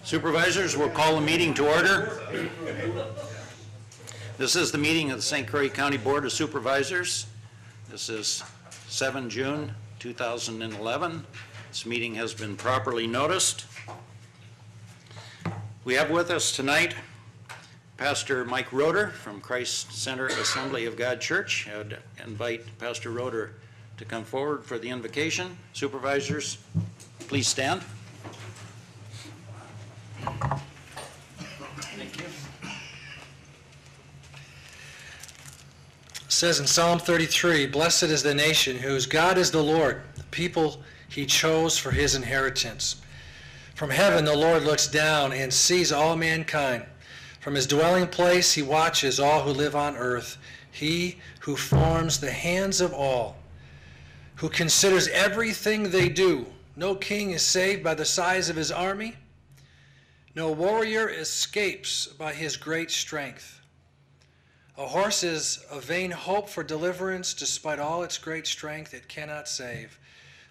Supervisors, we'll call the meeting to order. This is the meeting of the St. Croix County Board of Supervisors. This is 7 June 2011. This meeting has been properly noticed. We have with us tonight Pastor Mike Roeder from Christ Center Assembly of God Church. I would invite Pastor Roeder to come forward for the invocation. Supervisors, please stand. Thank you. It says in Psalm 33, "Blessed is the nation whose God is the Lord, the people he chose for his inheritance. From heaven the Lord looks down and sees all mankind. From his dwelling place he watches all who live on earth. He who forms the hands of all, who considers everything they do. No king is saved by the size of his army. No warrior escapes by his great strength. A horse is a vain hope for deliverance. Despite all its great strength, it cannot save.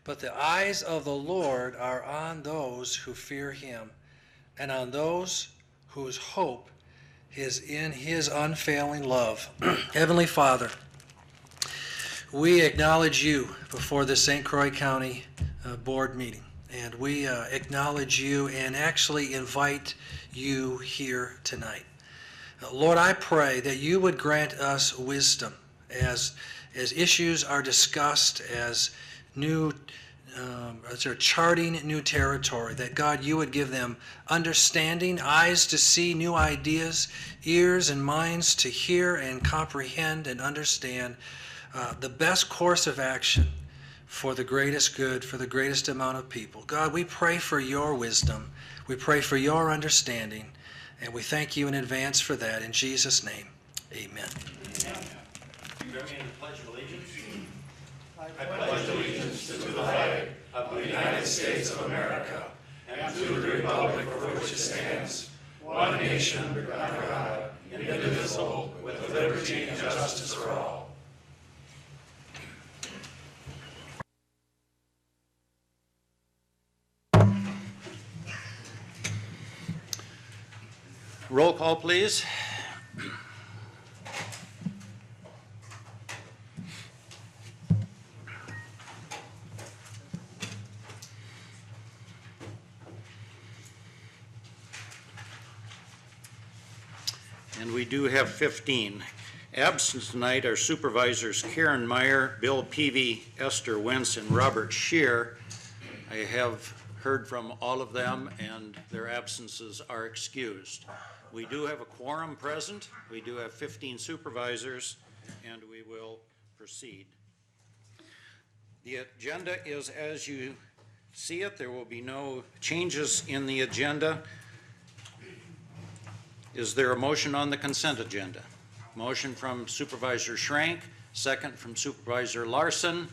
But the eyes of the Lord are on those who fear him, and on those whose hope is in his unfailing love." Heavenly Father, we acknowledge you before the St. Croix County Board meeting. And we acknowledge you and actually invite you here tonight. Lord, I pray that you would grant us wisdom as issues are discussed, as they're charting new territory, that God, you would give them understanding, eyes to see new ideas, ears and minds to hear and comprehend and understand the best course of action for the greatest good, for the greatest amount of people. God, we pray for your wisdom. We pray for your understanding, and we thank you in advance for that. In Jesus' name, amen. You bear me in the Pledge of Allegiance. I pledge allegiance to the flag of the United States of America and to the republic for which it stands, one nation under God, indivisible, with liberty and justice for all. Roll call, please. And we do have 15. Absent tonight are Supervisors Karen Meyer, Bill Peavy, Esther Wentz, and Robert Scheer. I have heard from all of them, and their absences are excused. We do have a quorum present. We do have 15 supervisors, and we will proceed. The agenda is as you see it. There will be no changes in the agenda. Is there a motion on the consent agenda? Motion from Supervisor Schrank, second from Supervisor Larson.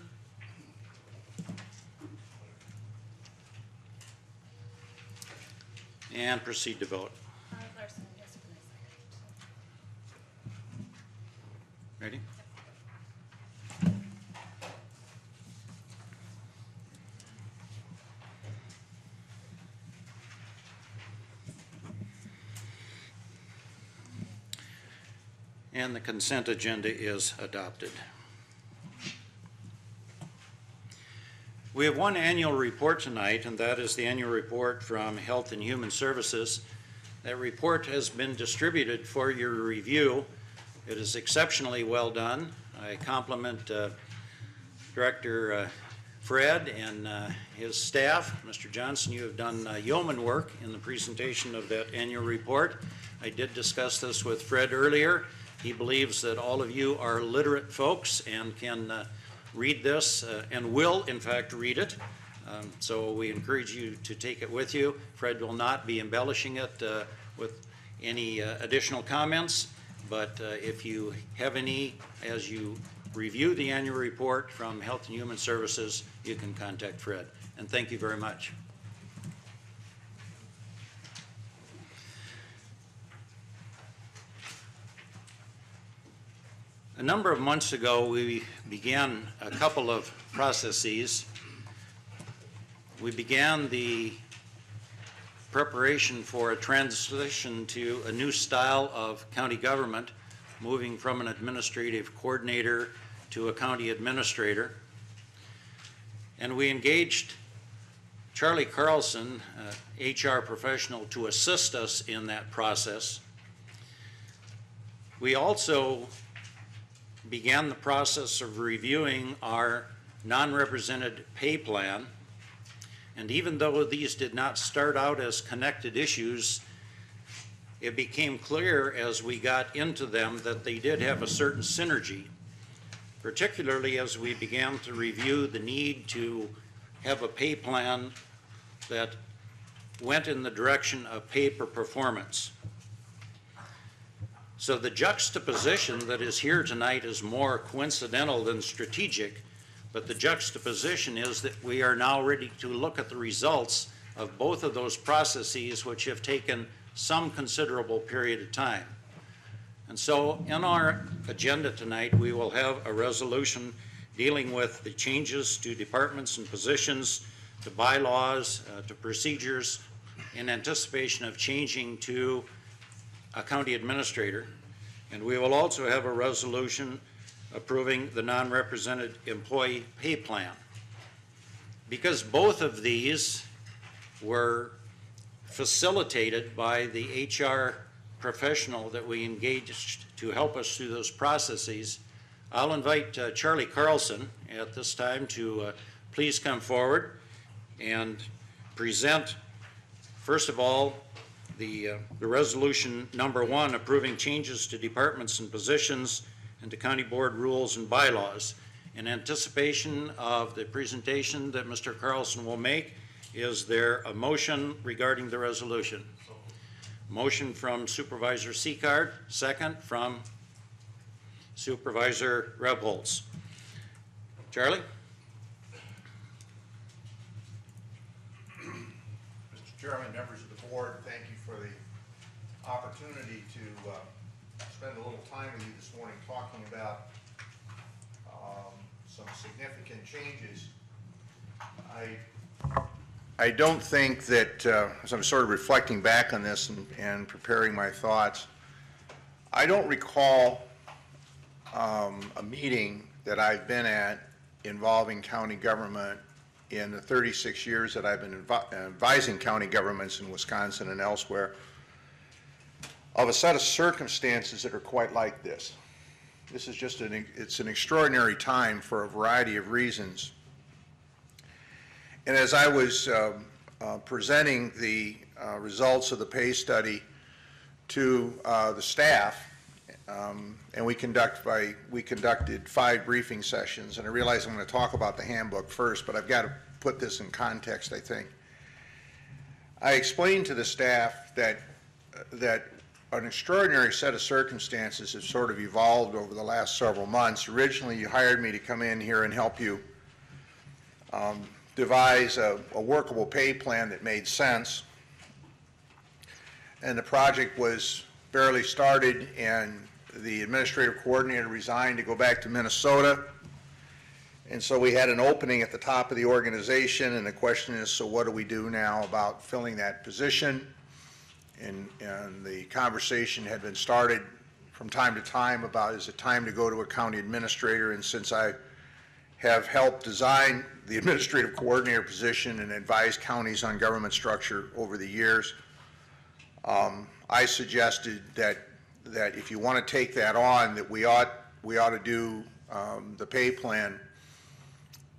And proceed to vote. Larson, yes, for a second. Ready? And the consent agenda is adopted. We have one annual report tonight, and that is the annual report from Health and Human Services. That report has been distributed for your review. It is exceptionally well done. I compliment Director Fred and his staff. Mr. Johnson, you have done yeoman work in the presentation of that annual report. I did discuss this with Fred earlier. He believes that all of you are literate folks and can read this and will, in fact, read it. So we encourage you to take it with you. Fred will not be embellishing it with any additional comments, but if you have any as you review the annual report from Health and Human Services, you can contact Fred. And thank you very much. A number of months ago, we began a couple of processes. We began the preparation for a transition to a new style of county government, moving from an administrative coordinator to a county administrator. And we engaged Charlie Carlson, HR professional, to assist us in that process. We also began the process of reviewing our non-represented pay plan. And even though these did not start out as connected issues, it became clear as we got into them that they did have a certain synergy, particularly as we began to review the need to have a pay plan that went in the direction of pay per performance. So the juxtaposition that is here tonight is more coincidental than strategic, but the juxtaposition is that we are now ready to look at the results of both of those processes, which have taken some considerable period of time. And so in our agenda tonight, we will have a resolution dealing with the changes to departments and positions, to bylaws, to procedures, in anticipation of changing to a county administrator. And we will also have a resolution approving the non-represented employee pay plan. Because both of these were facilitated by the HR professional that we engaged to help us through those processes, I'll invite Charlie Carlson at this time to please come forward and present, first of all, the resolution number 1, approving changes to departments and positions and to county board rules and bylaws. In anticipation of the presentation that Mr. Carlson will make, is there a motion regarding the resolution? Motion from Supervisor Seacard, second from Supervisor Rebholz. Charlie? Mr. Chairman, members of the board, thank you for the opportunity to spend a little time with you this morning talking about some significant changes. I don't think that, as I'm sort of reflecting back on this and preparing my thoughts, I don't recall a meeting that I've been at involving county government in the 36 years that I've been advising county governments in Wisconsin and elsewhere of a set of circumstances that are quite like this. This is just it's an extraordinary time for a variety of reasons. And as I was presenting the results of the pay study to the staff, and we conducted 5 briefing sessions, and I realize I'm going to talk about the handbook first, but I've got to put this in context, I think. I explained to the staff that an extraordinary set of circumstances have sort of evolved over the last several months. Originally, you hired me to come in here and help you devise a workable pay plan that made sense. And the project was barely started, and the administrative coordinator resigned to go back to Minnesota. And so we had an opening at the top of the organization, and the question is, so what do we do now about filling that position? And the conversation had been started from time to time about, is it time to go to a county administrator? And since I have helped design the administrative coordinator position and advised counties on government structure over the years, I suggested that if you want to take that on, that we ought to do the pay plan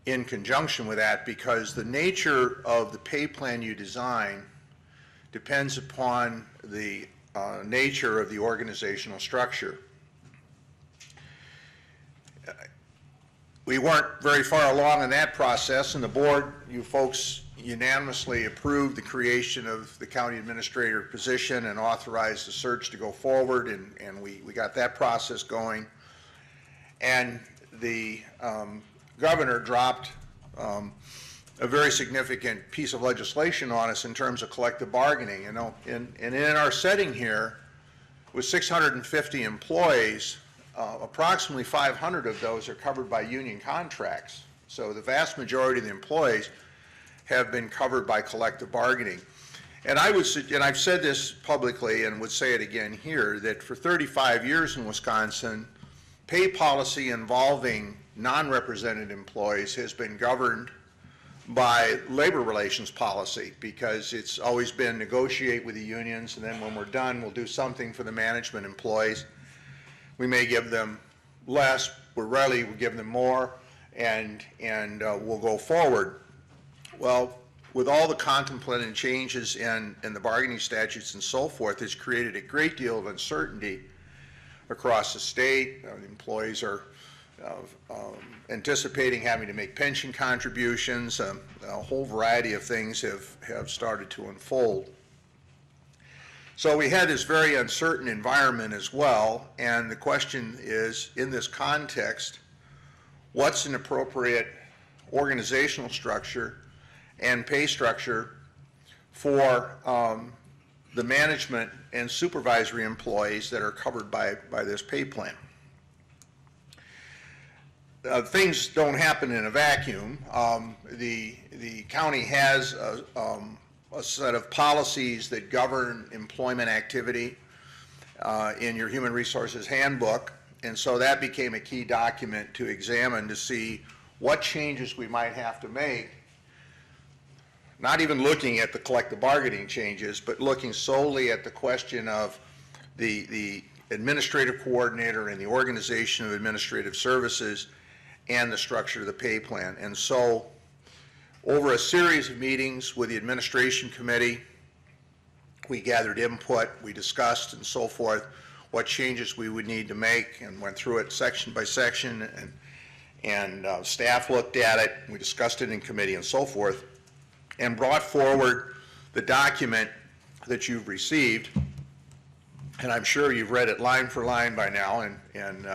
in conjunction with that, because the nature of the pay plan you design depends upon the nature of the organizational structure. We weren't very far along in that process, and the board, you folks, unanimously approved the creation of the county administrator position and authorized the search to go forward, and we got that process going. And the governor dropped a very significant piece of legislation on us in terms of collective bargaining. You know, and in our setting here, with 650 employees, approximately 500 of those are covered by union contracts. So the vast majority of the employees have been covered by collective bargaining. And and I've said this publicly and would say it again here, that for 35 years in Wisconsin, pay policy involving non-represented employees has been governed by labor relations policy, because it's always been negotiate with the unions, and then when we're done, we'll do something for the management employees. We may give them less, we're rarely will give them more, and we'll go forward. Well, with all the contemplated changes in the bargaining statutes and so forth, it's created a great deal of uncertainty across the state. The employees are anticipating having to make pension contributions. A whole variety of things have started to unfold. So we had this very uncertain environment as well, and the question is, in this context, what's an appropriate organizational structure and pay structure for the management and supervisory employees that are covered by this pay plan? Things don't happen in a vacuum. The county has a set of policies that govern employment activity in your Human Resources Handbook, and so that became a key document to examine to see what changes we might have to make, not even looking at the collective bargaining changes, but looking solely at the question of the administrative coordinator and the organization of administrative services and the structure of the pay plan. And so over a series of meetings with the administration committee, we gathered input, we discussed and so forth what changes we would need to make, and went through it section by section, and staff looked at it, we discussed it in committee and so forth, and brought forward the document that you've received. And I'm sure you've read it line for line by now, and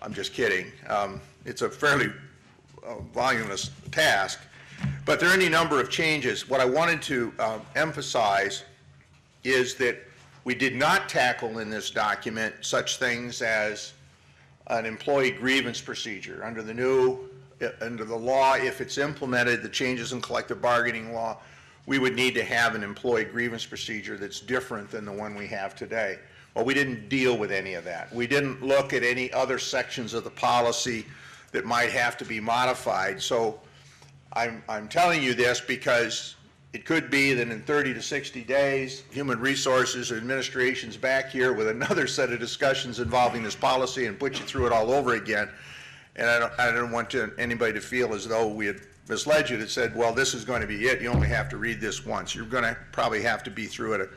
I'm just kidding. It's a fairly voluminous task, but there are any number of changes. What I wanted to emphasize is that we did not tackle in this document such things as an employee grievance procedure. Under the law, if it's implemented, the changes in collective bargaining law, we would need to have an employee grievance procedure that's different than the one we have today. Well, we didn't deal with any of that. We didn't look at any other sections of the policy that might have to be modified. So I'm telling you this because it could be that in 30 to 60 days, Human Resources or Administration's back here with another set of discussions involving this policy and put you through it all over again. And I don't want anybody to feel as though we had misled you that said, well, this is going to be it. You only have to read this once. You're going to probably have to be through it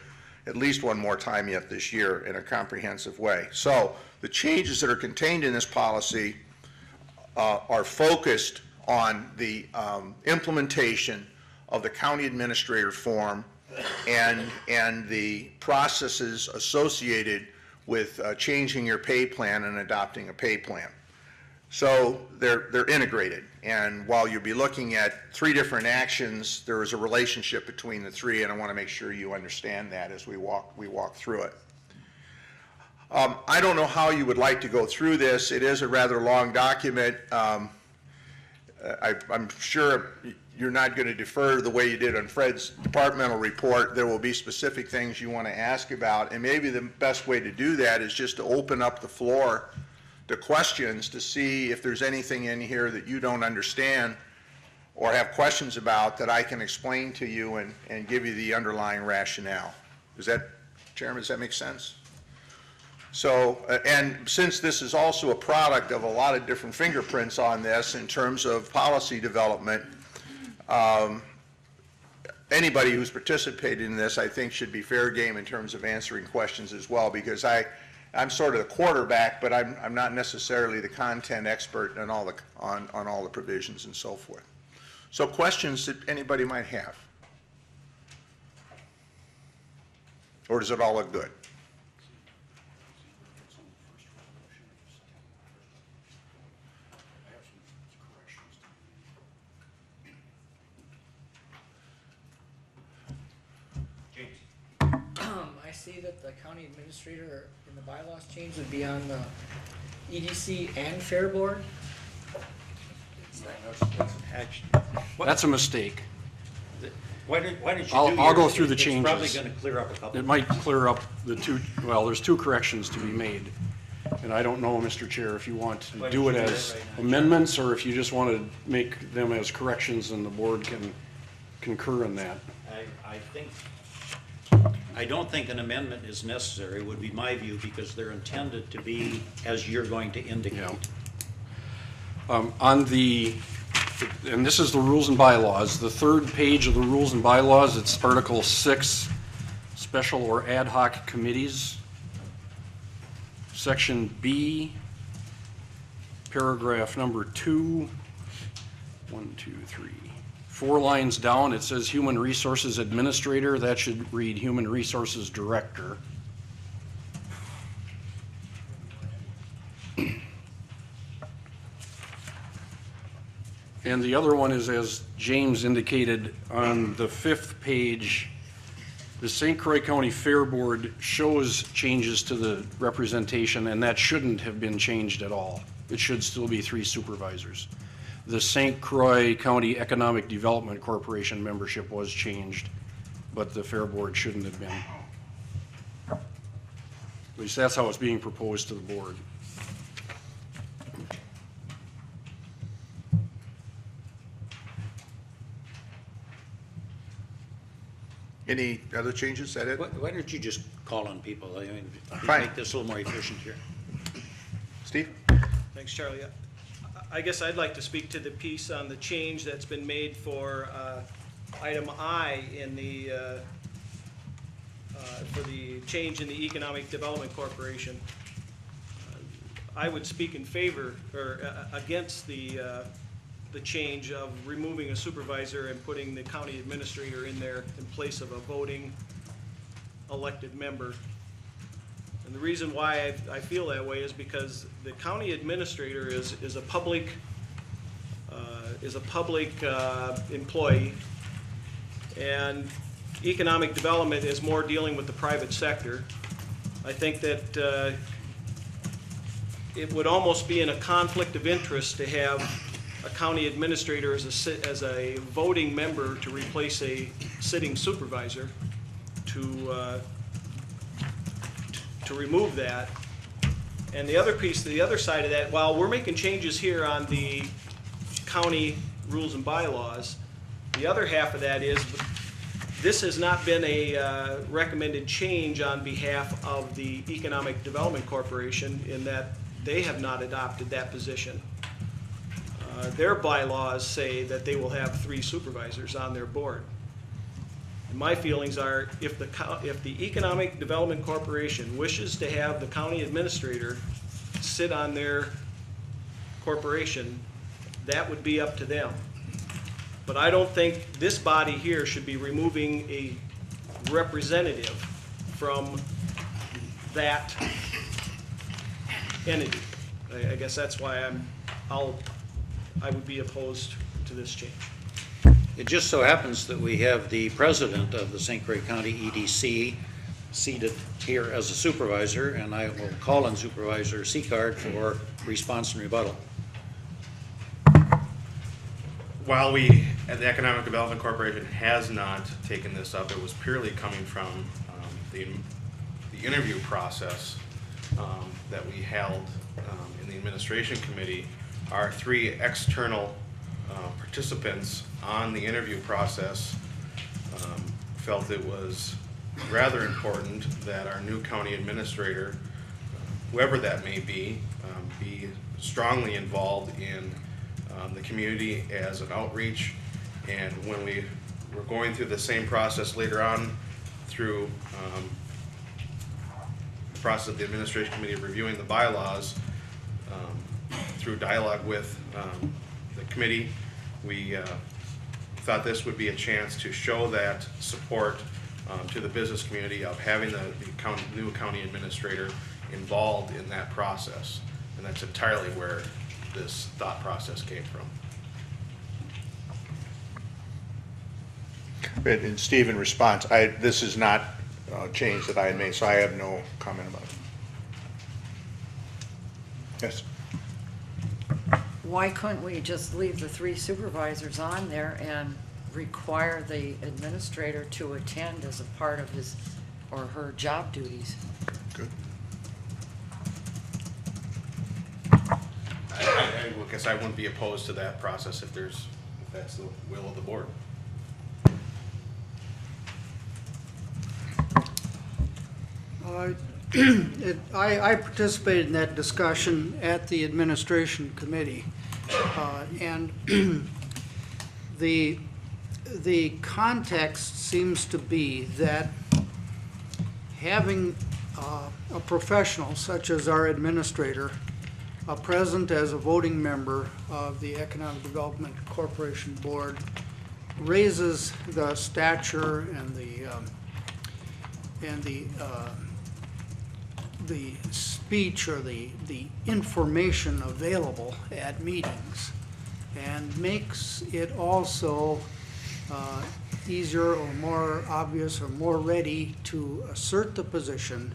at least one more time yet this year in a comprehensive way. So the changes that are contained in this policy are focused on the implementation of the county administrator form and the processes associated with changing your pay plan and adopting a pay plan. So they're integrated, and while you'll be looking at 3 different actions, there is a relationship between the 3, and I want to make sure you understand that as we walk through it. I don't know how you would like to go through this. It is a rather long document. I'm sure you're not going to defer the way you did on Fred's departmental report. There will be specific things you want to ask about, and maybe the best way to do that is just to open up the floor to questions to see if there's anything in here that you don't understand or have questions about that I can explain to you and give you the underlying rationale. Chairman, does that make sense? So, and since this is also a product of a lot of different fingerprints on this in terms of policy development, anybody who's participated in this, I think, should be fair game in terms of answering questions as well, because I'm sort of the quarterback, but I'm not necessarily the content expert on all the provisions and so forth. So questions that anybody might have? Or does it all look good? I see that the county administrator in the bylaws change would be on the EDC and Fair Board. Actually, That's a mistake. Why don't you do I'll go yours? through the It's probably changes. gonna clear up a couple. It might clear up the two, well, there's two corrections to be made. And I don't know, Mr. Chair, if you want to Why do don't it you do as that right now, John? amendments, or if you just want to make them as corrections and the board can concur in that. I don't think an amendment is necessary, would be my view, because they're intended to be as you're going to indicate. On the, and this is the rules and bylaws, the third page of the rules and bylaws, it's Article 6, special or ad hoc committees. Section B, paragraph number 2, 1, 2, 3, 4 lines down, it says Human Resources Administrator. That should read Human Resources Director. And the other one is, as James indicated, on the 5th page, the St. Croix County Fair Board shows changes to the representation, and that shouldn't have been changed at all. It should still be 3 supervisors. The St. Croix County Economic Development Corporation membership was changed, but the Fair Board shouldn't have been. At least that's how it's being proposed to the board. Any other changes? Is that it? Why don't you just call on people? I mean, Fine. make this a little more efficient here. Steve? Thanks, Charlie. I guess I'd like to speak to the piece on the change that's been made for item I in the, for the change in the Economic Development Corporation. I would speak in favor, or against the change of removing a supervisor and putting the county administrator in there in place of a voting elected member. And the reason why I feel that way is because the county administrator is a public employee, and economic development is more dealing with the private sector. I think that it would almost be in a conflict of interest to have a county administrator as a voting member to replace a sitting supervisor. To remove that. And the other piece, the other side of that, while we're making changes here on the county rules and bylaws, the other half of that is this has not been a recommended change on behalf of the Economic Development Corporation in that they have not adopted that position. Their bylaws say that they will have 3 supervisors on their board. And my feelings are, if the Economic Development Corporation wishes to have the county administrator sit on their corporation, that would be up to them. But I don't think this body here should be removing a representative from that entity. I guess that's why I would be opposed to this change. It just so happens that we have the president of the St. Croix County EDC seated here as a supervisor, and I will call on Supervisor Seacard for response and rebuttal. While we, at the Economic Development Corporation, has not taken this up, it was purely coming from the interview process that we held in the administration committee. Our 3 external participants on the interview process felt it was rather important that our new county administrator, whoever that may be strongly involved in the community as an outreach. And when we were going through the same process later on through the process of the administration committee reviewing the bylaws, through dialogue with the committee, we thought this would be a chance to show that support to the business community of having the new county administrator involved in that process. And that's entirely where this thought process came from. And Steve, in response, this is not a change that I had made, so I have no comment about it. Yes? Why couldn't we just leave the 3 supervisors on there and require the administrator to attend as a part of his or her job duties. Good. I guess I wouldn't be opposed to that process if that's the will of the board. I participated in that discussion at the administration committee, and the context seems to be that having a professional such as our administrator present as a voting member of the Economic Development Corporation Board raises the stature and the speech or the information available at meetings, and makes it also easier or more obvious or more ready to assert the position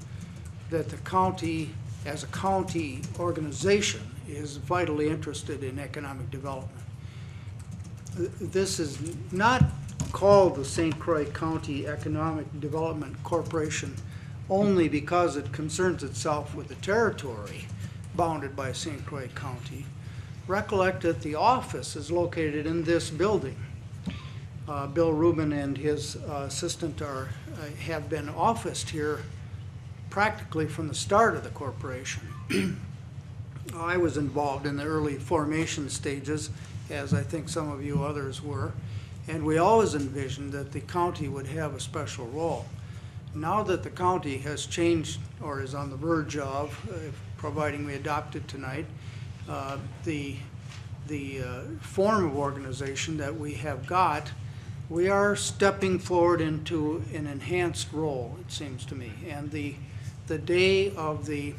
that the county, as a county organization, is vitally interested in economic development. This is not called the St. Croix County Economic Development Corporation only because it concerns itself with the territory bounded by St. Croix County. Recollect that the office is located in this building. Bill Rubin and his assistant have been officed here practically from the start of the corporation. I was involved in the early formation stages, as I think some of you others were, and we always envisioned that the county would have a special role. Now that the county has changed, or is on the verge of, providing we adopt it tonight, the form of organization that we have got, we are stepping forward into an enhanced role, it seems to me. And the day of the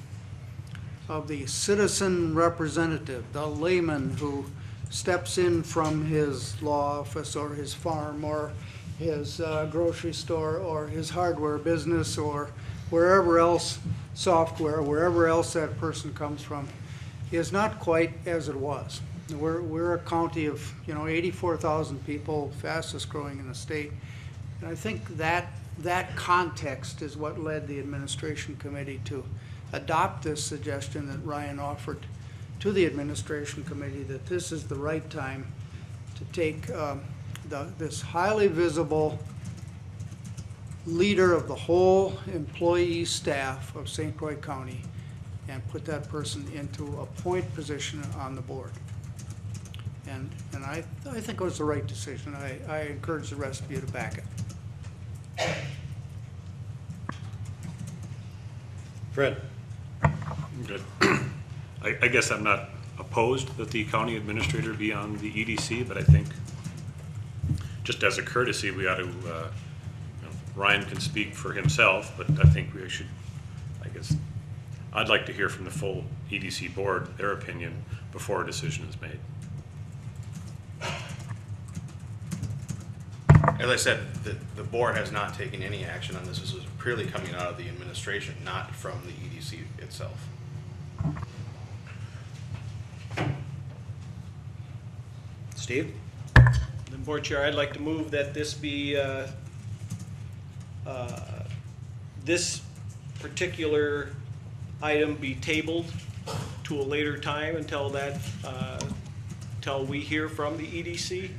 citizen representative, the layman who steps in from his law office or his farm or his grocery store or his hardware business or wherever else, software, wherever else that person comes from, is not quite as it was. We're a county of 84,000 people, fastest growing in the state. And I think that context is what led the administration committee to adopt this suggestion that Ryan offered to the administration committee, that this is the right time to take this highly visible leader of the whole employee staff of St. Croix County and put that person into a point position on the board. And I think it was the right decision. I encourage the rest of you to back it. Fred? Good. I guess I'm not opposed that the county administrator be on the EDC, but I think just as a courtesy, we ought to, Ryan can speak for himself, but I think we should, I'd like to hear from the full EDC board, their opinion, before a decision is made. As I said, the board has not taken any action on this. This is purely coming out of the administration, not from the EDC itself. Steve? The board chair, I'd like to move that this be, this particular item be tabled to a later time until we hear from the EDC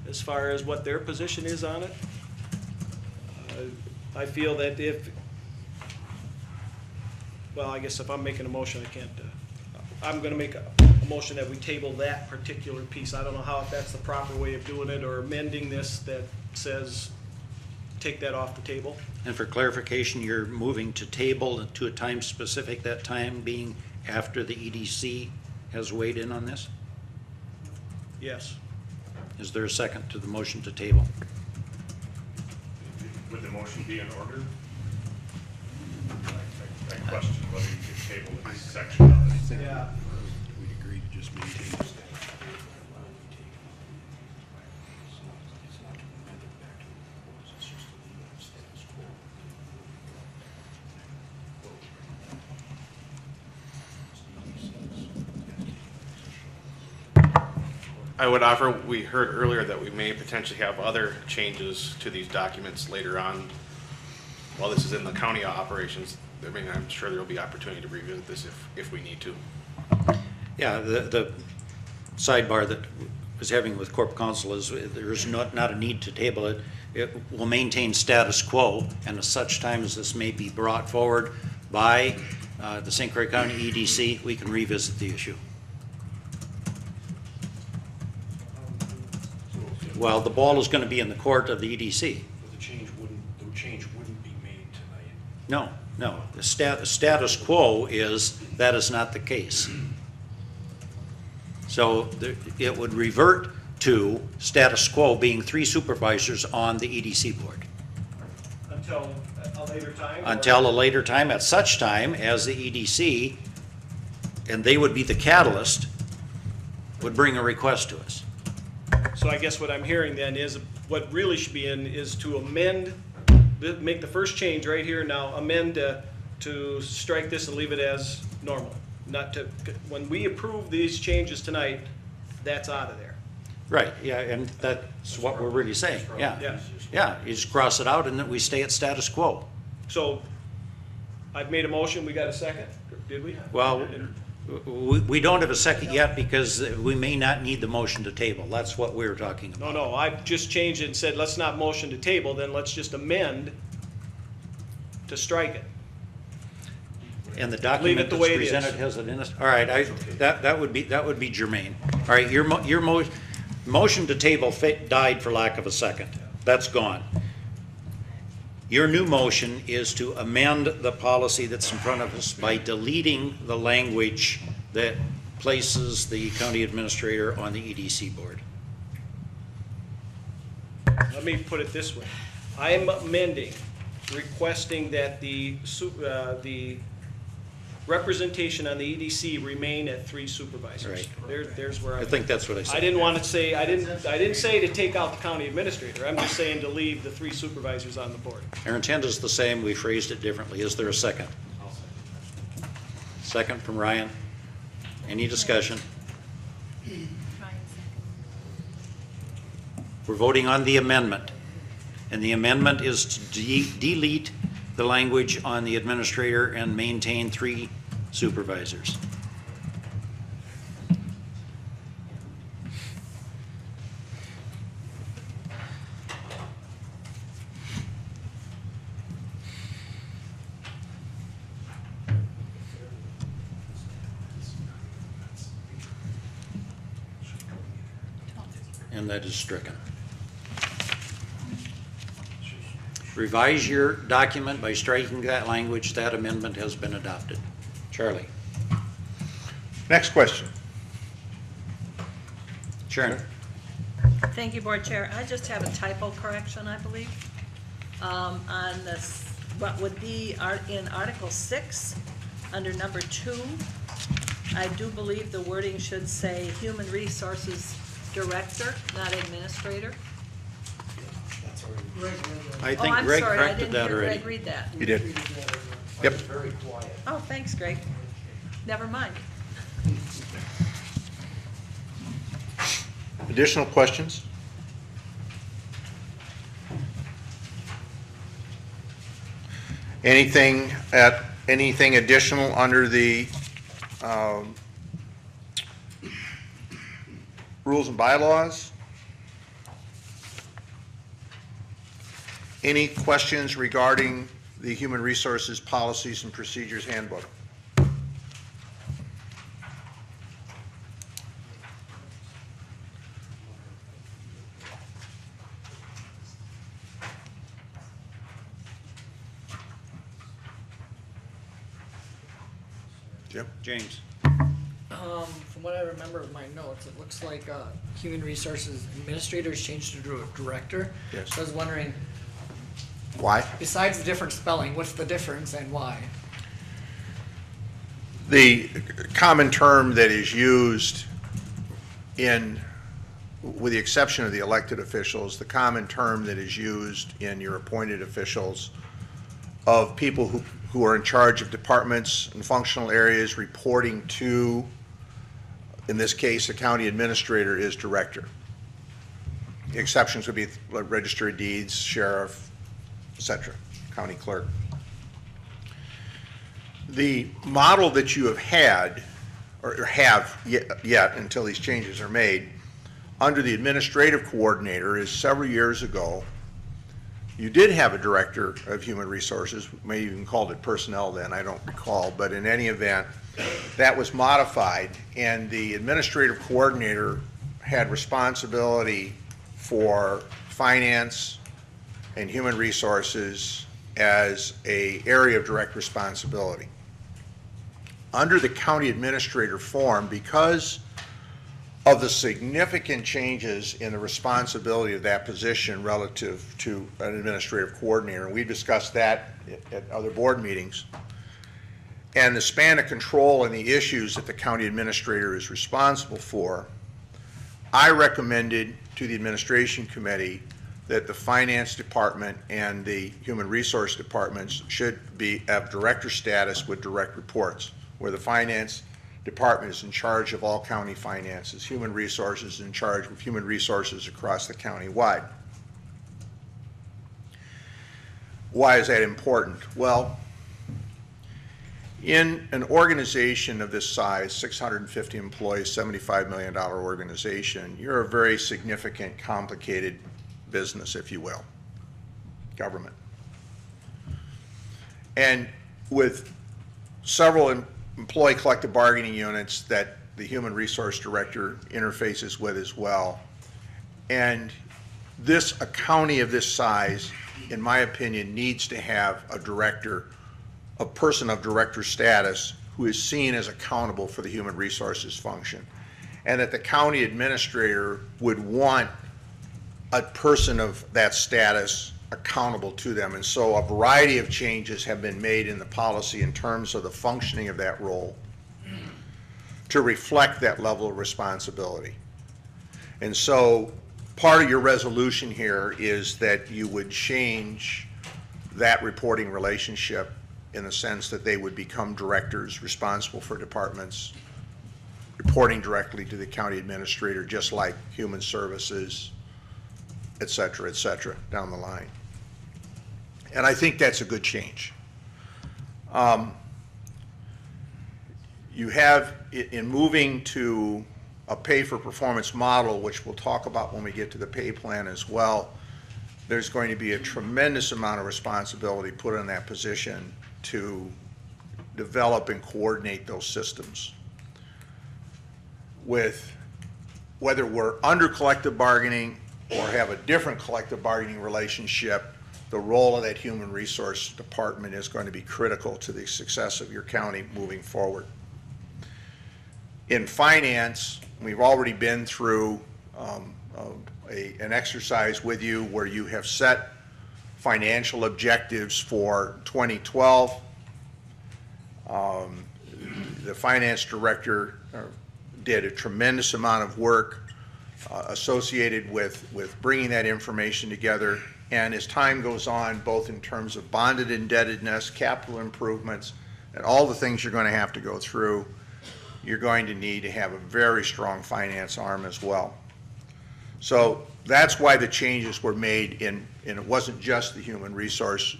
as far as what their position is on it. I feel that I guess if I'm making a motion, I can't, I'm gonna make a motion that we table that particular piece. I don't know if that's the proper way of doing it, or amending this that says take that off the table. And for clarification, you're moving to table to a time specific, that time being after the EDC has weighed in on this? Yes. Is there a second to the motion to table? Would the motion be in order? I question whether you could table this section of it. Yeah. We'd agree to just maintain the status. I would offer, we heard earlier that we may potentially have other changes to these documents later on. While this is in the county operations, I mean, I'm sure there'll be opportunity to revisit this if we need to. Yeah, the sidebar that I was having with Corp Counsel is there's not a need to table it. It will maintain status quo, and at such time as this may be brought forward by the St. Croix County EDC, we can revisit the issue. Well, the ball is going to be in the court of the EDC. But the change wouldn't be made tonight. No. The status quo is that is not the case. So it would revert to status quo being 3 supervisors on the EDC board. Until a later time? Until a later time, at such time as the EDC, and they would be the catalyst, would bring a request to us. So I guess what I'm hearing then is, what really should be in is to amend, make the first change right here now, amend to strike this and leave it as normal. Not to, when we approve these changes tonight, that's out of there. Right, yeah, and that's what we're really saying, yeah. Yeah. Yeah, you just cross it out and then we stay at status quo. So I've made a motion, we got a second, did we? Well, we don't have a second yet because we may not need the motion to table. That's what we were talking about. No, I just changed it and said, let's not motion to table, then let's just amend to strike it. And the Leave document it the that's way it is. presented has it in it? All right, that would be germane. All right, your motion to table died for lack of a second. That's gone. Your new motion is to amend the policy that's in front of us by deleting the language that places the county administrator on the EDC board. Let me put it this way. I am amending, requesting that the representation on the EDC remain at 3 supervisors. Right. There's where I think that's what I said. I didn't want to say, I didn't say to take out the county administrator. I'm just saying to leave the 3 supervisors on the board. Our intent is the same, we phrased it differently. Is there a second? Second from Ryan. Any discussion? We're voting on the amendment. And the amendment is to delete the language on the administrator and maintain 3 supervisors. And that is stricken. Revise your document by striking that language. That amendment has been adopted. Charlie. Next question. Sharon. Thank you, Board Chair. I just have a typo correction, I believe, on this, what would be in Article 6, under number 2. I do believe the wording should say Human Resources Director, not Administrator. I think Greg corrected that Oh, I'm sorry, I didn't hear already. Greg read that. You did. Yep. Very quiet. Oh, thanks, Greg. Never mind. Additional questions? Anything additional under the rules and bylaws? Any questions regarding the Human Resources Policies and Procedures Handbook? Jim? James. From what I remember of my notes, it looks like Human Resources Administrator is changed to Director. Yes. So I was wondering, Why? besides the different spelling, what's the difference and why? The common term that is used with the exception of the elected officials, the common term that is used in your appointed officials of people who are in charge of departments and functional areas reporting to In this case, the county administrator is director. Exceptions would be registry of deeds, sheriff, et cetera, county clerk. The model that you have had, or have yet until these changes are made, under the administrative coordinator is several years ago, you did have a director of human resources, maybe even called it personnel then, I don't recall, but in any event, that was modified, and the administrative coordinator had responsibility for finance and human resources as an area of direct responsibility. Under the county administrator form, because of the significant changes in the responsibility of that position relative to an administrative coordinator, and we discussed that at other board meetings, and the span of control and the issues that the county administrator is responsible for, I recommended to the administration committee that the finance department and the human resource departments should have director status with direct reports, where the finance department is in charge of all county finances, human resources is in charge of human resources across the county wide. Why is that important? Well, in an organization of this size, 650 employees, $75 million organization, you're a very significant, complicated business, if you will, government. And with several employee collective bargaining units that the human resource director interfaces with as well. And a county of this size, in my opinion, needs to have a director, a person of director status who is seen as accountable for the human resources function. And that the county administrator would want a person of that status accountable to them. And so a variety of changes have been made in the policy in terms of the functioning of that role to reflect that level of responsibility. And so part of your resolution here is that you would change that reporting relationship in the sense that they would become directors responsible for departments, reporting directly to the county administrator, just like human services, et cetera, down the line. And I think that's a good change. You have, in moving to a pay-for-performance model, which we'll talk about when we get to the pay plan as well, there's going to be a tremendous amount of responsibility put in that position to develop and coordinate those systems. With whether we're under collective bargaining or have a different collective bargaining relationship, the role of that human resource department is going to be critical to the success of your county moving forward. In finance, we've already been through an exercise with you where you have set financial objectives for 2012. The finance director did a tremendous amount of work associated with bringing that information together. And as time goes on, both in terms of bonded indebtedness, capital improvements, and all the things you're going to have to go through, you're going to need to have a very strong finance arm as well. So that's why the changes were made and it wasn't just the human resource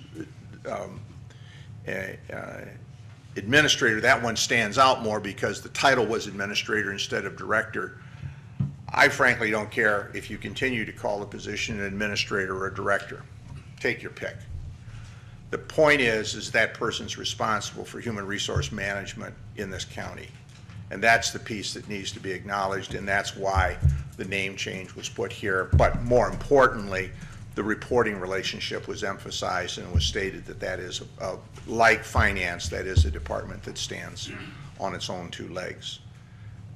administrator. That one stands out more because the title was administrator instead of director. I frankly don't care if you continue to call the position an administrator or a director. Take your pick. The point is that person's responsible for human resource management in this county. And that's the piece that needs to be acknowledged, and that's why the name change was put here. But more importantly, the reporting relationship was emphasized, and it was stated that that is, like finance, that is a department that stands on its own two legs,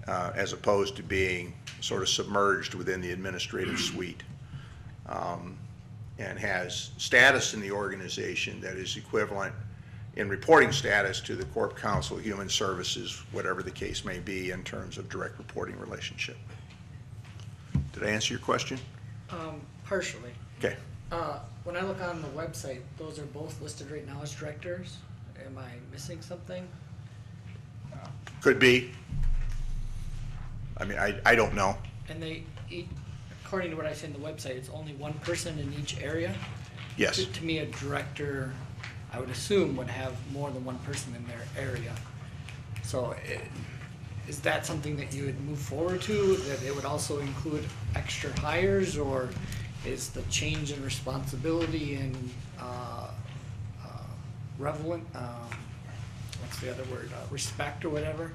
as opposed to being sort of submerged within the administrative suite, and has status in the organization that is equivalent in reporting status to the Corp Counsel, Human Services, whatever the case may be in terms of direct reporting relationship. Did I answer your question? Partially. Okay. When I look on the website, those are both listed right now as directors. Am I missing something? Could be. I mean, I don't know. And according to what I see on the website, it's only one person in each area? Yes. To me, a director, I would assume, would have more than one person in their area. So is that something that you would move forward to, that it would also include extra hires, or is the change in responsibility and relevant, what's the other word, respect or whatever,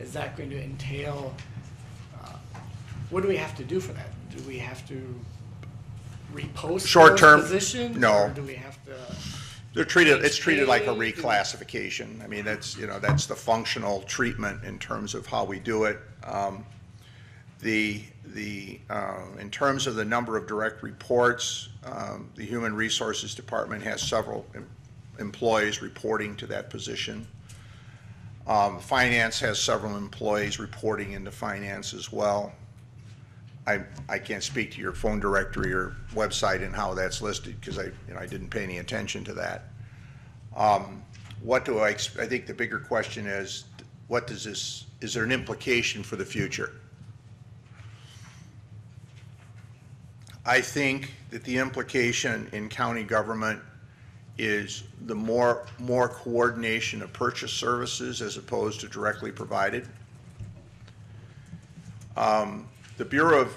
is that going to entail, what do we have to do for that? Do we have to repost Short term, those positions? no. Or do we have to? It's treated like a Change pay? reclassification. I mean, that's the functional treatment in terms of how we do it. In terms of the number of direct reports, the Human Resources Department has several employees reporting to that position. Finance has several employees reporting into finance as well. I can't speak to your phone directory or website and how that's listed because I didn't pay any attention to that. I think the bigger question is, is there an implication for the future? I think that the implication in county government is the more coordination of purchase services as opposed to directly provided. The Bureau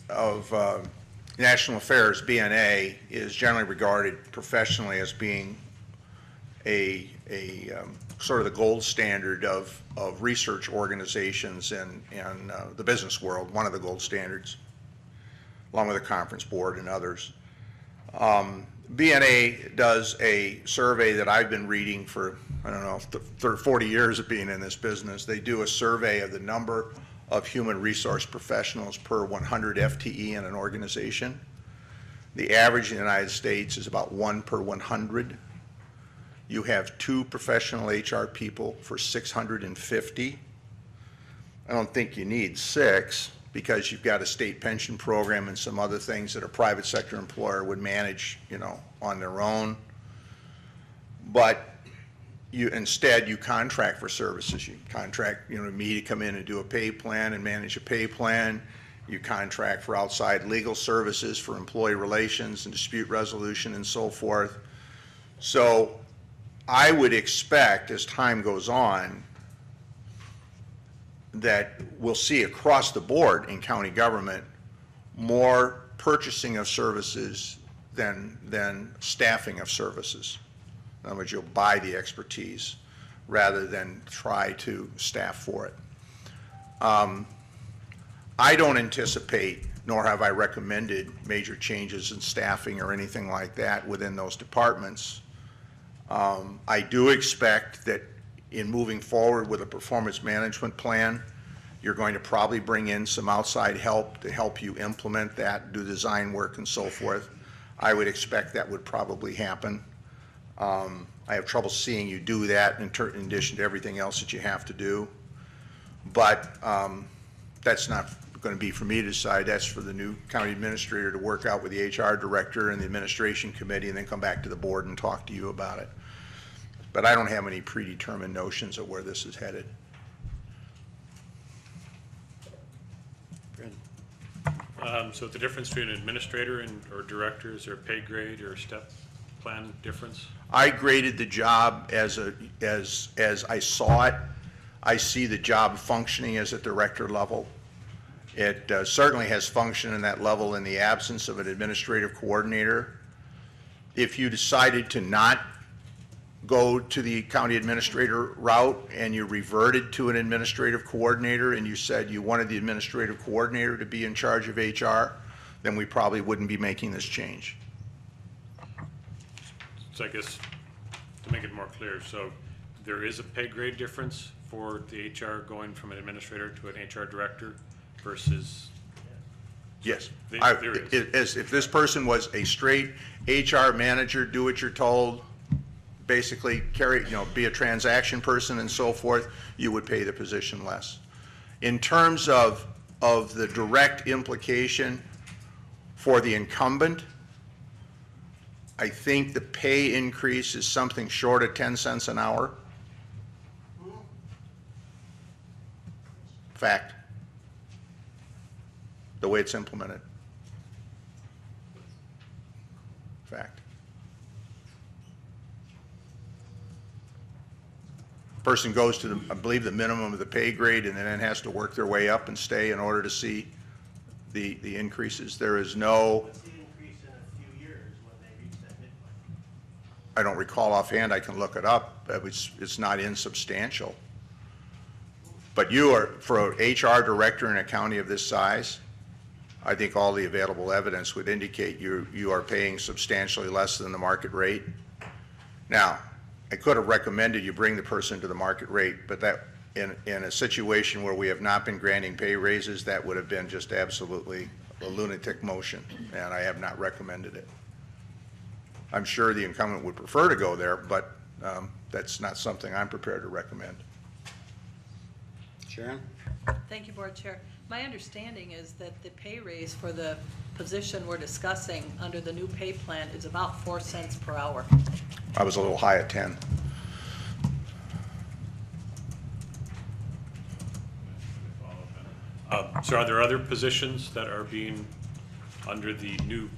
of National Affairs, BNA, is generally regarded professionally as being a sort of the gold standard of research organizations in the business world, one of the gold standards, along with the Conference Board and others. BNA does a survey that I've been reading for, 40 years of being in this business. They do a survey of the number of human resource professionals per 100 FTE in an organization. The average in the United States is about 1 per 100. You have 2 professional HR people for 650. I don't think you need 6 because you've got a state pension program and some other things that a private sector employer would manage, on their own. But instead you contract for services. You contract, me to come in and do a pay plan and manage a pay plan. You contract for outside legal services for employee relations and dispute resolution and so forth. So I would expect as time goes on that we'll see across the board in county government more purchasing of services than staffing of services. In other words, you'll buy the expertise rather than try to staff for it. I don't anticipate, nor have I recommended, major changes in staffing or anything like that within those departments. I do expect that in moving forward with a performance management plan, you're going to probably bring in some outside help to help you implement that, do design work and so forth. I would expect that would probably happen. I have trouble seeing you do that in addition to everything else that you have to do. But that's not going to be for me to decide. That's for the new county administrator to work out with the HR director and the administration committee and then come back to the board and talk to you about it. But I don't have any predetermined notions of where this is headed. So the difference between an administrator or director, is there a pay grade or a step plan difference? I graded the job as I saw it. I see the job functioning as a director level. It certainly has functioned in that level in the absence of an administrative coordinator. If you decided to not go to the county administrator route and you reverted to an administrative coordinator and you said you wanted the administrative coordinator to be in charge of HR, then we probably wouldn't be making this change. So I guess to make it more clear, so there is a pay grade difference for the HR going from an administrator to an HR director versus? Yes. There is. If this person was a straight HR manager, do what you're told, basically be a transaction person and so forth, you would pay the position less. In terms of the direct implication for the incumbent, I think the pay increase is something short of 10 cents an hour. the way it's implemented. Fact. Person goes to, I believe, the minimum of the pay grade and then has to work their way up and stay in order to see the increases. There is no, What's the increase in a few years when they reach that midpoint? I don't recall offhand, I can look it up, but it's not insubstantial. But you are, for an HR director in a county of this size, I think all the available evidence would indicate you are paying substantially less than the market rate. Now, I could have recommended you bring the person to the market rate, but that, in a situation where we have not been granting pay raises, that would have been just absolutely a lunatic motion, and I have not recommended it. I'm sure the incumbent would prefer to go there, but that's not something I'm prepared to recommend. Sharon? Thank you, Board Chair. My understanding is that the pay raise for the position we're discussing under the new pay plan is about 4 cents per hour. I was a little high at 10. So are there other positions that are being, under the new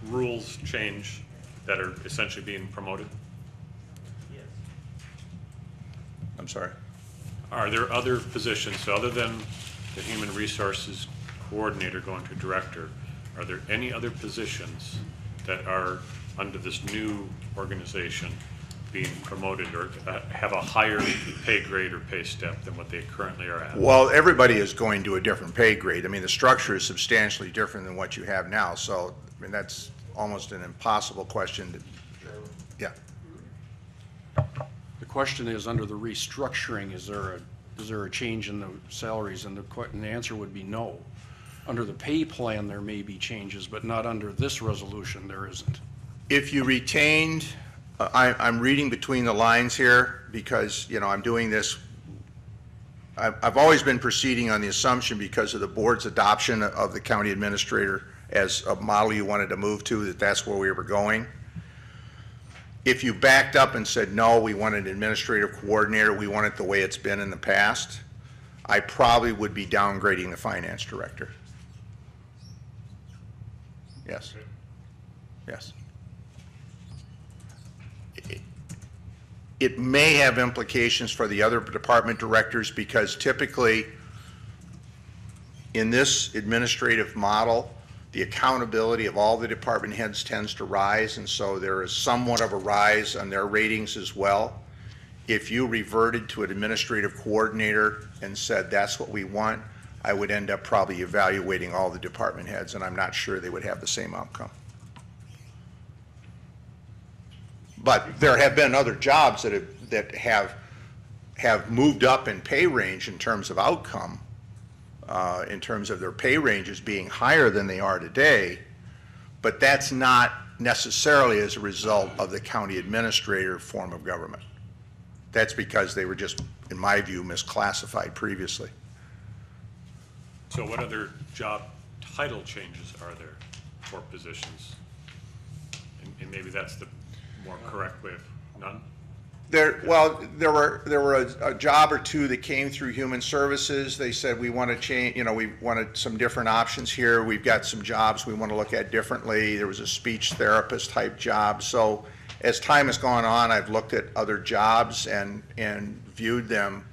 rules change, that are essentially being promoted? Yes. I'm sorry. Are there other positions, so other than the human resources coordinator going to director, are there any other positions that are under this new organization being promoted or have a higher pay grade or pay step than what they currently are at? Well, everybody is going to a different pay grade. I mean, the structure is substantially different than what you have now, so, I mean, that's almost an impossible question to, yeah. The question is, under the restructuring, is there a change in the salaries? And the answer would be no. Under the pay plan, there may be changes, but not under this resolution, there isn't. If you retained, I'm reading between the lines here because, you know, I'm doing this, I've always been proceeding on the assumption because of the board's adoption of the county administrator as a model you wanted to move to, that that's where we were going. If you backed up and said, no, we want an administrative coordinator, we want it the way it's been in the past, I probably would be downgrading the finance director. Yes. Yes. It may have implications for the other department directors because typically in this administrative model, the accountability of all the department heads tends to rise, and so there is somewhat of a rise on their ratings as well. If you reverted to an administrative coordinator and said that's what we want, I would end up probably evaluating all the department heads, and I'm not sure they would have the same outcome. But there have been other jobs that have moved up in pay range in terms of outcome, in terms of their pay ranges being higher than they are today, but that's not necessarily as a result of the county administrator form of government. That's because they were just, in my view, misclassified previously. So what other job title changes are there for positions? And maybe that's the more correct way of none? There were a job or two that came through Human Services. They said, we want to change, you know, we wanted some different options here. We've got some jobs we want to look at differently. There was a speech therapist type job. So as time has gone on, I've looked at other jobs and viewed them,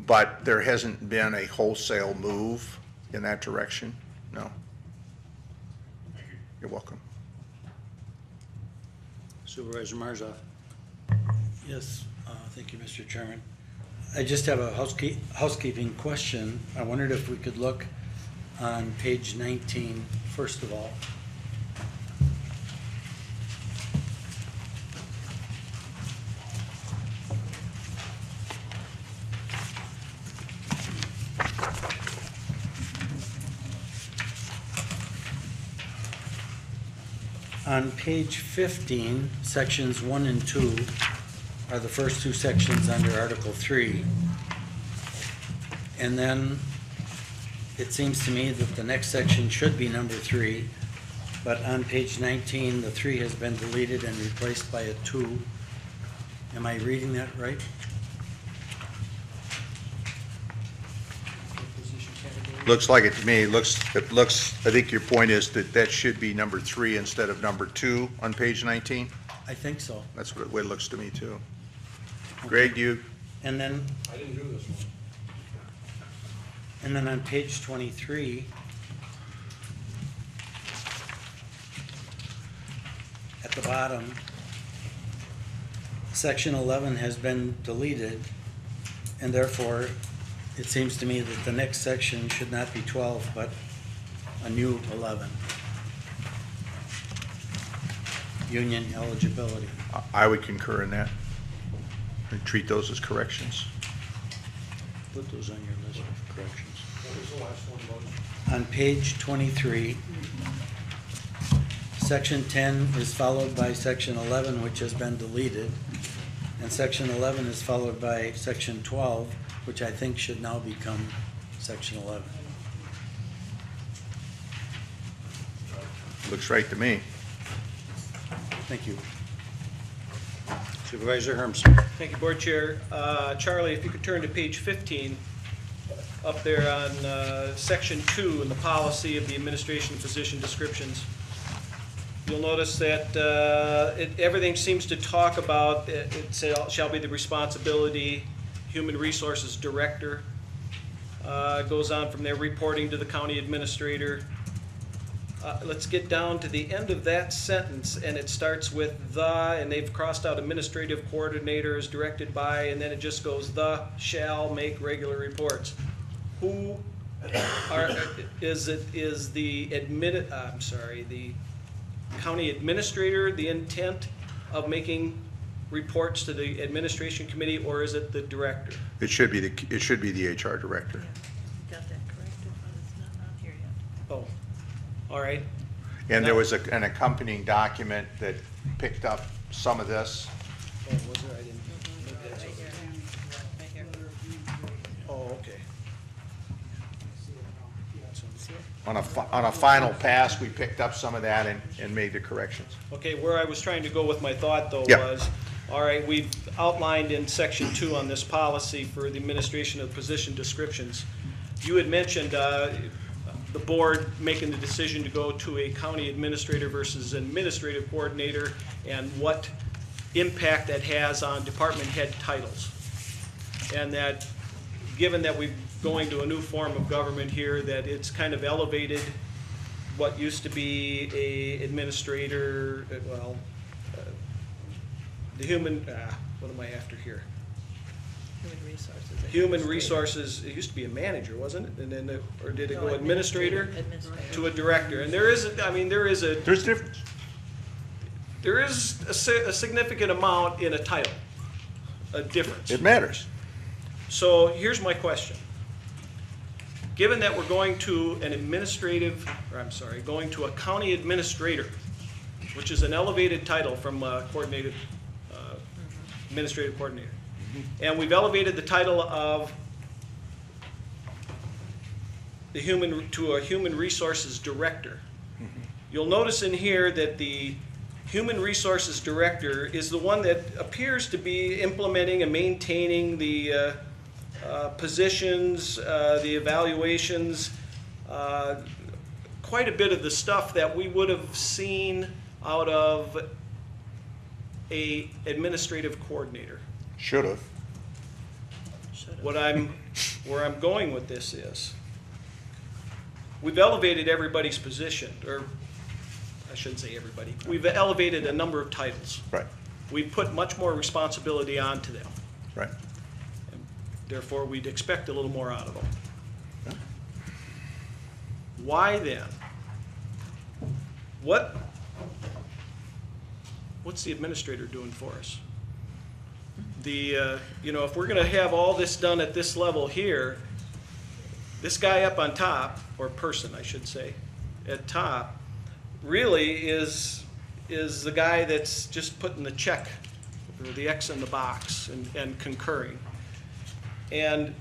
but there hasn't been a wholesale move in that direction. No. Thank you. You're welcome. Supervisor Marzov. Yes, thank you, Mr. Chairman. I just have a housekeeping question. I wondered if we could look on page 19, first of all. On page 15, sections 1 and 2 are the first two sections under Article 3. And then it seems to me that the next section should be number 3, but on page 19, the 3 has been deleted and replaced by a 2. Am I reading that right? Position category. Looks like it to me. It looks, I think your point is that that should be number 3 instead of number 2 on page 19? I think so. That's what it looks to me, too. Greg, you, And then, I didn't do this one. and then on page 23, at the bottom, section 11 has been deleted, and therefore, it seems to me that the next section should not be 12, but a new 11. Union eligibility. I would concur in that. And treat those as corrections. Put those on your list of corrections. What was the last one, Bud? On page 23, section 10 is followed by section 11, which has been deleted, and section 11 is followed by section 12, which I think should now become section 11. Looks right to me. Thank you. Supervisor Hermsen. Thank you, Board Chair. Charlie, if you could turn to page 15, up there on section 2 in the policy of the administration position descriptions. You'll notice that everything seems to talk about, it shall be the responsibility, human resources director. It goes on from there, reporting to the county administrator. Let's get down to the end of that sentence, and it starts with the, and they've crossed out administrative coordinator as directed by, and then it just goes, the shall make regular reports. Who is the the county administrator the intent of making reports to the administration committee, or is it the director? It should be the HR director. Got that corrected, but it's not on here yet. Oh, all right. And there was an accompanying document that picked up some of this. Oh, was there? I didn't. maybe that's Right over here. there. Right here. Oh, okay. On a final pass, we picked up some of that and made the corrections. Okay, where I was trying to go with my thought, though, Yeah. was, all right, we've outlined in section 2 on this policy for the administration of position descriptions. You had mentioned the board making the decision to go to a county administrator versus administrative coordinator, and what impact that has on department head titles. And that, given that we're going to a new form of government here, that it's kind of elevated what used to be a administrator, the human, what am I after here? Human resources. Human resources, it used to be a manager, wasn't it? And then, or did it go administrator Administrator. to a director? And there is, There's difference. there is a significant amount in a title, a difference. It matters. So here's my question. Given that we're going to going to a county administrator, which is an elevated title from administrative coordinator, and we've elevated the title of to a human resources director. You'll notice in here that the human resources director is the one that appears to be implementing and maintaining the positions, the evaluations, quite a bit of the stuff that we would have seen out of a administrative coordinator. Should have. Where I'm going with this is, we've elevated everybody's position, or I shouldn't say everybody, we've elevated a number of titles. Right, We've put much more responsibility onto them. right. Therefore, we'd expect a little more out of them. Yeah. Why then? What's the administrator doing for us? If we're gonna have all this done at this level here, this guy up on top, or person, I should say, at top, really is the guy that's just putting the check, or the X in the box, and concurring. And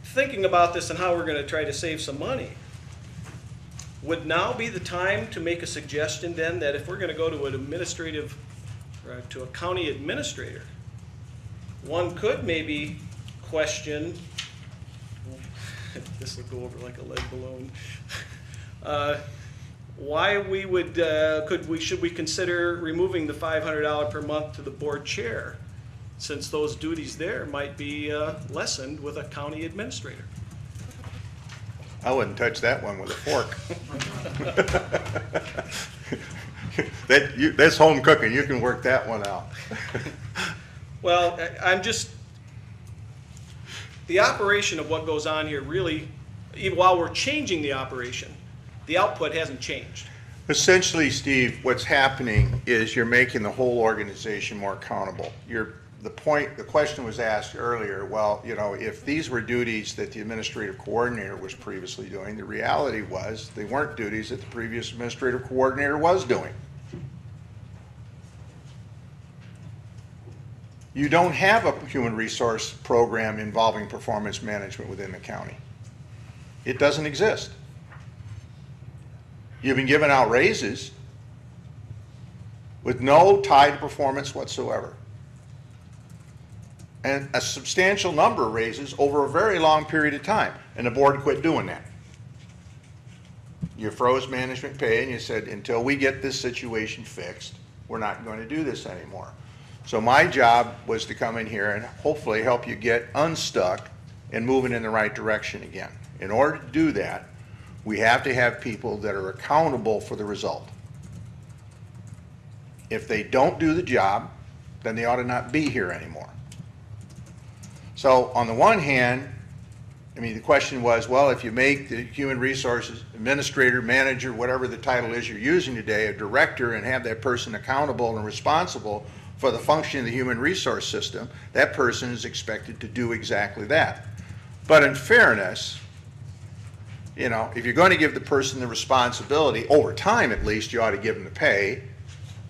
thinking about this and how we're going to try to save some money, would now be the time to make a suggestion then that if we're going to go to an administrative, or to a county administrator, one could maybe question this will go over like a lead balloon. Why we would, should we consider removing the $500 per month to the board chair, since those duties there might be lessened with a county administrator? I wouldn't touch that one with a fork. That's home cooking. You can work that one out. Well, I'm just, the operation of what goes on here really, even while we're changing the operation, the output hasn't changed. Essentially, Steve, what's happening is you're making the whole organization more accountable. The question was asked earlier, well, you know, if these were duties that the administrative coordinator was previously doing, the reality was they weren't duties that the previous administrative coordinator was doing. You don't have a human resource program involving performance management within the county. It doesn't exist. You've been giving out raises with no tie to performance whatsoever. And a substantial number of raises over a very long period of time, and the board quit doing that. You froze management pay and you said, until we get this situation fixed, we're not going to do this anymore. So my job was to come in here and hopefully help you get unstuck and moving in the right direction again. In order to do that, we have to have people that are accountable for the result. If they don't do the job, then they ought to not be here anymore. So on the one hand, I mean, the question was, well, if you make the human resources administrator, manager, whatever the title is you're using today, a director, and have that person accountable and responsible for the function of the human resource system, that person is expected to do exactly that. But in fairness, you know, if you're going to give the person the responsibility, over time at least, you ought to give them the pay,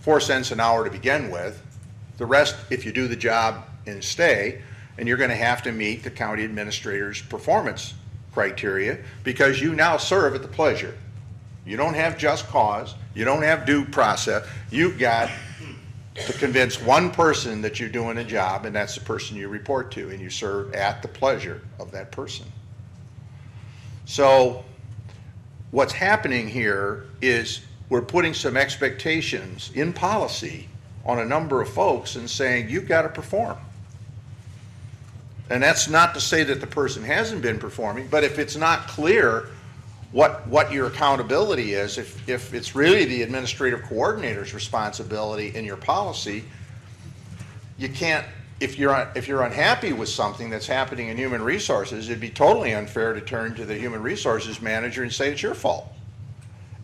4 cents an hour to begin with. The rest, if you do the job and stay, and you're going to have to meet the county administrator's performance criteria because you now serve at the pleasure. You don't have just cause. You don't have due process. You've got to convince one person that you're doing a job, and that's the person you report to, and you serve at the pleasure of that person. So what's happening here is we're putting some expectations in policy on a number of folks and saying, you've got to perform. And that's not to say that the person hasn't been performing, but if it's not clear what your accountability is, if it's really the administrative coordinator's responsibility in your policy, you can't, if you're unhappy with something that's happening in human resources, it'd be totally unfair to turn to the human resources manager and say it's your fault.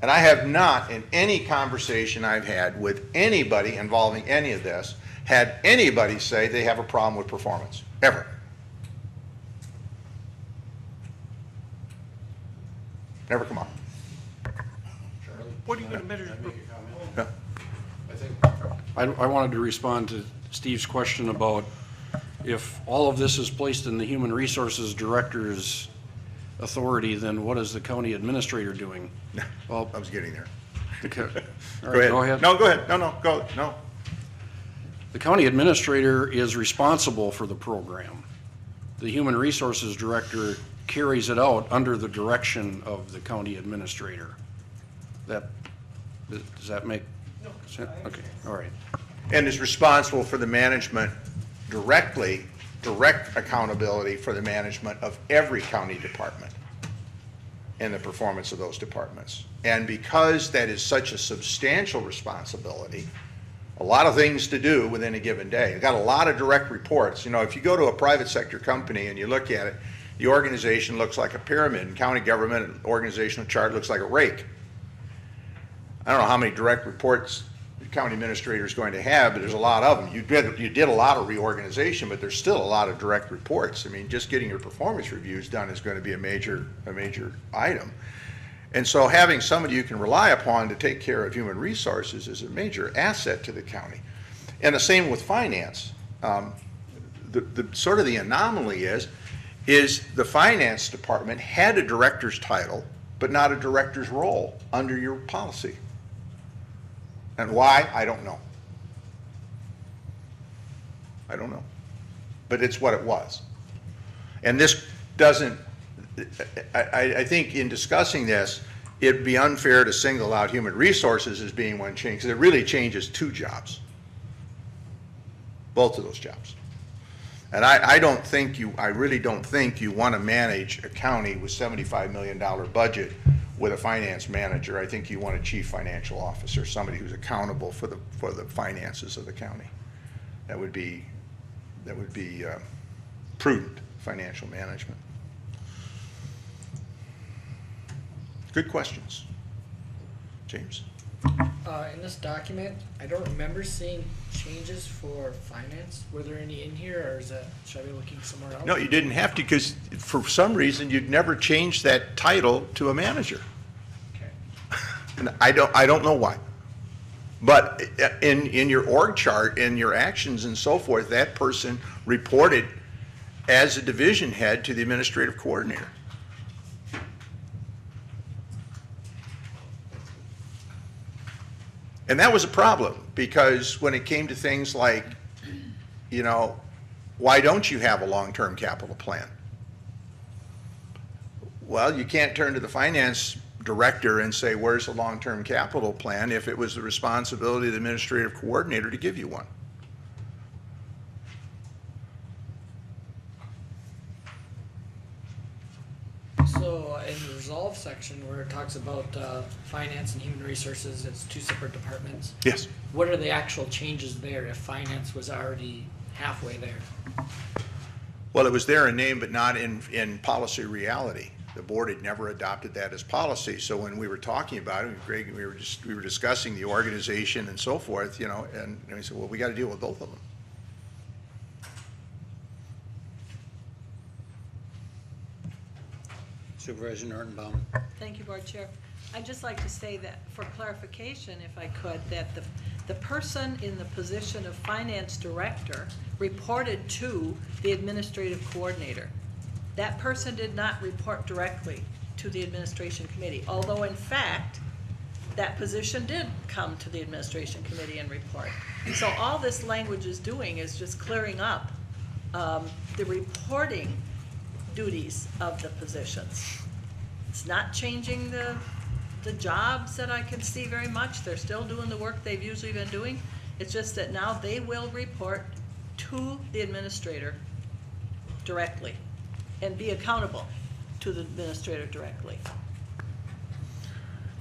And I have not, in any conversation I've had with anybody involving any of this, had anybody say they have a problem with performance, ever. Never come up. What are you going to measure? Yeah. I wanted to respond to Steve's question about if all of this is placed in the Human Resources Director's authority, then what is the county administrator doing? Well, I was getting there. All right, go ahead. No, go ahead. No. The county administrator is responsible for the program. The Human Resources Director carries it out under the direction of the county administrator. Does that make sense? Okay, all right. And is responsible for the management direct accountability for the management of every county department and the performance of those departments. And because that is such a substantial responsibility, a lot of things to do within a given day. You've got a lot of direct reports. You know, if you go to a private sector company and you look at it, the organization looks like a pyramid, and county government organizational chart looks like a rake. I don't know how many direct reports the county administrator is going to have, but there's a lot of them. You did a lot of reorganization, but there's still a lot of direct reports. I mean, just getting your performance reviews done is going to be a major item. And so having somebody you can rely upon to take care of human resources is a major asset to the county. And the same with finance. The sort of the anomaly is the finance department had a director's title, but not a director's role under your policy. And why? I don't know. But it's what it was. And this I think in discussing this, it'd be unfair to single out human resources as being one change, because it really changes two jobs. Both of those jobs. And I really don't think you want to manage a county with $75 million budget with a finance manager. I think you want a chief financial officer, somebody who's accountable for the finances of the county. That would be prudent financial management. Good questions. James? In this document, I don't remember seeing changes for finance. Were there any in here, or should I be looking somewhere else? No, you didn't have to, because for some reason, you'd never changed that title to a manager. Okay. And I don't know why. But in your org chart and your actions and so forth, that person reported as a division head to the administrative coordinator. And that was a problem, because when it came to things like, why don't you have a long-term capital plan? Well, you can't turn to the finance director and say, where's the long-term capital plan, if it was the responsibility of the administrative coordinator to give you one. So in the resolve section where it talks about finance and human resources as two separate departments, Yes. what are the actual changes there if finance was already halfway there? Well, it was there in name, but not in policy reality. The board had never adopted that as policy. So when we were talking about it, Greg, we were discussing the organization and so forth, and we said, well, we got to deal with both of them. Supervisor Nortonbaum. Thank you, Board Chair. I'd just like to say that, for clarification, if I could, that the person in the position of finance director reported to the administrative coordinator. That person did not report directly to the administration committee, although in fact, that position did come to the administration committee and report. So all this language is doing is just clearing up the reporting duties of the positions. It's not changing the jobs that I can see very much. They're still doing the work they've usually been doing. It's just that now they will report to the administrator directly and be accountable to the administrator directly.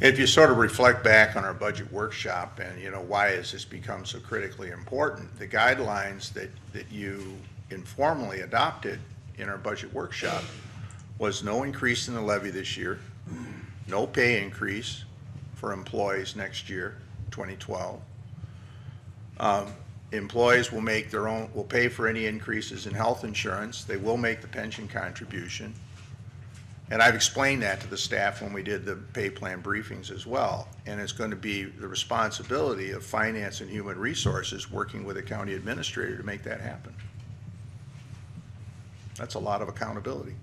If you sort of reflect back on our budget workshop and, why has this become so critically important, the guidelines that you informally adopted in our budget workshop was no increase in the levy this year, no pay increase for employees next year, 2012. Employees will pay for any increases in health insurance. They will make the pension contribution. And I've explained that to the staff when we did the pay plan briefings as well. And it's going to be the responsibility of finance and human resources working with the county administrator to make that happen. That's a lot of accountability.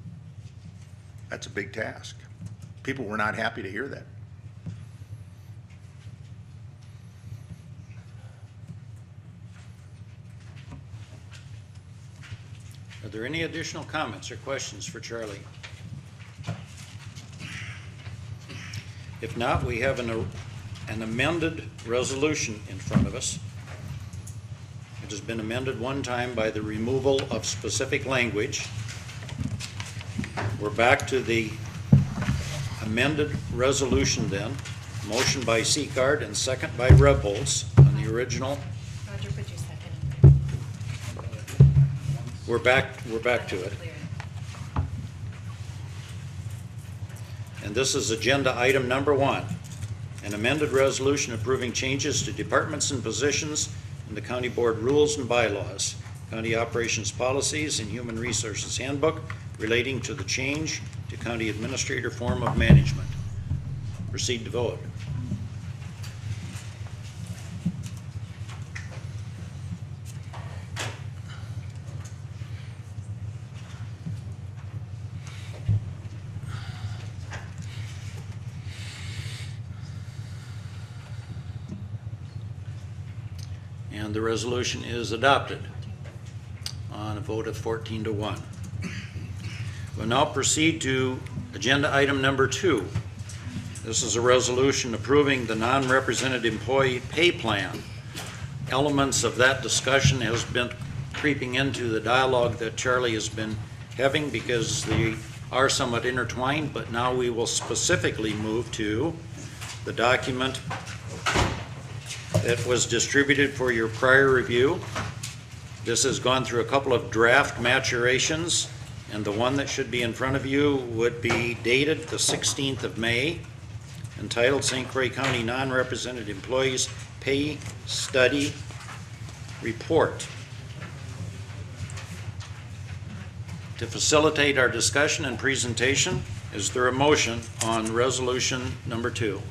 That's a big task. People were not happy to hear that. Are there any additional comments or questions for Charlie? If not, we have an amended resolution in front of us. It has been amended one time by the removal of specific language. We're back to the amended resolution then. Motion by Seacard and second by Rebholz on the original. Roger, put your second. We're back to it. And this is agenda item number 1, an amended resolution approving changes to departments and positions in the County Board rules and bylaws, County Operations Policies, and Human Resources Handbook relating to the change to County Administrator form of management. Proceed to vote. And the resolution is adopted on a vote of 14 to 1. We'll now proceed to agenda item number 2. This is a resolution approving the non-represented employee pay plan. Elements of that discussion has been creeping into the dialogue that Charlie has been having because they are somewhat intertwined, but now we will specifically move to the document that was distributed for your prior review. This has gone through a couple of draft maturations, and the one that should be in front of you would be dated the 16th of May, entitled St. Croix County Non-Represented Employees Pay Study Report. To facilitate our discussion and presentation, is there a motion on resolution number 2?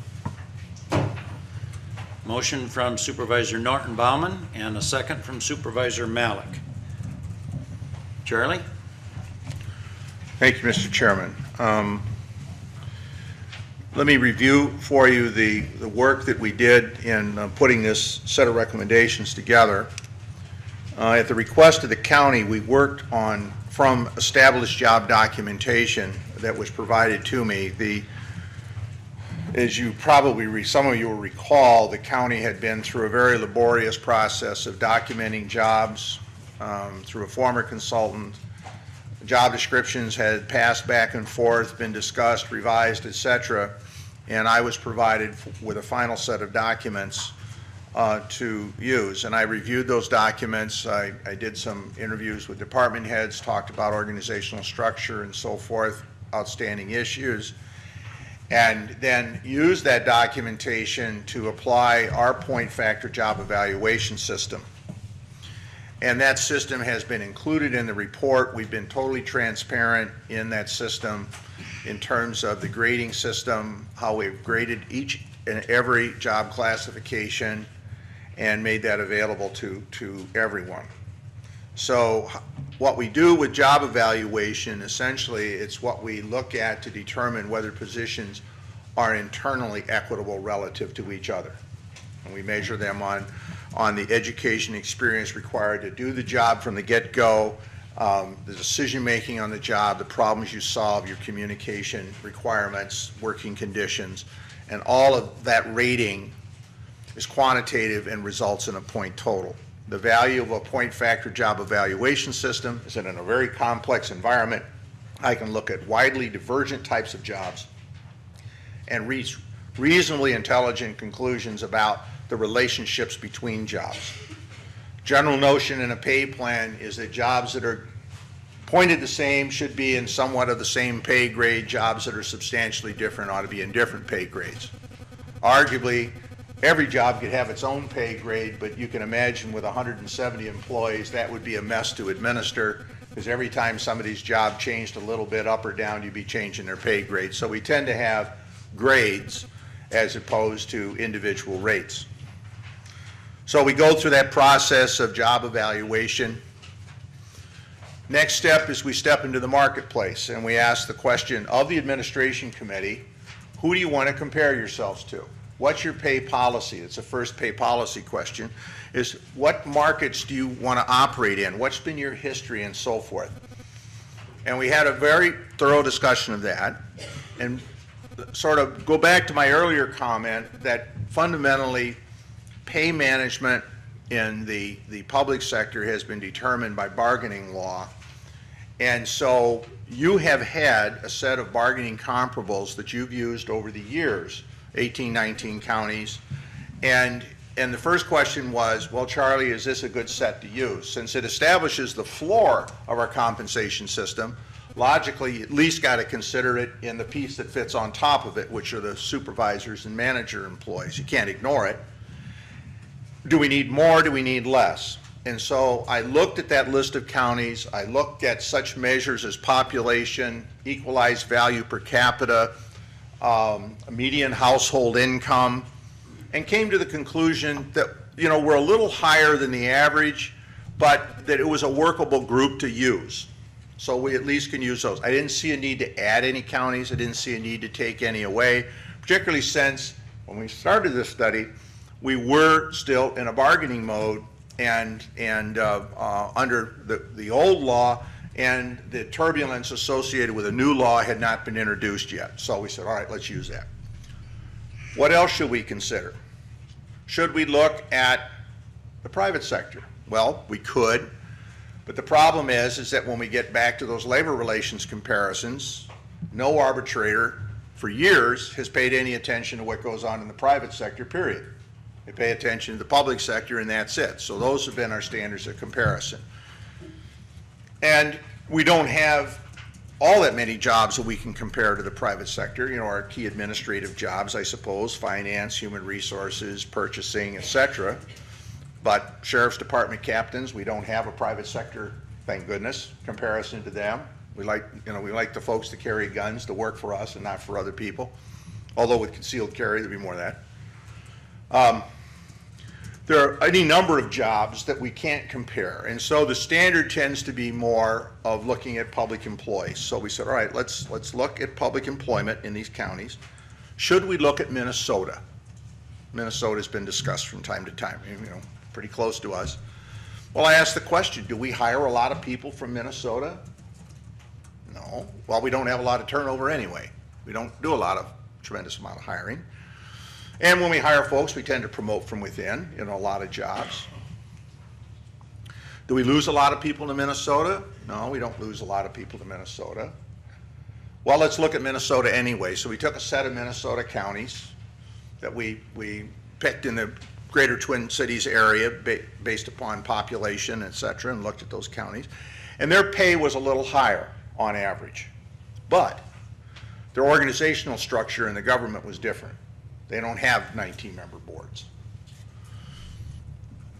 Motion from Supervisor Norton Bauman and a second from Supervisor Malik. Charlie? Thank you, Mr. Chairman. Let me review for you the work that we did in putting this set of recommendations together. At the request of the county, we worked on from established job documentation that was provided to me. As you probably, some of you will recall, the county had been through a very laborious process of documenting jobs through a former consultant. Job descriptions had passed back and forth, been discussed, revised, etc., and I was provided with a final set of documents to use. And I reviewed those documents. I did some interviews with department heads, talked about organizational structure and so forth, outstanding issues, and then used that documentation to apply our point factor job evaluation system. And that system has been included in the report. We've been totally transparent in that system in terms of the grading system, how we've graded each and every job classification and made that available to everyone. So what we do with job evaluation, essentially, it's what we look at to determine whether positions are internally equitable relative to each other. And we measure them on the education experience required to do the job from the get-go, the decision-making on the job, the problems you solve, your communication requirements, working conditions, and all of that rating is quantitative and results in a point total. The value of a point factor job evaluation system is that in a very complex environment, I can look at widely divergent types of jobs and reach reasonably intelligent conclusions about the relationships between jobs. General notion in a pay plan is that jobs that are pointed the same should be in somewhat of the same pay grade. Jobs that are substantially different ought to be in different pay grades. Arguably, every job could have its own pay grade, but you can imagine with 170 employees, that would be a mess to administer, because every time somebody's job changed a little bit up or down, you'd be changing their pay grade. So we tend to have grades as opposed to individual rates. So we go through that process of job evaluation. Next step is we step into the marketplace and we ask the question of the administration committee, who do you want to compare yourselves to? What's your pay policy? It's the first pay policy question, is what markets do you want to operate in? What's been your history and so forth? And we had a very thorough discussion of that, and sort of go back to my earlier comment that fundamentally pay management in the public sector has been determined by bargaining law. And so you have had a set of bargaining comparables that you've used over the years, 18, 19 counties. And the first question was, well, Charlie, is this a good set to use? Since it establishes the floor of our compensation system, logically, you at least got to consider it in the piece that fits on top of it, which are the supervisors and manager employees. You can't ignore it. Do we need more? Do we need less? And so I looked at that list of counties. I looked at such measures as population, equalized value per capita, median household income, and came to the conclusion that, you know, we're a little higher than the average, but that it was a workable group to use. So we at least can use those. I didn't see a need to add any counties. I didn't see a need to take any away, particularly since when we started this study, we were still in a bargaining mode, and under the old law, and the turbulence associated with a new law had not been introduced yet. So we said, all right, let's use that. What else should we consider? Should we look at the private sector? Well, we could, but the problem is that when we get back to those labor relations comparisons, no arbitrator for years has paid any attention to what goes on in the private sector, period. They pay attention to the public sector and that's it. So those have been our standards of comparison. And we don't have all that many jobs that we can compare to the private sector. You know, our key administrative jobs, I suppose, finance, human resources, purchasing, etc. But sheriff's department captains, we don't have a private sector, thank goodness, comparison to them. We like the folks to carry guns to work for us and not for other people. Although with concealed carry, there'd be more of that. There are any number of jobs that we can't compare, and so the standard tends to be more of looking at public employees. So we said, all right, let's look at public employment in these counties. Should we look at Minnesota? Minnesota's been discussed from time to time, you know, pretty close to us. Well, I asked the question, do we hire a lot of people from Minnesota? No. Well, we don't have a lot of turnover anyway. We don't do a tremendous amount of hiring. And when we hire folks, we tend to promote from within in a lot of jobs. Do we lose a lot of people to Minnesota? No, we don't lose a lot of people to Minnesota. Well, let's look at Minnesota anyway. So we took a set of Minnesota counties that we picked in the greater Twin Cities area based upon population, et cetera, and looked at those counties. And their pay was a little higher on average. But their organizational structure in the government was different. They don't have 19-member boards.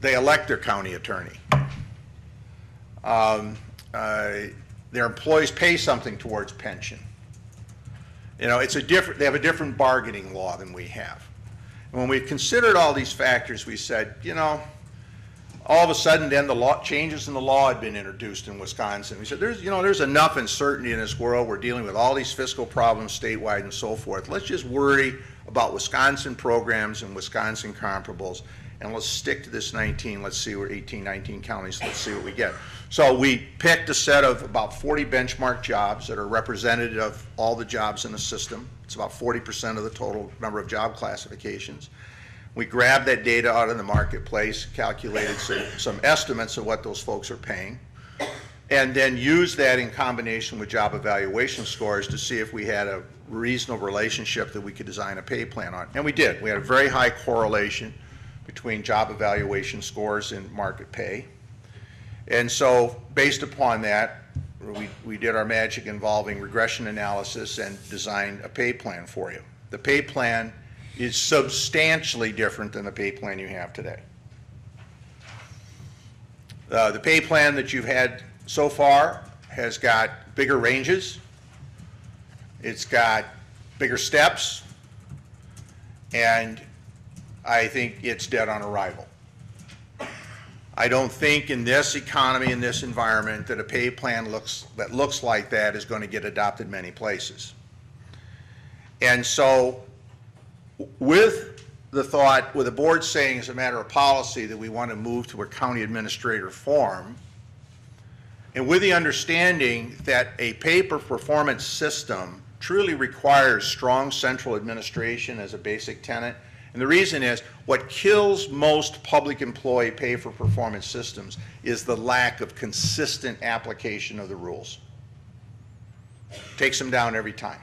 They elect their county attorney. Their employees pay something towards pension. You know, they have a different bargaining law than we have. And when we considered all these factors, we said, you know, all of a sudden then the changes in the law had been introduced in Wisconsin. We said, there's enough uncertainty in this world. We're dealing with all these fiscal problems statewide and so forth. Let's just worry about Wisconsin programs and Wisconsin comparables, and let's stick to this 19, let's see, we're 18, 19 counties, let's see what we get. So we picked a set of about 40 benchmark jobs that are representative of all the jobs in the system. It's about 40% of the total number of job classifications. We grabbed that data out of the marketplace, calculated some estimates of what those folks are paying, and then used that in combination with job evaluation scores to see if we had a reasonable relationship that we could design a pay plan on. And we did. We had a very high correlation between job evaluation scores and market pay. And so based upon that, we did our magic involving regression analysis and designed a pay plan for you. The pay plan is substantially different than the pay plan you have today. The pay plan that you've had so far has got bigger ranges, it's got bigger steps, and I think it's dead on arrival. I don't think in this economy, in this environment, that a pay plan that looks like that is going to get adopted many places. And so with the board saying as a matter of policy that we want to move to a county administrator form, and with the understanding that a pay for performance system truly requires strong central administration as a basic tenet. And the reason is, what kills most public employee pay for performance systems is the lack of consistent application of the rules. Takes them down every time.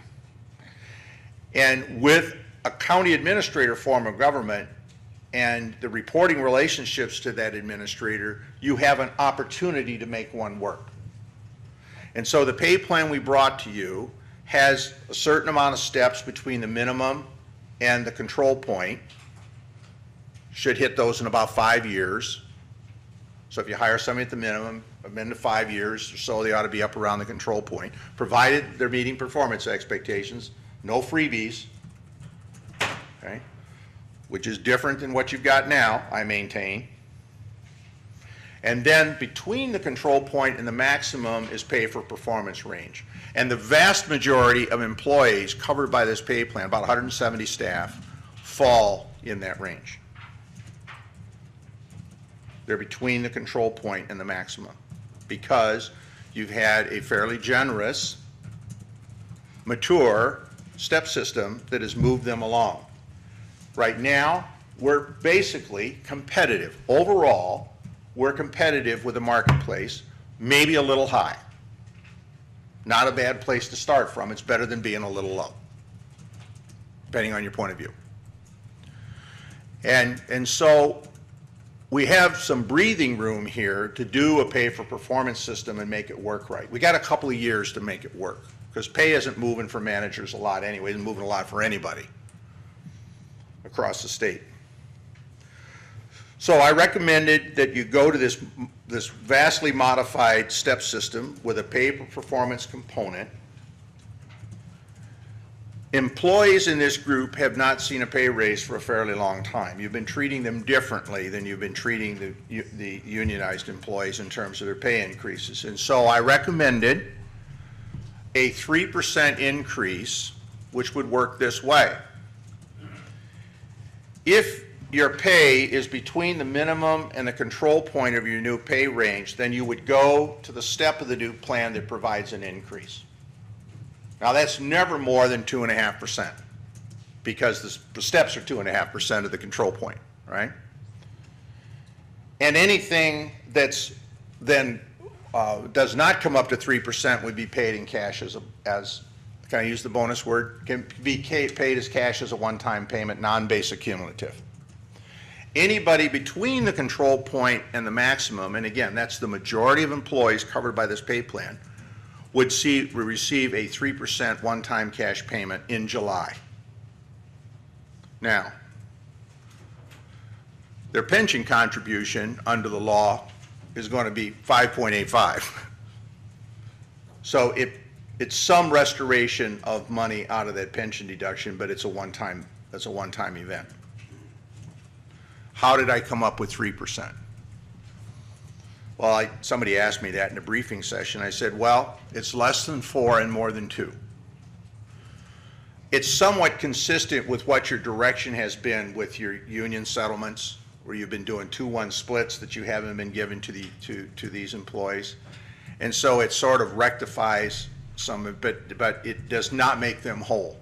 And with a county administrator form of government and the reporting relationships to that administrator, you have an opportunity to make one work. And so the pay plan we brought to you has a certain amount of steps between the minimum and the control point. Should hit those in about 5 years. So if you hire somebody at the minimum, to 5 years or so, they ought to be up around the control point, provided they're meeting performance expectations, no freebies, okay, which is different than what you've got now, I maintain. And then between the control point and the maximum is pay for performance range. And the vast majority of employees covered by this pay plan, about 170 staff, fall in that range. They're between the control point and the maximum because you've had a fairly generous, mature step system that has moved them along. Right now, we're basically competitive. Overall, we're competitive with the marketplace, maybe a little high. Not a bad place to start from. It's better than being a little low, depending on your point of view. And so we have some breathing room here to do a pay-for-performance system and make it work right. We got a couple of years to make it work, because pay isn't moving for managers a lot anyway. It's moving a lot for anybody across the state. So I recommended that you go to this vastly modified step system with a pay-for-performance component. Employees in this group have not seen a pay raise for a fairly long time. You've been treating them differently than you've been treating the unionized employees in terms of their pay increases. And so I recommended a 3% increase, which would work this way. If your pay is between the minimum and the control point of your new pay range, then you would go to the step of the new plan that provides an increase. Now, that's never more than 2.5%, because the steps are 2.5% of the control point, right? And anything that's then does not come up to 3% would be paid in cash as, can I use the bonus word? Can be paid as cash as a one-time payment, non-basic cumulative. Anybody between the control point and the maximum, and again, that's the majority of employees covered by this pay plan, would receive a 3% one-time cash payment in July. Now, their pension contribution under the law is going to be 5.85. So it's some restoration of money out of that pension deduction, but it's a one-time event. How did I come up with 3%? Well, somebody asked me that in a briefing session. I said, well, it's less than 4 and more than 2. It's somewhat consistent with what your direction has been with your union settlements, where you've been doing 2-1 splits that you haven't been given to these employees. And so it sort of rectifies some, but it does not make them whole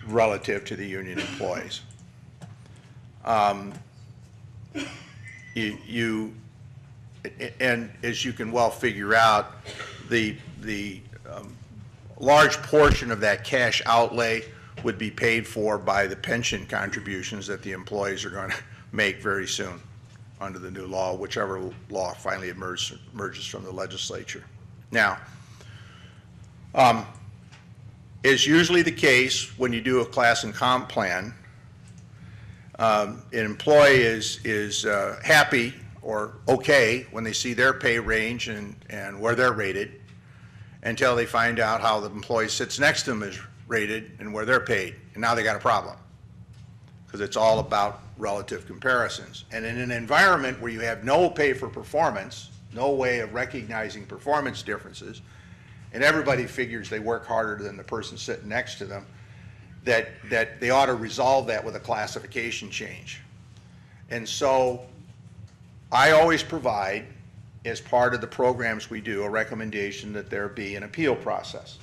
relative to the union employees. And as you can well figure out, the large portion of that cash outlay would be paid for by the pension contributions that the employees are going to make very soon under the new law, whichever law finally emerges from the legislature. Now, as usually the case when you do a class and comp plan, an employee is happy or okay when they see their pay range and where they're rated, until they find out how the employee sits next to them is rated and where they're paid. And now they got a problem, because it's all about relative comparisons. And in an environment where you have no pay for performance, no way of recognizing performance differences, and everybody figures they work harder than the person sitting next to them, that they ought to resolve that with a classification change. And so I always provide, as part of the programs we do, a recommendation that there be an appeal process.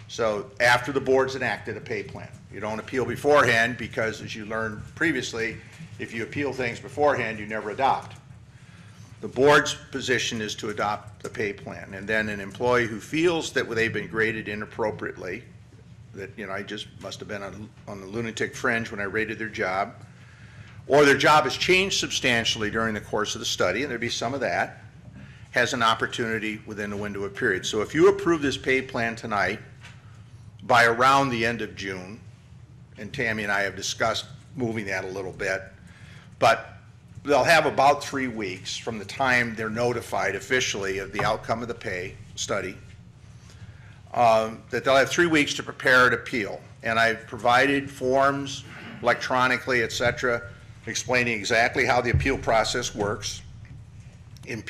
So after the board's enacted a pay plan, you don't appeal beforehand, because as you learned previously, if you appeal things beforehand, you never adopt. The board's position is to adopt the pay plan, and then an employee who feels that they've been graded inappropriately, that, you know, I just must have been on the lunatic fringe when I rated their job, or their job has changed substantially during the course of the study, and there'd be some of that, has an opportunity within the window of period. So if you approve this pay plan tonight, by around the end of June, and Tammy and I have discussed moving that a little bit, but they'll have about 3 weeks from the time they're notified officially of the outcome of the pay study, that they'll have 3 weeks to prepare an appeal. And I've provided forms electronically, et cetera, explaining exactly how the appeal process works. And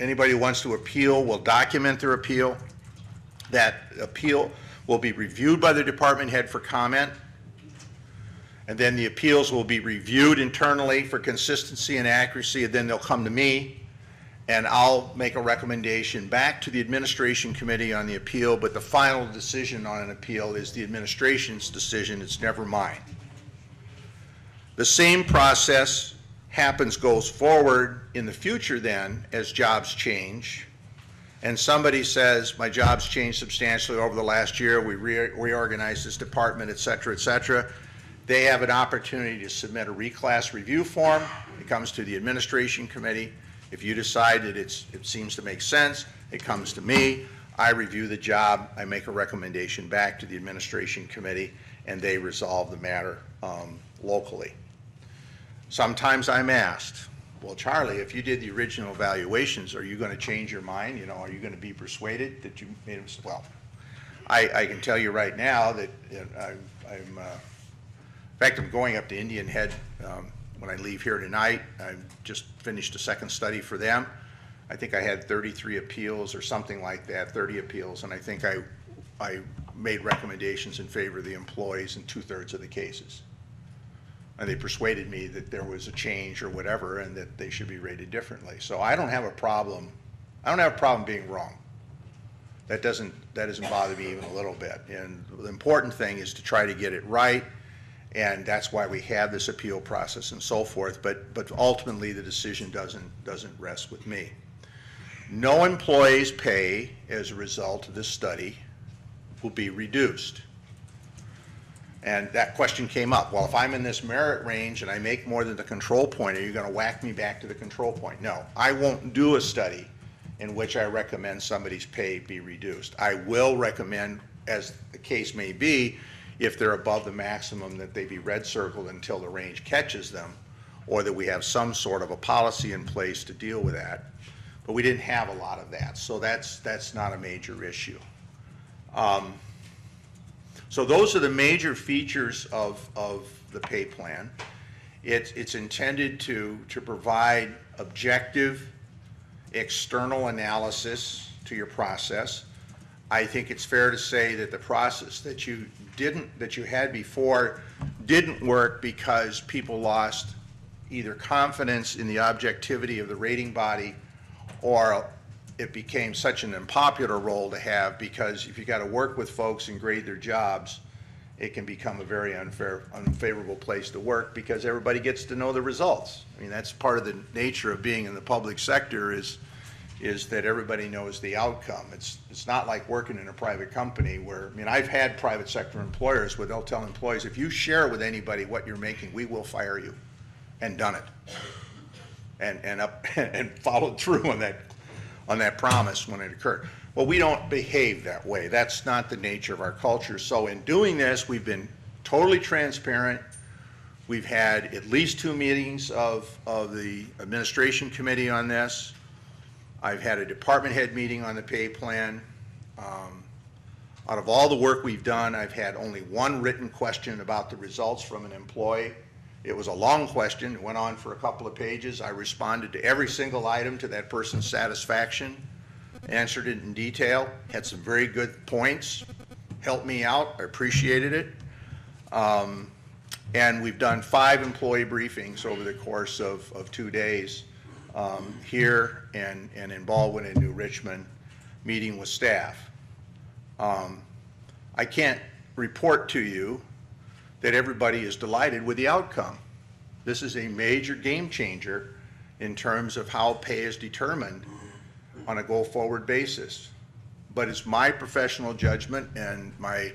anybody who wants to appeal will document their appeal. That appeal will be reviewed by the department head for comment. And then the appeals will be reviewed internally for consistency and accuracy, and then they'll come to me. and I'll make a recommendation back to the administration committee on the appeal, but the final decision on an appeal is the administration's decision, it's never mine. The same process goes forward in the future then as jobs change, and somebody says, my job's changed substantially over the last year, we reorganized this department, et cetera, they have an opportunity to submit a reclass review form. It comes to the administration committee. If you decide that it seems to make sense, it comes to me. I review the job. I make a recommendation back to the administration committee, and they resolve the matter locally. Sometimes I'm asked, well, Charlie, if you did the original evaluations, are you going to change your mind? You know, are you going to be persuaded that you made them? Well, I can tell you right now that in fact, I'm going up to Indian Head when I leave here tonight. I just finished a second study for them. I think I had 33 appeals or something like that, 30 appeals, and I think I made recommendations in favor of the employees in 2/3 of the cases. And they persuaded me that there was a change or whatever and that they should be rated differently. So I don't have a problem. I don't have a problem being wrong. That doesn't bother me even a little bit. And the important thing is to try to get it right. And that's why we have this appeal process and so forth, but ultimately the decision doesn't rest with me. No employee's pay as a result of this study will be reduced. And that question came up. Well, if I'm in this merit range and I make more than the control point, are you going to whack me back to the control point? No, I won't do a study in which I recommend somebody's pay be reduced. I will recommend, as the case may be, if they're above the maximum, that they be red circled until the range catches them, or that we have some sort of a policy in place to deal with that. But we didn't have a lot of that, so that's not a major issue. So those are the major features of the pay plan. It's intended to provide objective external analysis to your process. I think it's fair to say that the process that you had before didn't work because people lost either confidence in the objectivity of the rating body, or it became such an unpopular role to have, because if you got to work with folks and grade their jobs, it can become a very unfavorable place to work because everybody gets to know the results. I mean, that's part of the nature of being in the public sector is that everybody knows the outcome. It's not like working in a private company where, I mean, I've had private sector employers where they'll tell employees, if you share with anybody what you're making, we will fire you, and done it. And followed through on that promise when it occurred. Well, we don't behave that way. That's not the nature of our culture. So in doing this, we've been totally transparent. We've had at least 2 meetings of the administration committee on this. I've had a department head meeting on the pay plan. Out of all the work we've done, I've had only 1 written question about the results from an employee. It was a long question. It went on for a couple of pages. I responded to every single item to that person's satisfaction, answered it in detail, had some very good points, helped me out. I appreciated it. And we've done 5 employee briefings over the course of 2 days here and in Baldwin and New Richmond, meeting with staff. I can't report to you that everybody is delighted with the outcome. This is a major game changer in terms of how pay is determined on a go-forward basis. But it's my professional judgment and my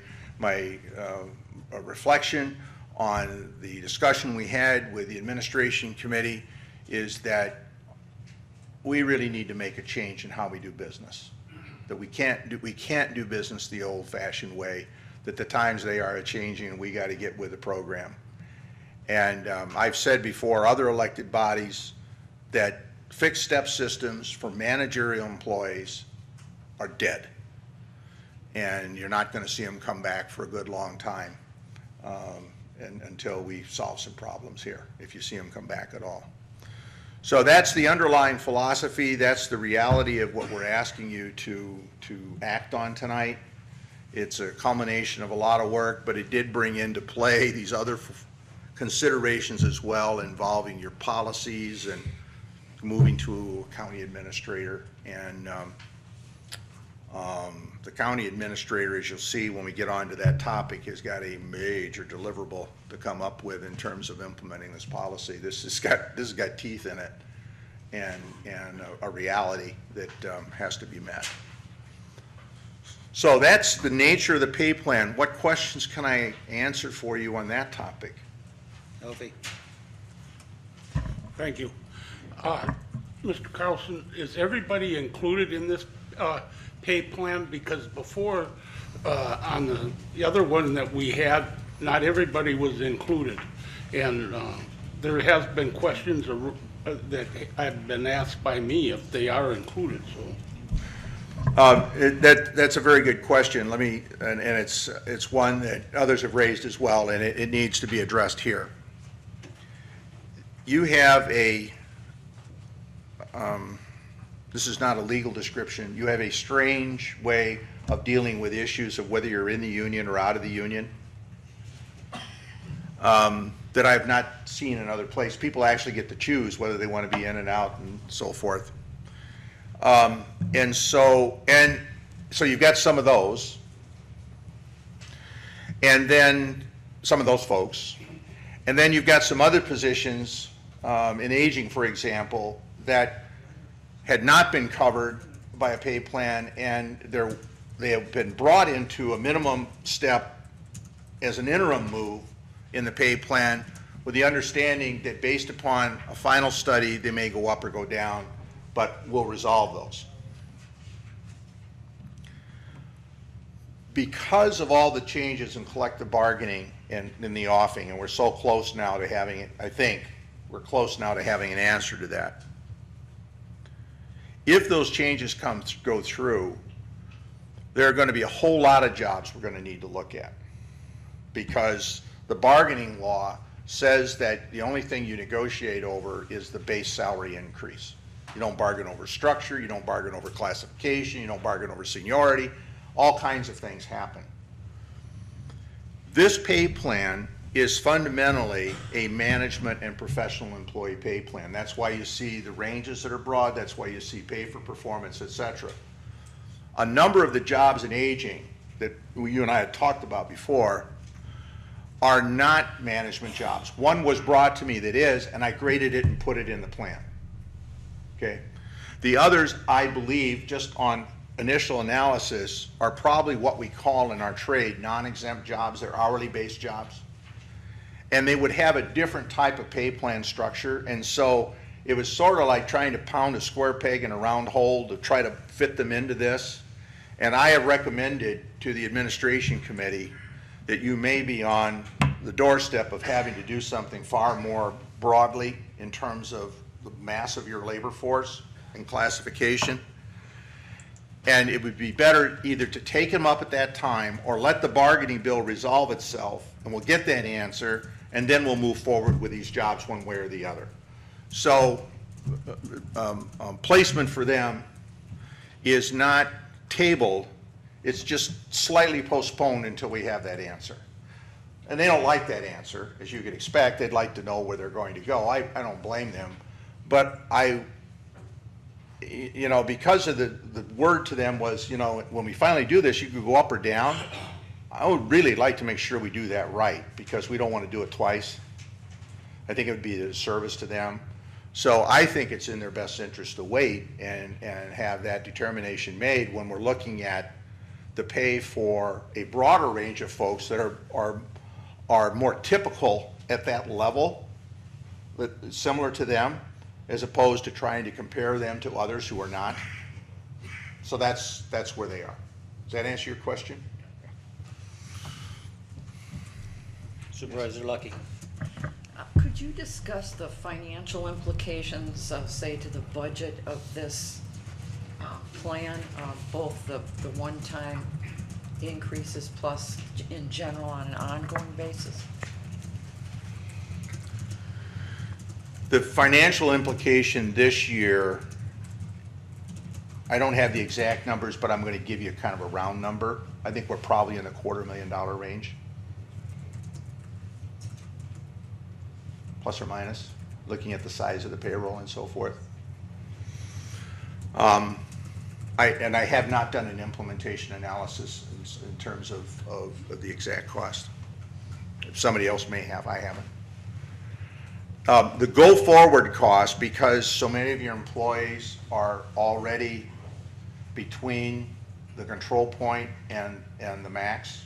reflection on the discussion we had with the administration committee is that we really need to make a change in how we do business. That we can't do business the old-fashioned way, that the times they are changing and we got to get with the program. And I've said before, other elected bodies, that fixed step systems for managerial employees are dead. And you're not going to see them come back for a good long time until we solve some problems here, if you see them come back at all. So that's the underlying philosophy. That's the reality of what we're asking you to act on tonight. It's a culmination of a lot of work, but it did bring into play these other considerations as well, involving your policies and moving to a county administrator. And the county administrator, as you'll see when we get onto that topic, has got a major deliverable to come up with in terms of implementing this policy. This has got teeth in it and a reality that has to be met. So that's the nature of the pay plan. What questions can I answer for you on that topic? Elfie? Thank you. Mr. Carlson, is everybody included in this pay plan? Because before, on the other one that we had, not everybody was included. And there has been questions that have been asked by me if they are included, so. That's a very good question. Let me, and it's one that others have raised as well, and it needs to be addressed here. You have a, this is not a legal description, you have a strange way of dealing with issues of whether you're in the union or out of the union that I've not seen in other places. People actually get to choose whether they want to be in and out and so forth. And so you've got some of those, and then some of those folks, and then you've got some other positions in aging, for example, that had not been covered by a pay plan, and they have been brought into a minimum step as an interim move in the pay plan with the understanding that based upon a final study, they may go up or go down, but we'll resolve those. Because of all the changes in collective bargaining and in the offing, and we're so close now to having it, I think, we're close now to having an answer to that. If those changes go through, there are going to be a whole lot of jobs we're going to need to look at, because the bargaining law says that the only thing you negotiate over is the base salary increase. You don't bargain over structure, you don't bargain over classification, you don't bargain over seniority. All kinds of things happen. This pay plan is fundamentally a management and professional employee pay plan. That's why you see the ranges that are broad, that's why you see pay for performance, etc. A number of the jobs in aging that you and I had talked about before are not management jobs. One was brought to me that is, and I graded it and put it in the plan. Okay. The others, I believe, just on initial analysis, are probably what we call in our trade non-exempt jobs. They're hourly based jobs. And they would have a different type of pay plan structure. And so it was sort of like trying to pound a square peg in a round hole to try to fit them into this. And I have recommended to the administration committee that you may be on the doorstep of having to do something far more broadly in terms of the mass of your labor force and classification. And it would be better either to take them up at that time or let the bargaining bill resolve itself, and we'll get that answer, and then we'll move forward with these jobs one way or the other. So placement for them is not tabled, it's just slightly postponed until we have that answer. And they don't like that answer, as you could expect. They'd like to know where they're going to go. I don't blame them. But because of the word to them was, when we finally do this, you could go up or down. I would really like to make sure we do that right, because we don't want to do it twice. I think it would be a service to them. So I think it's in their best interest to wait and have that determination made when we're looking at the pay for a broader range of folks that are more typical at that level, similar to them, as opposed to trying to compare them to others who are not. So that's where they are. Does that answer your question? Supervisor Lucky? Could you discuss the financial implications, say, to the budget of this plan, both the one-time increases plus in general on an ongoing basis? The financial implication this year, I don't have the exact numbers, but I'm going to give you kind of a round number. I think we're probably in the $250,000 range, plus or minus, looking at the size of the payroll and so forth. I have not done an implementation analysis in terms of the exact cost. If somebody else may have, I haven't. The go-forward cost, because so many of your employees are already between the control point and the max,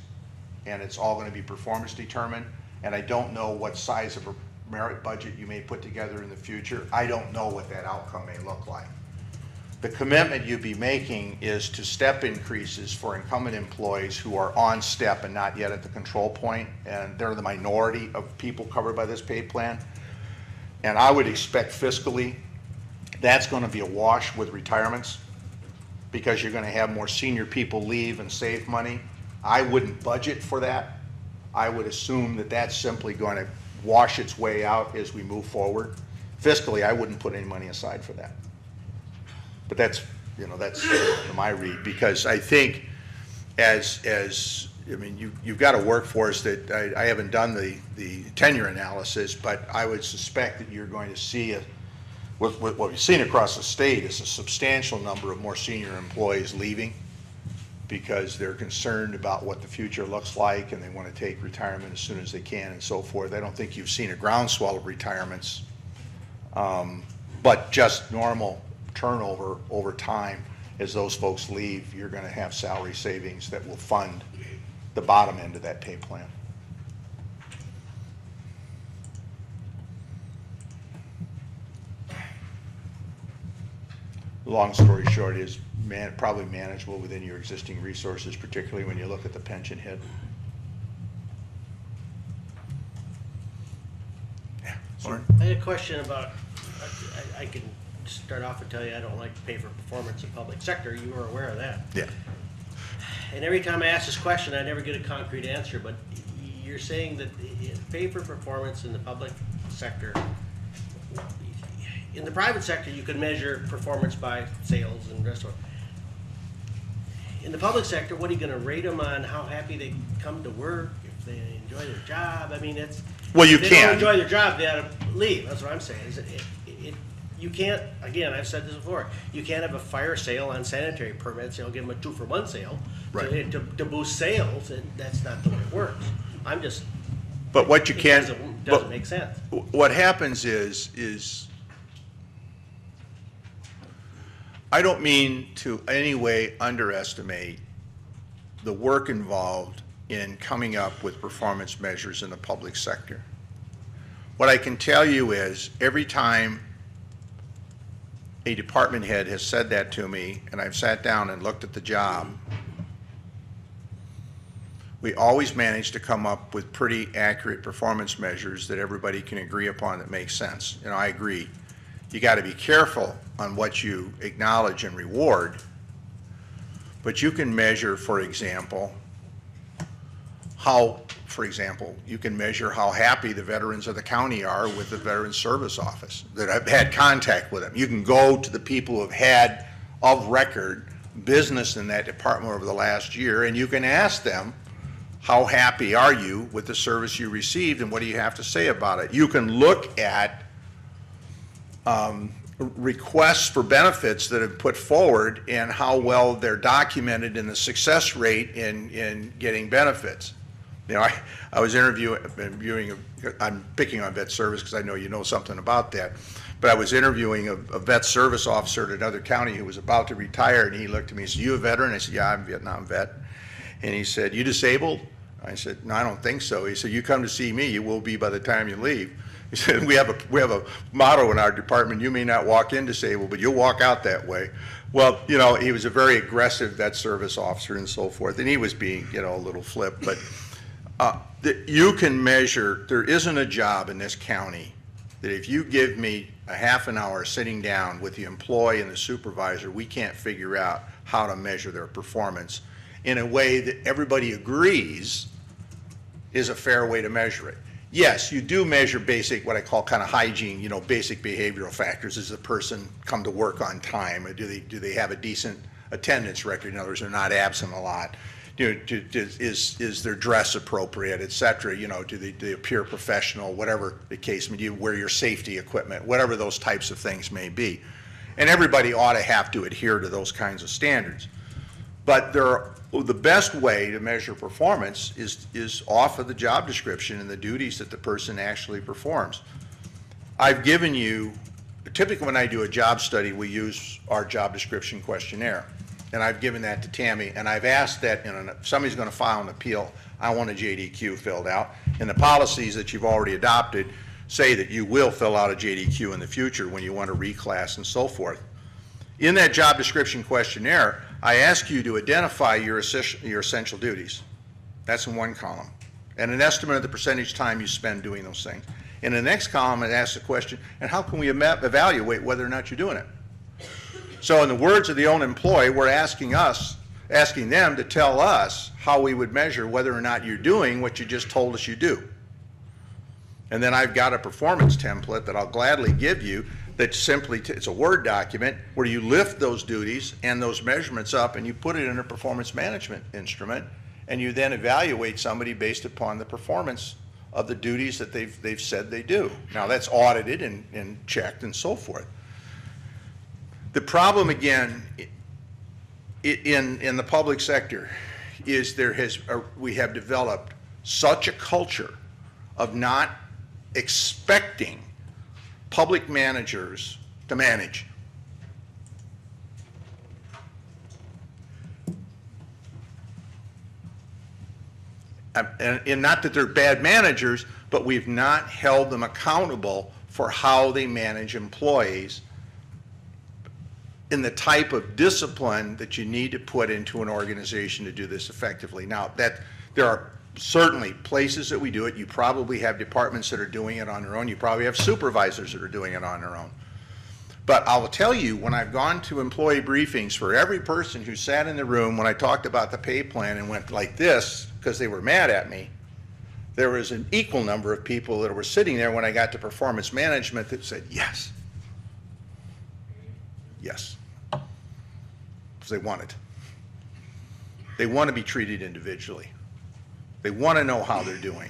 and it's all going to be performance determined, and I don't know what size of a merit budget you may put together in the future. I don't know what that outcome may look like. The commitment you'd be making is to step increases for incumbent employees who are on step and not yet at the control point, and they're the minority of people covered by this pay plan. And I would expect fiscally that's going to be a wash with retirements, because you're going to have more senior people leave and save money. I wouldn't budget for that. I would assume that that's simply going to wash its way out as we move forward. Fiscally, I wouldn't put any money aside for that. But that's my read, because I think you've got a workforce that I haven't done the tenure analysis, but I would suspect that you're going to see what we've seen across the state is a substantial number of more senior employees leaving because they're concerned about what the future looks like and they want to take retirement as soon as they can and so forth. I don't think you've seen a groundswell of retirements, but just normal turnover over time. As those folks leave, you're going to have salary savings that will fund the bottom end of that pay plan. Long story short is probably manageable within your existing resources, particularly when you look at the pension hit. Yeah. Lauren? I had a question about, I can start off and tell you I don't like to pay for performance in public sector. You are aware of that. Yeah. And every time I ask this question, I never get a concrete answer, but you're saying that pay for performance in the public sector. In the private sector, you can measure performance by sales and rest of it. In the public sector, what are you going to rate them on how happy they come to work, if they enjoy their job? I mean, it's... Well, you if they can. don't enjoy their job, they ought to leave. That's what I'm saying. You can't, again, I've said this before, you can't have a fire sale on sanitary permits, you'll give them a 2-for-1 sale. Right. To boost sales, and that's not the way it works. I'm just... But what you can... It doesn't make sense. What happens is I don't mean to any way underestimate the work involved in coming up with performance measures in the public sector. What I can tell you is every time a department head has said that to me and I've sat down and looked at the job, we always manage to come up with pretty accurate performance measures that everybody can agree upon that makes sense. You know, I agree. You got to be careful on what you acknowledge and reward, but you can measure, for example, you can measure how happy the veterans of the county are with the Veterans Service Office, that have had contact with them. You can go to the people who have had, of record, business in that department over the last year, and you can ask them, how happy are you with the service you received, and what do you have to say about it? You can look at requests for benefits that have put forward and how well they're documented in the success rate in getting benefits. You know, I was interviewing, I'm picking on vet service because I know you know something about that, but I was interviewing a vet service officer at another county who was about to retire, and he looked at me and said, "You a veteran?" I said, "Yeah, I'm a Vietnam vet." And he said, "You disabled?" I said, "No, I don't think so." He said, "You come to see me, you will be by the time you leave." He said, we have a motto in our department: you may not walk in disabled, but you'll walk out that way. Well, you know, he was a very aggressive vet service officer and so forth, and he was being, you know, a little flip, but you can measure. There isn't a job in this county that if you give me a half an hour sitting down with the employee and the supervisor, we can't figure out how to measure their performance in a way that everybody agrees is a fair way to measure it. Yes, you do measure basic, what I call kind of hygiene, you know, basic behavioral factors. Does the person come to work on time? Or do they have a decent attendance record? In other words, they're not absent a lot. You know, is their dress appropriate, et cetera? You know, do they appear professional, whatever the case may be? You wear your safety equipment, whatever those types of things may be. And everybody ought to have to adhere to those kinds of standards. But the best way to measure performance is off of the job description and the duties that the person actually performs. I've given you, typically when I do a job study, we use our job description questionnaire. And I've given that to Tammy, and I've asked that, if somebody's going to file an appeal, I want a JDQ filled out. And the policies that you've already adopted say that you will fill out a JDQ in the future when you want to reclass and so forth. In that job description questionnaire, I ask you to identify your essential duties. That's in one column. And an estimate of the percentage time you spend doing those things. In the next column, it asks the question, and how can we evaluate whether or not you're doing it? So in the words of the own employee, we're asking them to tell us how we would measure whether or not you're doing what you just told us you do. And then I've got a performance template that I'll gladly give you that simply, it's a Word document where you lift those duties and those measurements up and you put it in a performance management instrument, and you then evaluate somebody based upon the performance of the duties that they've said they do. Now that's audited and checked and so forth. The problem again in the public sector is we have developed such a culture of not expecting public managers to manage. And not that they're bad managers, but we've not held them accountable for how they manage employees in the type of discipline that you need to put into an organization to do this effectively. Now, there are certainly places that we do it. You probably have departments that are doing it on their own. You probably have supervisors that are doing it on their own. But I will tell you, when I've gone to employee briefings, for every person who sat in the room when I talked about the pay plan and went like this because they were mad at me, there was an equal number of people that were sitting there when I got to performance management that said yes. Yes. Because they want it. They want to be treated individually. They want to know how they're doing.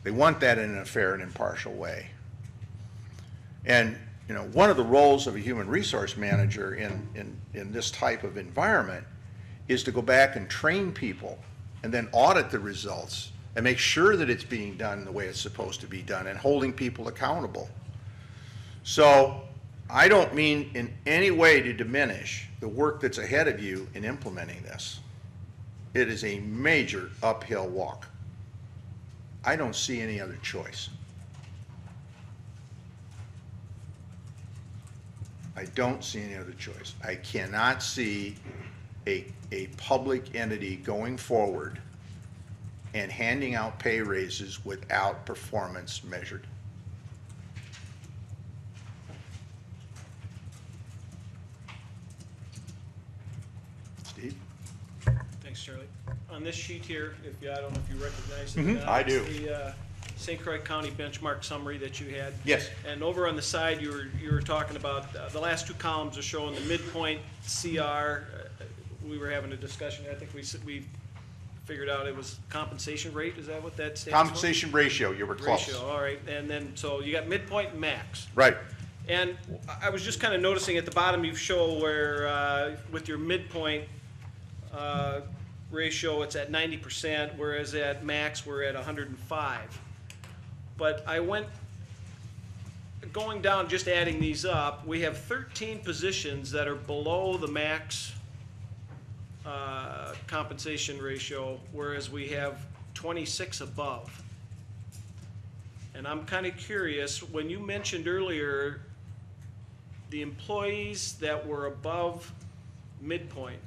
They want that in a fair and impartial way. And one of the roles of a human resource manager in this type of environment is to go back and train people and then audit the results and make sure that it's being done the way it's supposed to be done and holding people accountable. So I don't mean in any way to diminish the work that's ahead of you in implementing this. It is a major uphill walk. I don't see any other choice. I don't see any other choice. I cannot see a public entity going forward and handing out pay raises without performance measured. Steve? Thanks, Charlie. On this sheet here, I don't know if you recognize it. I do. It's the St. Croix County benchmark summary that you had. Yes. And over on the side, you were talking about, the last two columns are showing the midpoint CR. We were having a discussion, I think we figured out it was compensation rate, is that what that stands for? Compensation ratio, you were close. Ratio, all right, and then, so you got midpoint and max. Right. And I was just kind of noticing at the bottom you show where, with your midpoint ratio, it's at 90%, whereas at max, we're at 105. But I went, going down, just adding these up, we have 13 positions that are below the max compensation ratio, whereas we have 26 above. And I'm kind of curious, when you mentioned earlier the employees that were above midpoint,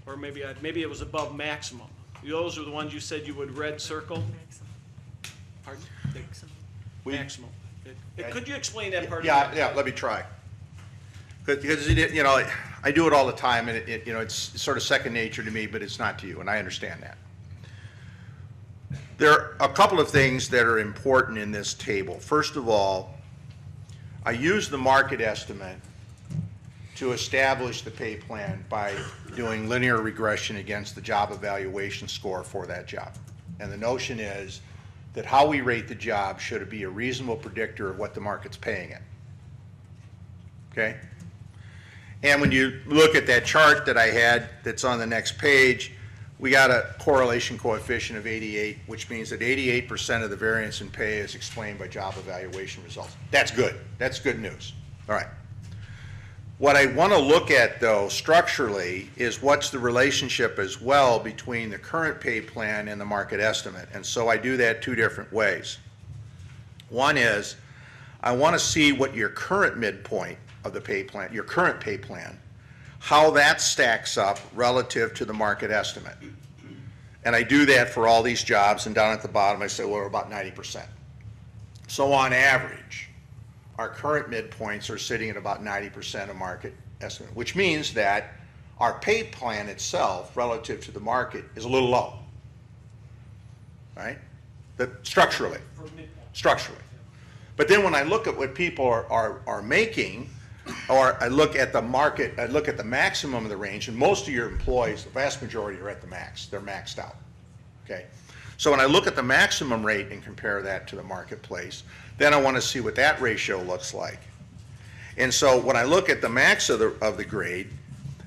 or maybe it was above maximum. Those are the ones you said you would red circle? Pardon? Maximum. Could you explain that part? Yeah, let me try. Because, I do it all the time, and it's sort of second nature to me, but it's not to you, and I understand that. There are a couple of things that are important in this table. First of all, I use the market estimate to establish the pay plan by doing linear regression against the job evaluation score for that job. And the notion is that how we rate the job should be a reasonable predictor of what the market's paying it. Okay? And when you look at that chart that I had that's on the next page, we got a correlation coefficient of 88, which means that 88% of the variance in pay is explained by job evaluation results. That's good. That's good news. All right. What I want to look at, though, structurally, is what's the relationship as well between the current pay plan and the market estimate. And so I do that two different ways. One is I want to see what your current midpoint of the pay plan, your current pay plan, how that stacks up relative to the market estimate. And I do that for all these jobs, and down at the bottom I say, well, we're about 90%. So on average, our current midpoints are sitting at about 90% of market estimate, which means that our pay plan itself relative to the market is a little low, right? Structurally. But then when I look at what people are making, or I look at the market, I look at the maximum of the range, and most of your employees, the vast majority are at the max. They're maxed out, okay? So when I look at the maximum rate and compare that to the marketplace, then I want to see what that ratio looks like. And so when I look at the max of the grade,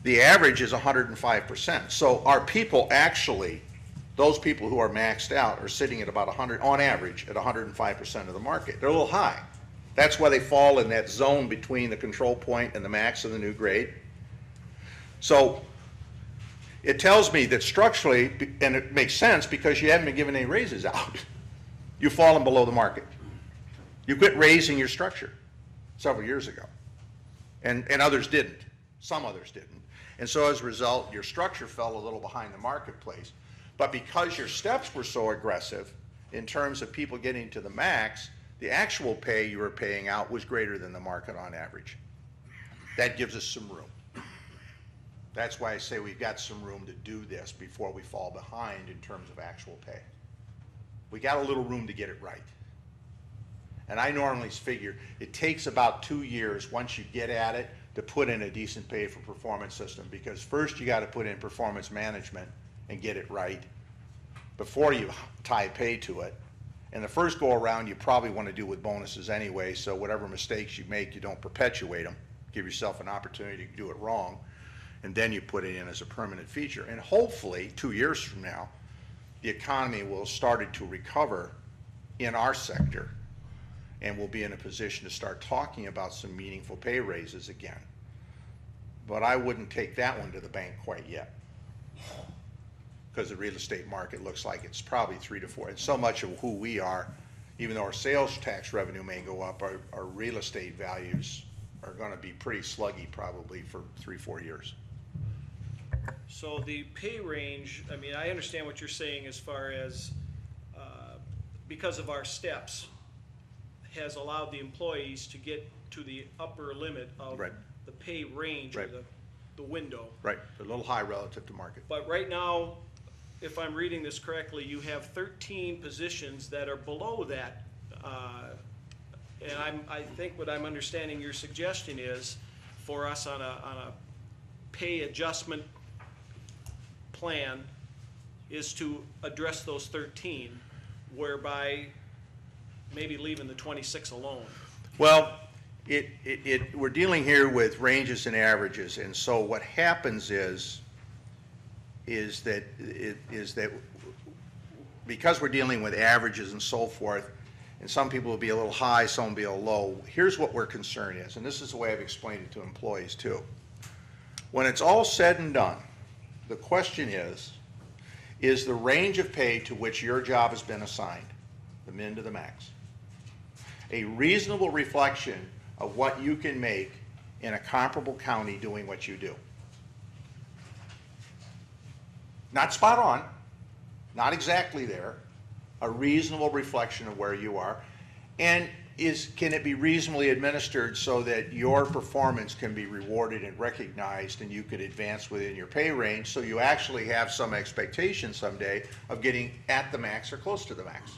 the average is 105%. So our people actually, those people who are maxed out are sitting at about 100, on average, at 105% of the market. They're a little high. That's why they fall in that zone between the control point and the max of the new grade. So it tells me that structurally, and it makes sense because you haven't been giving any raises out, you've fallen below the market. You quit raising your structure several years ago, and others didn't. Some others didn't. And so as a result, your structure fell a little behind the marketplace. But because your steps were so aggressive in terms of people getting to the max, the actual pay you were paying out was greater than the market on average. That gives us some room. That's why I say we've got some room to do this before we fall behind in terms of actual pay. We got a little room to get it right. And I normally figure it takes about 2 years once you get at it to put in a decent pay for performance system, because first you got to put in performance management and get it right before you tie pay to it. And the first go around you probably want to do with bonuses anyway, so whatever mistakes you make, you don't perpetuate them. Give yourself an opportunity to do it wrong, and then you put it in as a permanent feature. And hopefully 2 years from now, the economy will have started to recover in our sector, and we'll be in a position to start talking about some meaningful pay raises again. But I wouldn't take that one to the bank quite yet, because the real estate market looks like it's probably 3 to 4. And so much of who we are, even though our sales tax revenue may go up, our real estate values are going to be pretty sluggy probably for 3-4 years. So the pay range, I mean, I understand what you're saying as far as because of our steps, has allowed the employees to get to the upper limit of Right. the pay range, or Right. the window. Right, a little high relative to market. But right now, if I'm reading this correctly, you have 13 positions that are below that. And I think what I'm understanding your suggestion is for us on a pay adjustment plan is to address those 13, whereby maybe leaving the 26 alone. Well, we're dealing here with ranges and averages, and so what happens is that because we're dealing with averages and so forth, and some people will be a little high, some will be a low, here's what we're concerned is, and this is the way I've explained it to employees too. When it's all said and done, the question is the range of pay to which your job has been assigned, the min to the max, a reasonable reflection of what you can make in a comparable county doing what you do? Not spot on, not exactly there, a reasonable reflection of where you are. And can it be reasonably administered so that your performance can be rewarded and recognized and you could advance within your pay range, so you actually have some expectation someday of getting at the max or close to the max?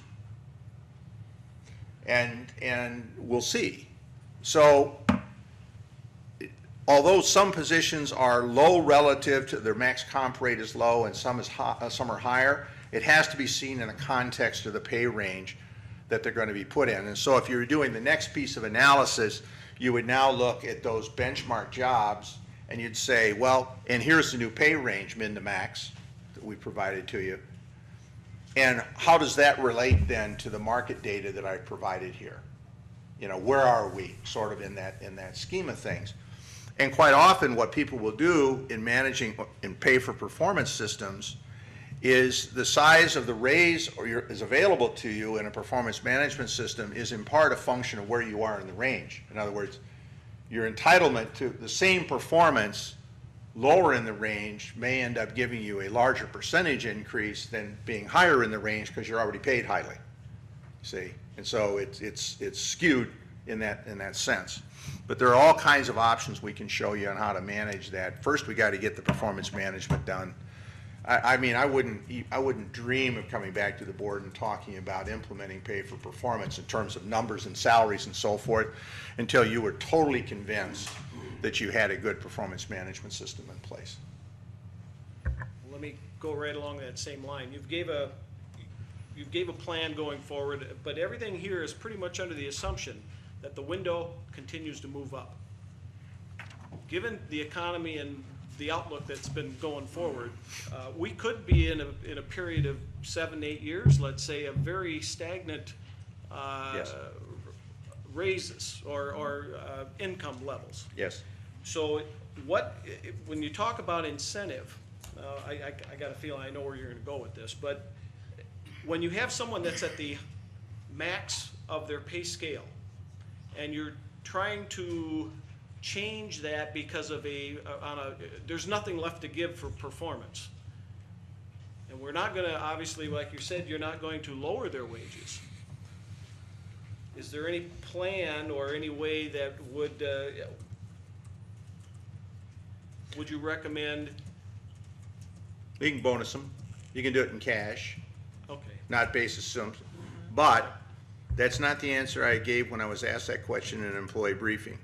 And we'll see. So although some positions are low relative to their max comp rate is low and some are higher, it has to be seen in the context of the pay range that they're going to be put in. And so if you're doing the next piece of analysis, you would now look at those benchmark jobs and you'd say, well, and here's the new pay range, min to max, that we provided to you. And how does that relate then to the market data that I provided here? You know, where are we sort of in that scheme of things? And quite often what people will do in managing and pay for performance systems is the size of the raise is available to you in a performance management system is in part a function of where you are in the range. In other words, your entitlement to the same performance lower in the range may end up giving you a larger percentage increase than being higher in the range because you're already paid highly. See? And so it's skewed in that sense. But there are all kinds of options we can show you on how to manage that. First, we got to get the performance management done. I mean, I wouldn't dream of coming back to the board and talking about implementing pay for performance in terms of numbers and salaries and so forth until you were totally convinced that you had a good performance management system in place. Let me go right along that same line. You gave a plan going forward, but everything here is pretty much under the assumption that the window continues to move up. Given the economy and the outlook that's been going forward, we could be in a period of 7-8 years, let's say, of very stagnant Yes. raises or income levels. Yes. So when you talk about incentive, I got a feeling I know where you're going to go with this, but when you have someone that's at the max of their pay scale, and you're trying to change that because of there's nothing left to give for performance. And we're not going to, obviously, like you said, you're not going to lower their wages. Is there any plan or any way that would you recommend? You can bonus them. You can do it in cash, Okay. not basis sums. But that's not the answer I gave when I was asked that question in an employee briefing.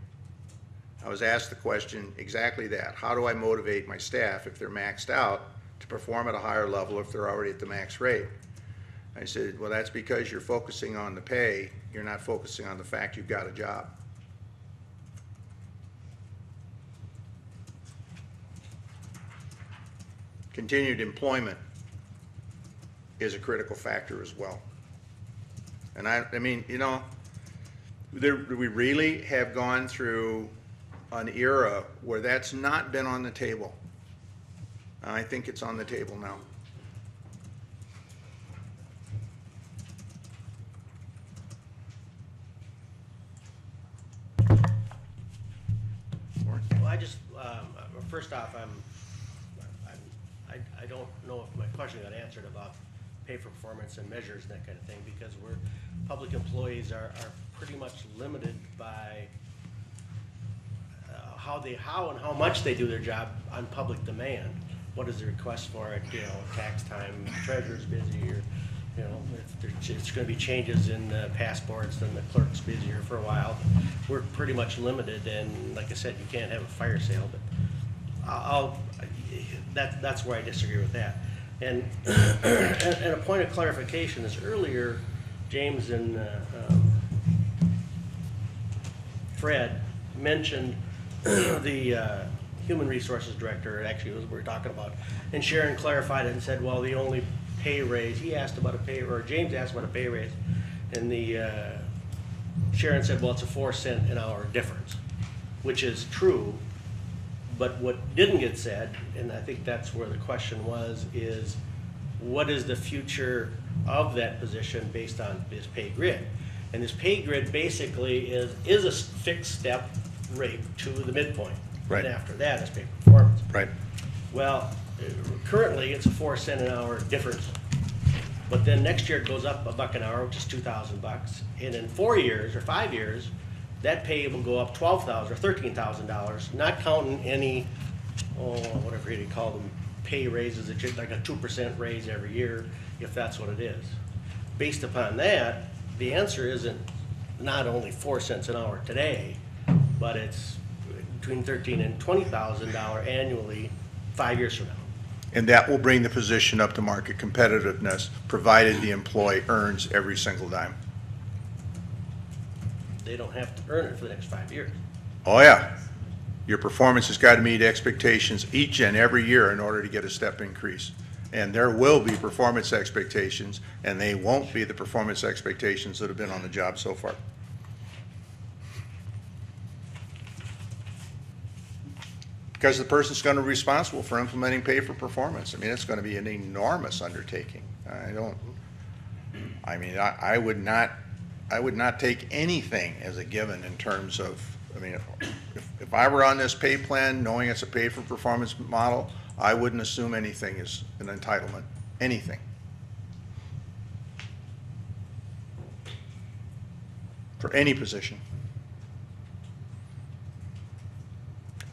I was asked the question exactly that. How do I motivate my staff if they're maxed out to perform at a higher level if they're already at the max rate? I said, well, that's because you're focusing on the pay. You're not focusing on the fact you've got a job. Continued employment is a critical factor as well. And I mean, you know, we really have gone through an era where that's not been on the table. And I think it's on the table now. Well, I just, first off, I don't know if my question got answered about pay for performance and measures and that kind of thing, because public employees are pretty much limited by how and how much they do their job on public demand. What is the request for it, you know, tax time, treasurer's busy, or, you know, if it's gonna be changes in passports, then the clerk's busier for a while. We're pretty much limited, and like I said, you can't have a fire sale, but that's where I disagree with that. And and a point of clarification is earlier, James and Fred mentioned the Human Resources Director, actually was what we were talking about, and Sharon clarified it and said, well, the only pay raise, he asked about a pay, or James asked about a pay raise, and Sharon said, well, it's a 4-cent an hour difference, which is true. But what didn't get said, and I think that's where the question was, is what is the future of that position based on this pay grid? And this pay grid basically is a fixed step rate to the midpoint. Right. And after that is pay performance. Right. Well, currently it's a 4-cent an hour difference. But then next year it goes up $1 an hour, which is $2,000. And in 4 years or 5 years, that pay will go up $12,000 or $13,000, not counting any, whatever you call them, pay raises, it's just like a 2% raise every year, if that's what it is. Based upon that, the answer isn't not only 4 cents an hour today, but it's between $13,000 and $20,000 annually 5 years from now. And that will bring the position up to market competitiveness, provided the employee earns every single dime. They don't have to earn it for the next 5 years. Oh, yeah. Your performance has got to meet expectations each and every year in order to get a step increase. And there will be performance expectations, and they won't be the performance expectations that have been on the job so far. Because the person's going to be responsible for implementing pay for performance. I mean, it's going to be an enormous undertaking. I would not take anything as a given in terms of, I mean, if I were on this pay plan, knowing it's a pay for performance model, I wouldn't assume anything is an entitlement, anything. For any position.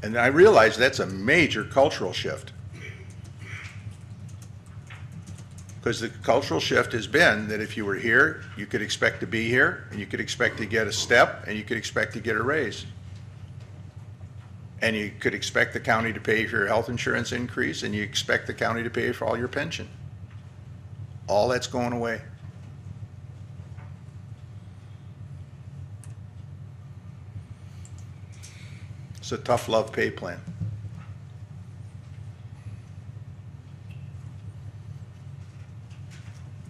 And I realize that's a major cultural shift. Because the cultural shift has been that if you were here, you could expect to be here, and you could expect to get a step, and you could expect to get a raise. And you could expect the county to pay for your health insurance increase, and you expect the county to pay for all your pension. All that's going away. It's a tough love pay plan.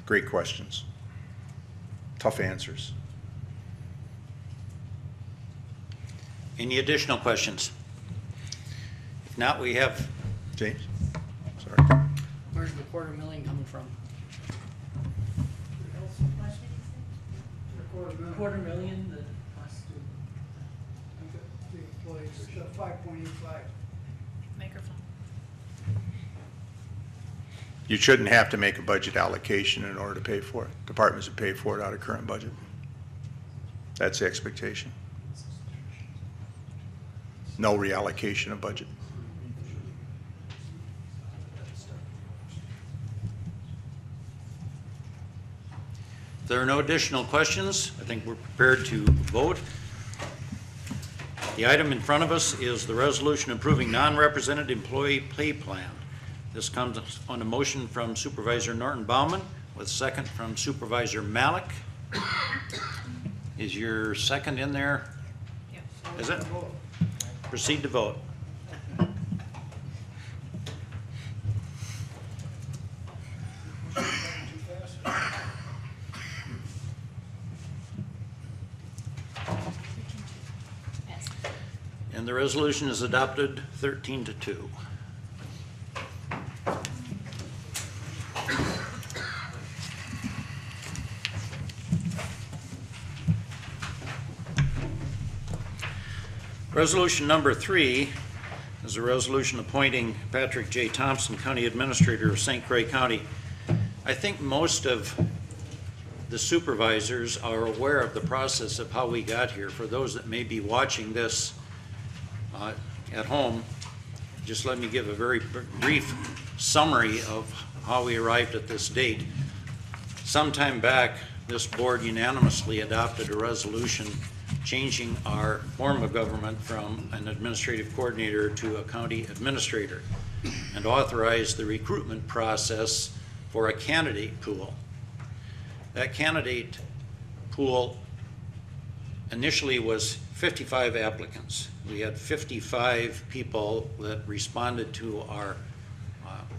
Great questions. Tough answers. Any additional questions? If not, we have James? Sorry. Where's the $250,000 coming from? $250,000 that has to. The employees, 5.85. Microphone. You shouldn't have to make a budget allocation in order to pay for it. Departments would pay for it out of current budget. That's the expectation. No reallocation of budget. If there are no additional questions, I think we're prepared to vote. The item in front of us is the resolution approving non-represented employee pay plan. This comes on a motion from Supervisor Norton Baumann with second from Supervisor Malik. Is your second in there? Yeah. Is it? Proceed to vote. And the resolution is adopted 13-2. Resolution number 3 is a resolution appointing Patrick J. Thompson, County Administrator of St. Croix County. I think most of the supervisors are aware of the process of how we got here. For those that may be watching this at home, just let me give a very brief summary of how we arrived at this date. Sometime back, this board unanimously adopted a resolution changing our form of government from an administrative coordinator to a county administrator, and authorized the recruitment process for a candidate pool. That candidate pool initially was 55 applicants. We had 55 people that responded to our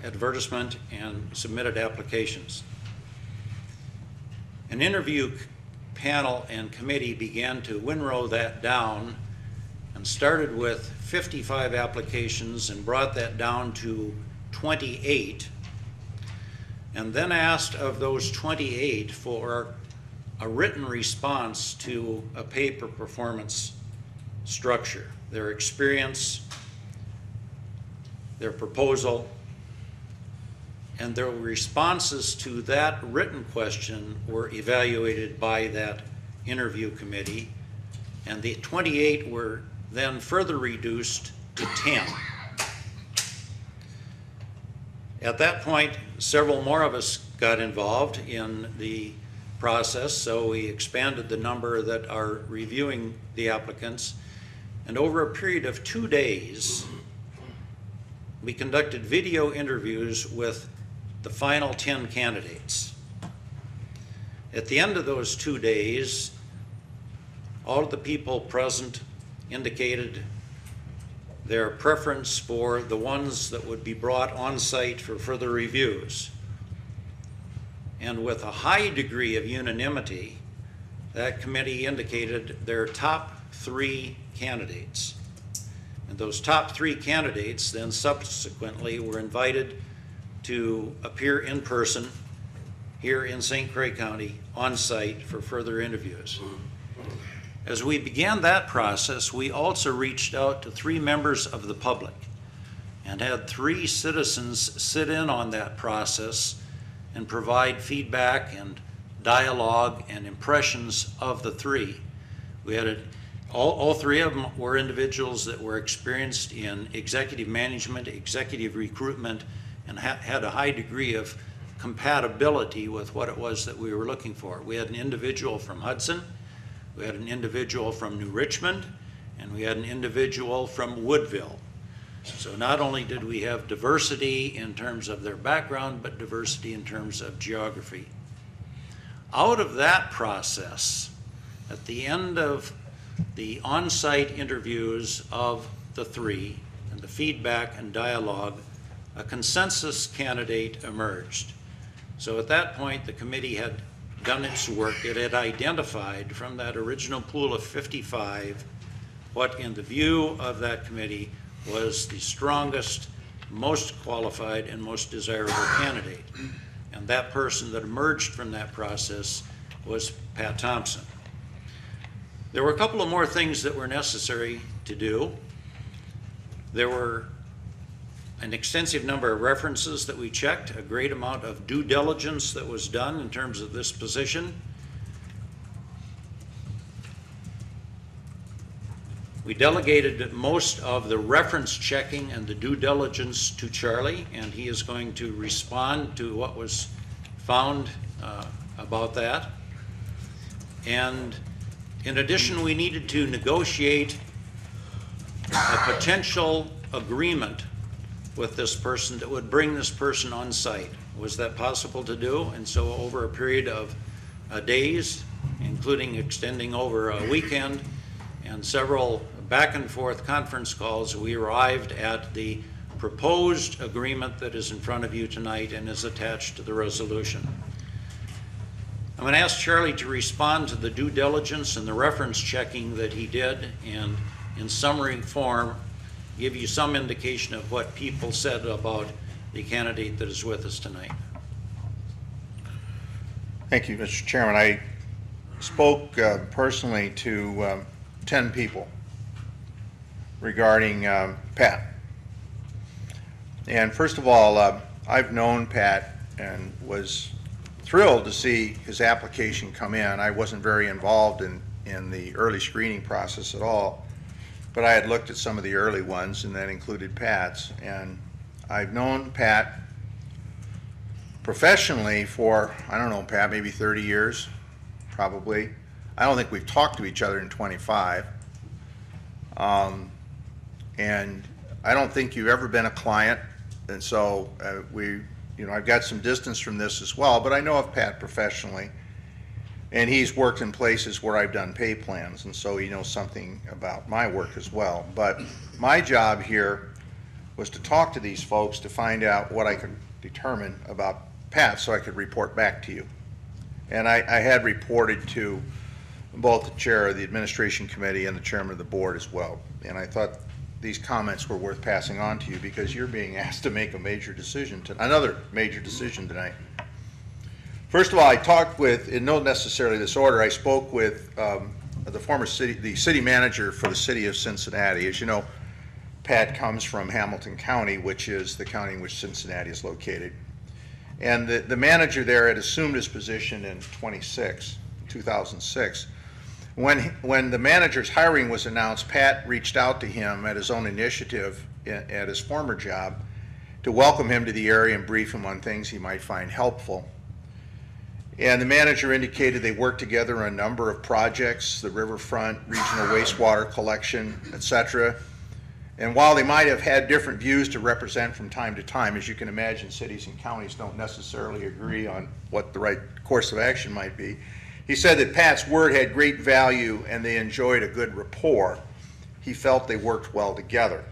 advertisement and submitted applications. An interview panel and committee began to windrow that down and started with 55 applications and brought that down to 28, and then asked of those 28 for a written response to a pay per performance structure, their experience, their proposal, and their responses to that written question were evaluated by that interview committee, and the 28 were then further reduced to 10. At that point, several more of us got involved in the process, so we expanded the number that are reviewing the applicants, and over a period of 2 days, we conducted video interviews with the final 10 candidates. At the end of those 2 days, all of the people present indicated their preference for the ones that would be brought on site for further reviews. And with a high degree of unanimity, that committee indicated their top 3 candidates. And those top 3 candidates then subsequently were invited to appear in person here in St. Croix County on site for further interviews. As we began that process, we also reached out to 3 members of the public and had 3 citizens sit in on that process and provide feedback and dialogue and impressions of the 3. We had all 3 of them were individuals that were experienced in executive management, executive recruitment, and had a high degree of compatibility with what it was that we were looking for. We had an individual from Hudson, we had an individual from New Richmond, and we had an individual from Woodville. So not only did we have diversity in terms of their background, but diversity in terms of geography. Out of that process, at the end of the on-site interviews of the 3 and the feedback and dialogue, a consensus candidate emerged. So at that point, the committee had done its work. It had identified from that original pool of 55 what, in the view of that committee, was the strongest, most qualified, and most desirable candidate. And that person that emerged from that process was Pat Thompson. There were a couple of more things that were necessary to do. There were an extensive number of references that we checked, a great amount of due diligence that was done in terms of this position. We delegated most of the reference checking and the due diligence to Charlie, and he is going to respond to what was found about that. And in addition, we needed to negotiate a potential agreement with this person that would bring this person on site. Was that possible to do? And so over a period of days, including extending over a weekend and several back and forth conference calls, we arrived at the proposed agreement that is in front of you tonight and is attached to the resolution. I'm going to ask Charlie to respond to the due diligence and the reference checking that he did, and in summary form, give you some indication of what people said about the candidate that is with us tonight. Thank you, Mr. Chairman. I spoke personally to 10 people regarding Pat. And first of all, I've known Pat and was thrilled to see his application come in. I wasn't very involved in the early screening process at all, but I had looked at some of the early ones, and that included Pat's. And I've known Pat professionally for, I don't know, Pat, maybe 30 years, probably. I don't think we've talked to each other in 25. And I don't think you've ever been a client, and so I've got some distance from this as well, but I know of Pat professionally, and he's worked in places where I've done pay plans, and so he knows something about my work as well. But my job here was to talk to these folks to find out what I could determine about Pat so I could report back to you. And I had reported to both the chair of the administration committee and the chairman of the board as well. And I thought these comments were worth passing on to you because you're being asked to make a major decision, another major decision tonight. First of all, I talked with, in no necessarily this order, I spoke with the city manager for the city of Cincinnati. As you know, Pat comes from Hamilton County, which is the county in which Cincinnati is located. And the manager there had assumed his position in 2006. When the manager's hiring was announced, Pat reached out to him at his own initiative at his former job to welcome him to the area and brief him on things he might find helpful. And the manager indicated they worked together on a number of projects, the riverfront, regional wastewater collection, etc. And while they might have had different views to represent from time to time, as you can imagine, cities and counties don't necessarily agree on what the right course of action might be, he said that Pat's word had great value and they enjoyed a good rapport. He felt they worked well together.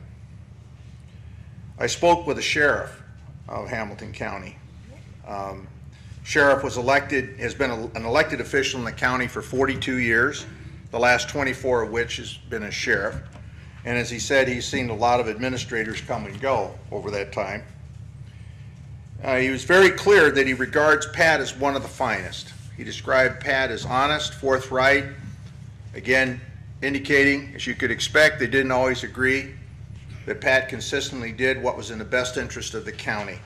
I spoke with the sheriff of Hamilton County. Sheriff was elected, has been an elected official in the county for 42 years, the last 24 of which has been as sheriff. And as he said, he's seen a lot of administrators come and go over that time. He was very clear that he regards Pat as one of the finest. He described Pat as honest, forthright, again, indicating, as you could expect, they didn't always agree, that Pat consistently did what was in the best interest of the county.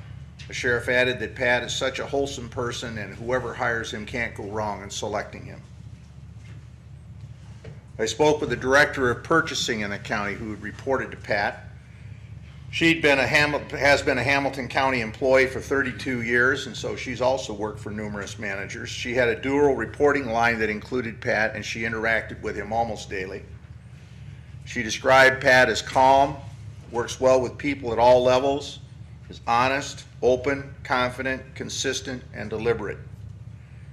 The sheriff added that Pat is such a wholesome person and whoever hires him can't go wrong in selecting him. I spoke with the director of purchasing in the county who had reported to Pat. She'd been has been a Hamilton County employee for 32 years, and so she's also worked for numerous managers. She had a dual reporting line that included Pat, and she interacted with him almost daily. She described Pat as calm, works well with people at all levels, is honest, open, confident, consistent, and deliberate.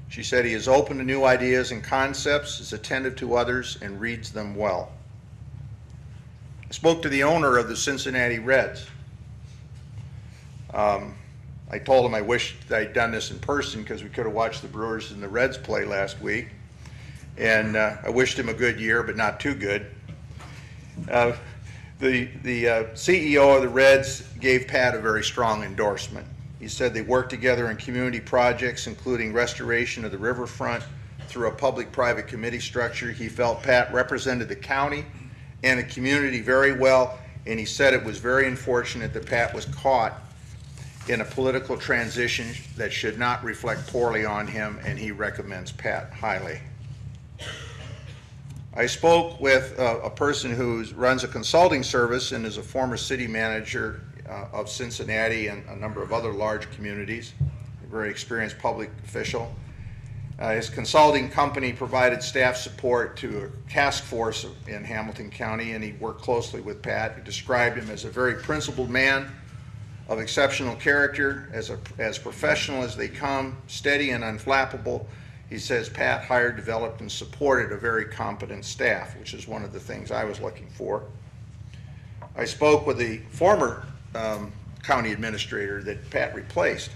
She said he is open to new ideas and concepts, is attentive to others, and reads them well. I spoke to the owner of the Cincinnati Reds. I told him I wished I'd done this in person because we could have watched the Brewers and the Reds play last week. And I wished him a good year, but not too good. The CEO of the Reds gave Pat a very strong endorsement. He said they worked together in community projects, including restoration of the riverfront through a public-private committee structure. He felt Pat represented the county and the community very well, and he said it was very unfortunate that Pat was caught in a political transition that should not reflect poorly on him, and he recommends Pat highly. I spoke with a person who runs a consulting service and is a former city manager of Cincinnati and a number of other large communities, a very experienced public official. His consulting company provided staff support to a task force in Hamilton County, and he worked closely with Pat. He described him as a very principled man of exceptional character, as professional as they come, steady and unflappable. He says Pat hired, developed, and supported a very competent staff, which is one of the things I was looking for. I spoke with the former county administrator that Pat replaced.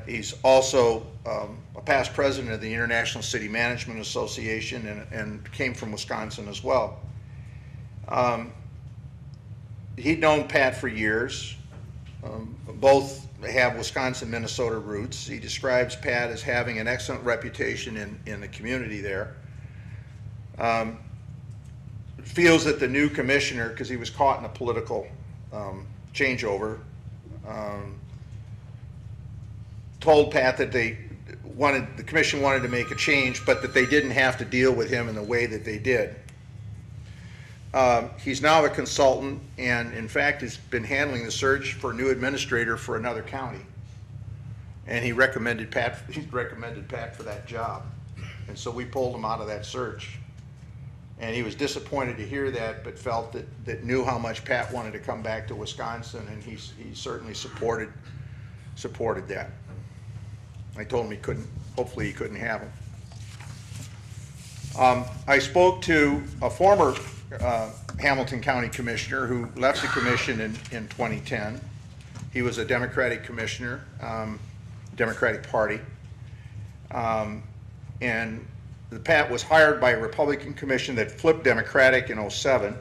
He's also a past president of the International City Management Association and came from Wisconsin as well. He'd known Pat for years. Both have Wisconsin-Minnesota roots. He describes Pat as having an excellent reputation in the community there. Feels that the new commissioner, because he was caught in a political changeover, told Pat that the commission wanted to make a change, but that they didn't have to deal with him in the way that they did. He's now a consultant, and in fact has been handling the search for a new administrator for another county. And he recommended Pat for that job. And so we pulled him out of that search. And he was disappointed to hear that, but felt that knew how much Pat wanted to come back to Wisconsin, and he certainly supported that. I told him hopefully he couldn't have him. I spoke to a former Hamilton County Commissioner who left the commission in 2010. He was a Democratic commissioner, Democratic Party. And Pat was hired by a Republican commission that flipped Democratic in 2007.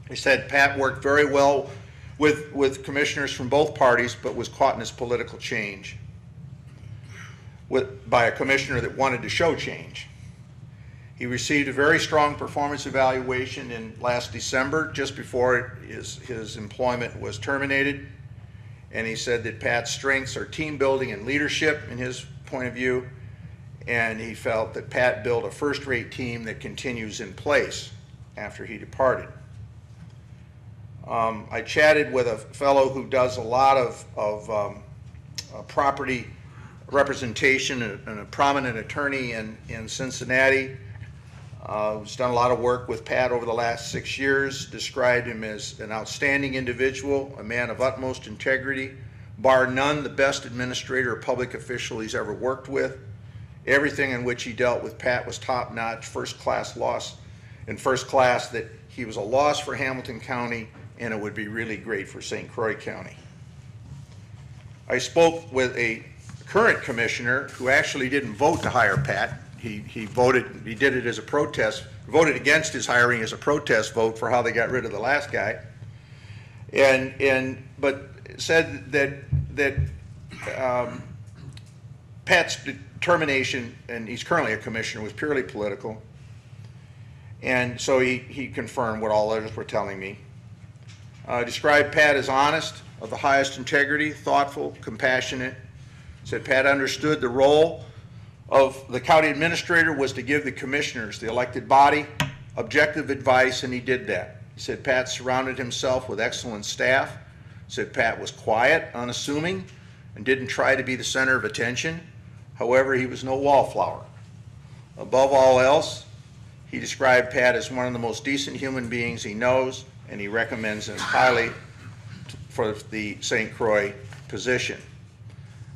He said Pat worked very well with commissioners from both parties, but was caught in his political change by a commissioner that wanted to show change. He received a very strong performance evaluation in last December, just before his employment was terminated. And he said that Pat's strengths are team building and leadership in his point of view. And he felt that Pat built a first-rate team that continues in place after he departed. I chatted with a fellow who does a lot of property representation and a prominent attorney in Cincinnati. Who's done a lot of work with Pat over the last 6 years, described him as an outstanding individual, a man of utmost integrity, bar none the best administrator or public official he's ever worked with. Everything in which he dealt with Pat was top-notch, first-class loss, and first class, that he was a loss for Hamilton County, and it would be really great for St. Croix County. I spoke with a current commissioner who actually didn't vote to hire Pat. He did it as a protest, voted against his hiring as a protest vote for how they got rid of the last guy. But said that Pat's determination, and he's currently a commissioner, was purely political. And so he confirmed what all others were telling me. Described Pat as honest, of the highest integrity, thoughtful, compassionate. Said Pat understood the role of the county administrator was to give the commissioners, the elected body, objective advice, and he did that. He said Pat surrounded himself with excellent staff. Said Pat was quiet, unassuming, and didn't try to be the center of attention. However, he was no wallflower. Above all else, he described Pat as one of the most decent human beings he knows, and he recommends him highly for the St. Croix position.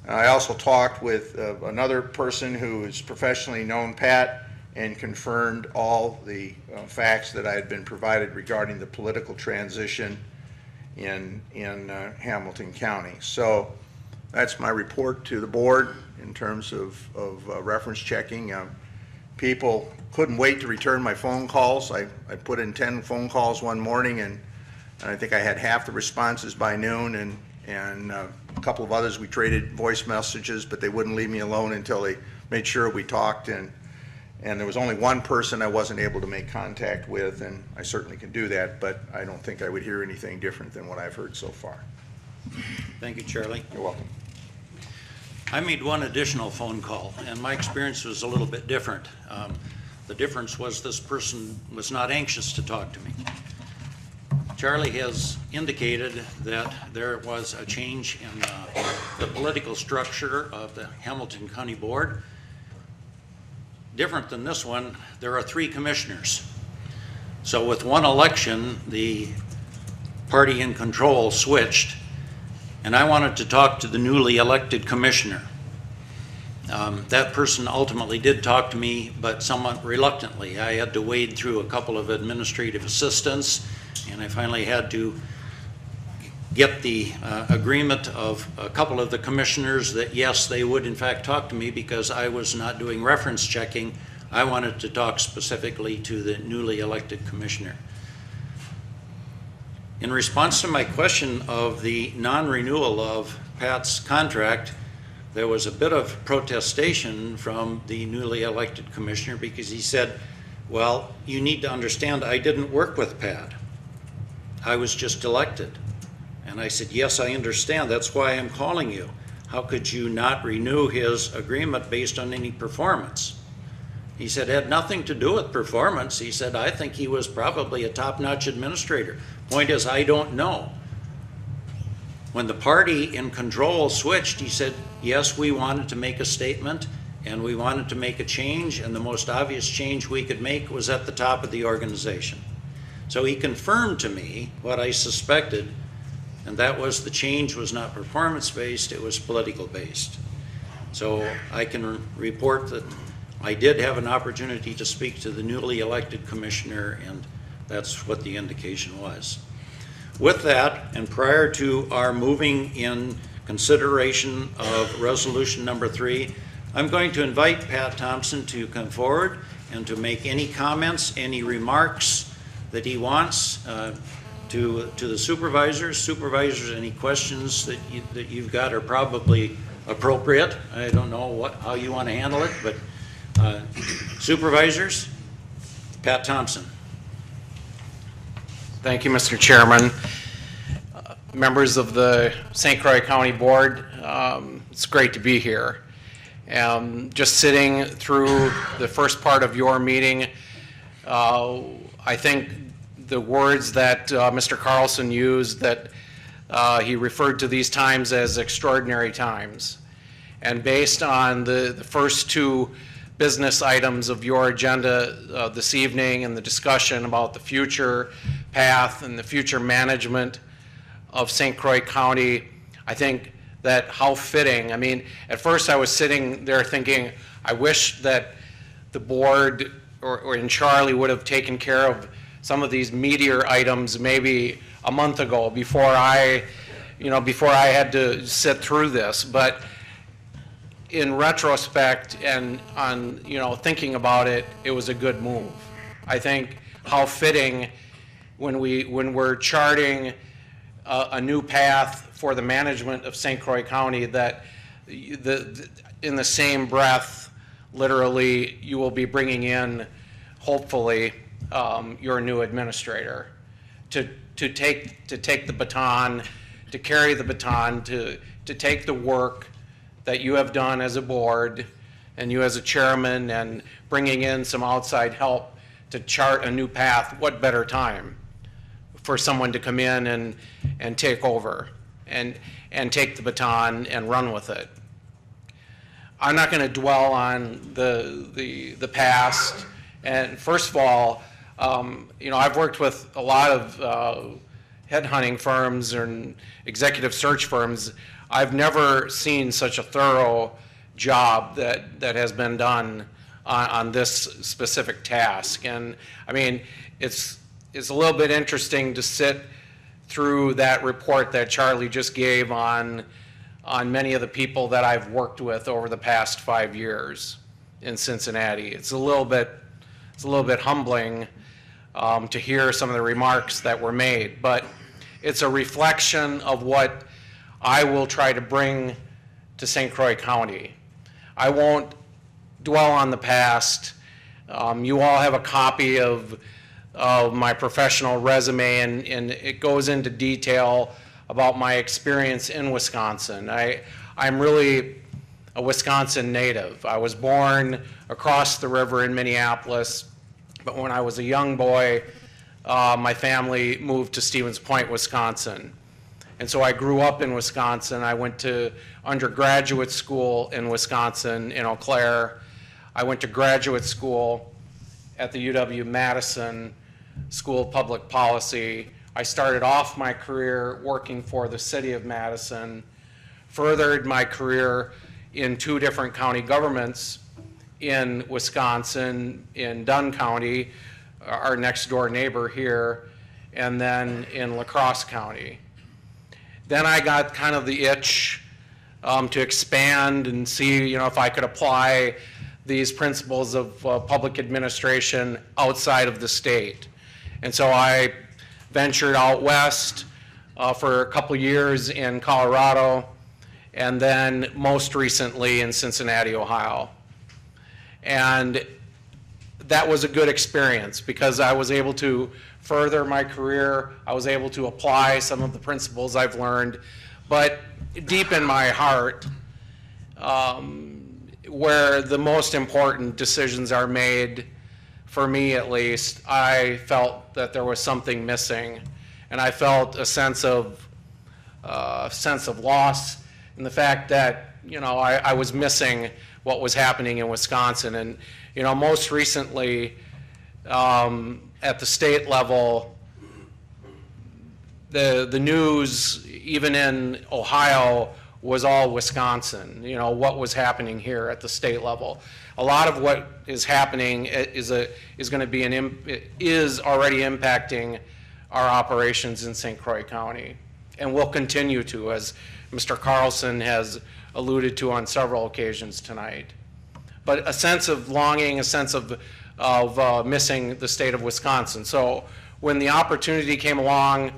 I also talked with another person who has professionally known Pat and confirmed all the facts that I had been provided regarding the political transition in Hamilton County. So that's my report to the board in terms of reference checking. People couldn't wait to return my phone calls. I put in 10 phone calls one morning, and I think I had half the responses by noon, and a couple of others we traded voice messages, but they wouldn't leave me alone until they made sure we talked, and there was only one person I wasn't able to make contact with, and I certainly can do that, but I don't think I would hear anything different than what I've heard so far. Thank you, Charlie. You're welcome. I made one additional phone call, and my experience was a little bit different. The difference was this person was not anxious to talk to me. Charlie has indicated that there was a change in the political structure of the Hamilton County Board. Different than this one, there are 3 commissioners. So with one election, the party in control switched, and I wanted to talk to the newly elected commissioner. That person ultimately did talk to me, but somewhat reluctantly. I had to wade through a couple of administrative assistants, and I finally had to get the agreement of a couple of the commissioners that yes, they would in fact talk to me because I was not doing reference checking. I wanted to talk specifically to the newly elected commissioner. In response to my question of the non-renewal of Pat's contract, there was a bit of protestation from the newly elected commissioner because he said, well, you need to understand I didn't work with Pat. I was just elected. And I said, yes, I understand. That's why I'm calling you. How could you not renew his agreement based on any performance? He said, it had nothing to do with performance. He said, I think he was probably a top-notch administrator. Point is, I don't know. When the party in control switched, he said, yes, we wanted to make a statement and we wanted to make a change, and the most obvious change we could make was at the top of the organization. So he confirmed to me what I suspected, and that was the change was not performance-based, it was political-based. So I can report that I did have an opportunity to speak to the newly elected commissioner, and that's what the indication was. With that, and prior to our moving in consideration of resolution number 3, I'm going to invite Pat Thompson to come forward and to make any comments, any remarks that he wants to the supervisors. Supervisors, any questions that you've got are probably appropriate. I don't know how you want to handle it, but supervisors, Pat Thompson. Thank you, Mr. Chairman. Members of the St. Croix County Board, it's great to be here. Just sitting through the first part of your meeting, I think the words that Mr. Carlson used, that he referred to these times as extraordinary times. And based on the first 2 business items of your agenda this evening and the discussion about the future path and the future management of St. Croix County, I think that how fitting. I mean, at first I was sitting there thinking, I wish that the board or Charlie would have taken care of some of these meatier items maybe a month ago before I had to sit through this. But in retrospect and on, thinking about it, it was a good move. I think how fitting when we're charting a new path for the management of St. Croix County that in the same breath, literally, you will be bringing in, hopefully, your new administrator to take the baton, to carry the baton, to take the work that you have done as a board and you as a chairman, and bringing in some outside help to chart a new path. What better time for someone to come in and take over and take the baton and run with it. I'm not going to dwell on the past. And first of all, I've worked with a lot of headhunting firms and executive search firms. I've never seen such a thorough job that has been done on this specific task. And I mean, it's a little bit interesting to sit through that report that Charlie just gave on many of the people that I've worked with over the past 5 years in Cincinnati. It's a little bit humbling to hear some of the remarks that were made, but it's a reflection of what I will try to bring to St. Croix County. I won't dwell on the past. You all have a copy of my professional resume, and it goes into detail about my experience in Wisconsin. I'm really a Wisconsin native. I was born across the river in Minneapolis, but when I was a young boy, my family moved to Stevens Point, Wisconsin. And so I grew up in Wisconsin. I went to undergraduate school in Wisconsin, in Eau Claire. I went to graduate school at the UW-Madison School of Public Policy. I started off my career working for the city of Madison, furthered my career in 2 different county governments in Wisconsin, in Dunn County, our next door neighbor here, and then in La Crosse County. Then I got kind of the itch to expand and see, if I could apply these principles of public administration outside of the state. And so I ventured out west for a couple years in Colorado, and then most recently in Cincinnati, Ohio. And that was a good experience because I was able to further my career. I was able to apply some of the principles I've learned. But deep in my heart, where the most important decisions are made, for me at least, I felt that there was something missing. And I felt a sense of loss in the fact that, I was missing what was happening in Wisconsin. And, most recently, at the state level, the news, even in Ohio, was all Wisconsin, what was happening here at the state level. A lot of what is happening is already impacting our operations in St. Croix County, and will continue to, as Mr. Carlson has alluded to on several occasions tonight. But a sense of longing, a sense of missing the state of Wisconsin. So when the opportunity came along,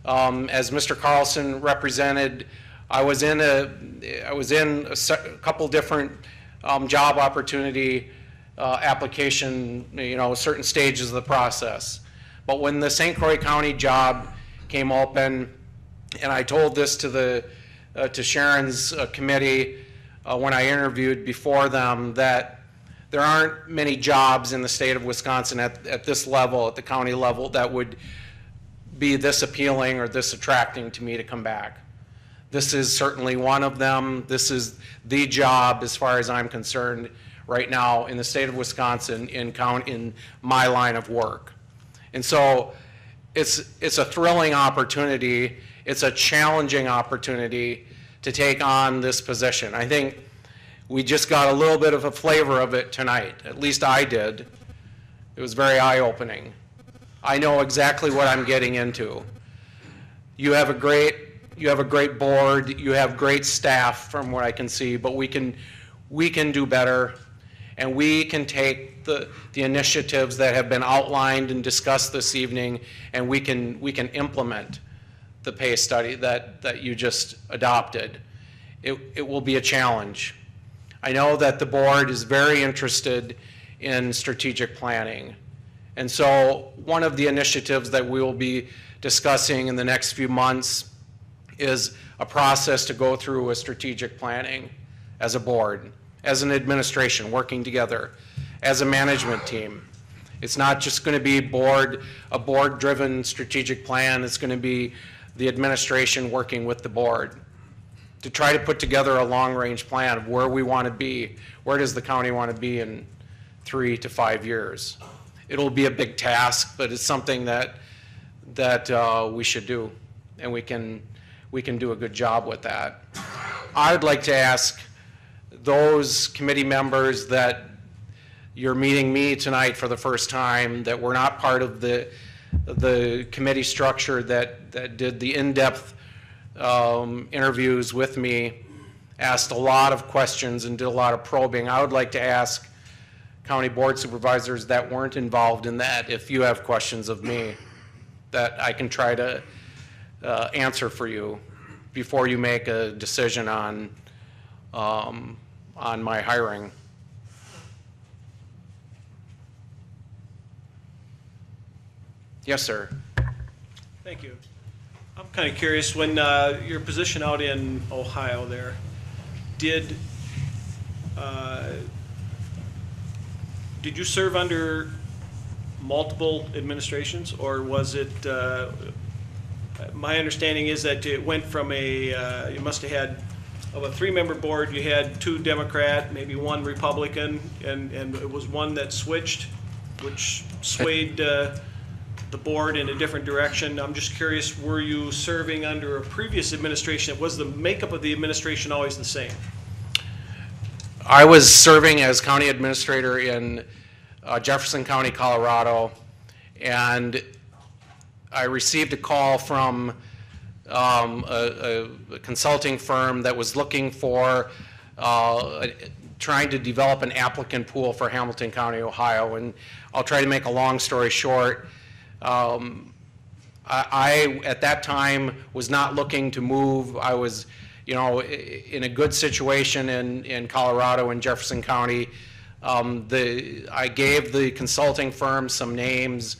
as Mr. Carlson represented, I was in a couple different job opportunity application, certain stages of the process. But when the St. Croix County job came open, and I told this to Sharon's committee when I interviewed before them, that there aren't many jobs in the state of Wisconsin at this level, at the county level, that would be this appealing or this attracting to me to come back. This is certainly one of them. This is the job, as far as I'm concerned, right now in the state of Wisconsin in my line of work. And so it's a thrilling opportunity. It's a challenging opportunity to take on this position. I think we just got a little bit of a flavor of it tonight. At least I did. It was very eye-opening. I know exactly what I'm getting into. You have a great board, you have great staff from what I can see, but we can do better, and we can take the initiatives that have been outlined and discussed this evening, and we can implement the pay study that you just adopted. It will be a challenge. I know that the board is very interested in strategic planning. And so one of the initiatives that we will be discussing in the next few months is a process to go through a strategic planning as a board, as an administration, working together, as a management team. It's not just going to be a board-driven strategic plan. It's going to be the administration working with the board to try to put together a long-range plan of where we want to be. Where does the county want to be in 3 to 5 years? It'll be a big task, but it's something that we should do, and we can do a good job with that. I would like to ask those committee members that you're meeting me tonight for the first time, that were not part of the committee structure that did the in-depth interviews with me, asked a lot of questions and did a lot of probing. I would like to ask county board supervisors that weren't involved in that, if you have questions of me that I can try to answer for you before you make a decision on my hiring. Yes, sir. Thank you. I'm kind of curious, when your position out in Ohio there, did you serve under multiple administrations, or was it, my understanding is that it went from you must have had, of a 3-member board, you had 2 Democrat, maybe 1 Republican, and it was one that switched, which swayed the board in a different direction. I'm just curious, were you serving under a previous administration? Was the makeup of the administration always the same? I was serving as county administrator in Jefferson County, Colorado, and I received a call from a consulting firm that was looking for, trying to develop an applicant pool for Hamilton County, Ohio. And I'll try to make a long story short. I, at that time, was not looking to move. I was, in a good situation in Colorado and Jefferson County. I gave the consulting firm some names.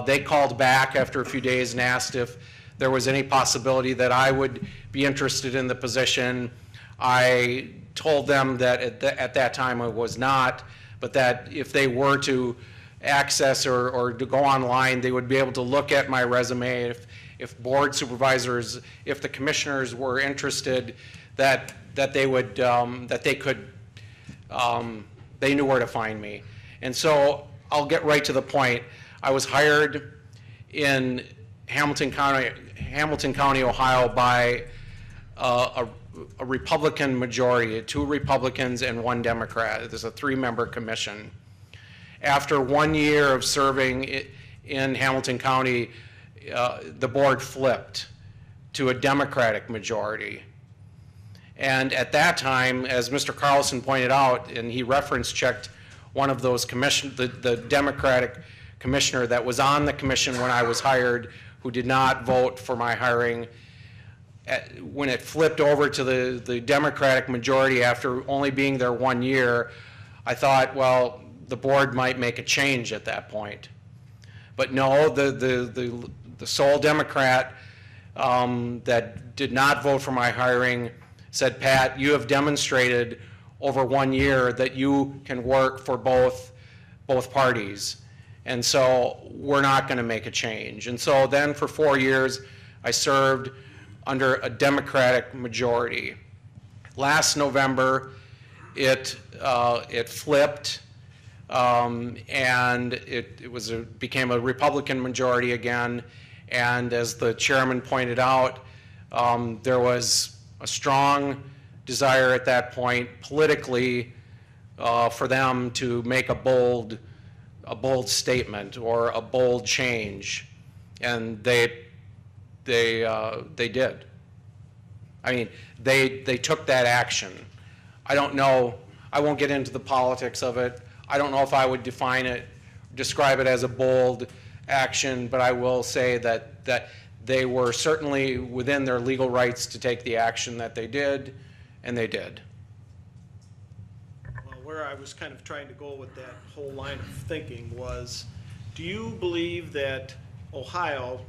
They called back after a few days and asked if there was any possibility that I would be interested in the position. I told them that at that time I was not, but that if they were to access or to go online, they would be able to look at my resume. If board supervisors, if the commissioners were interested, that they would, that they could, they knew where to find me. And so I'll get right to the point. I was hired in Hamilton County, Ohio by a Republican majority, 2 Republicans and 1 Democrat. There's a 3-member commission. After 1 year of serving in Hamilton County, the board flipped to a Democratic majority. And at that time, as Mr. Carlson pointed out, and he reference checked one of those the Democratic commissioner that was on the commission when I was hired, who did not vote for my hiring. When it flipped over to the Democratic majority after only being there 1 year, I thought, well, the board might make a change at that point. But no, the sole Democrat that did not vote for my hiring said, Pat, you have demonstrated over 1 year that you can work for both parties. And so we're not going to make a change. And so then for 4 years, I served under a Democratic majority. Last November, it flipped, and it became a Republican majority again. And as the chairman pointed out, there was a strong desire at that point politically for them to make a bold statement or a bold change, and they did. I mean, they took that action. I don't know, I won't get into the politics of it. I don't know if I would describe it as a bold action, but I will say that they were certainly within their legal rights to take the action that they did, and they did. Well, where I was kind of trying to go with that whole line of thinking was, do you believe that Ohio,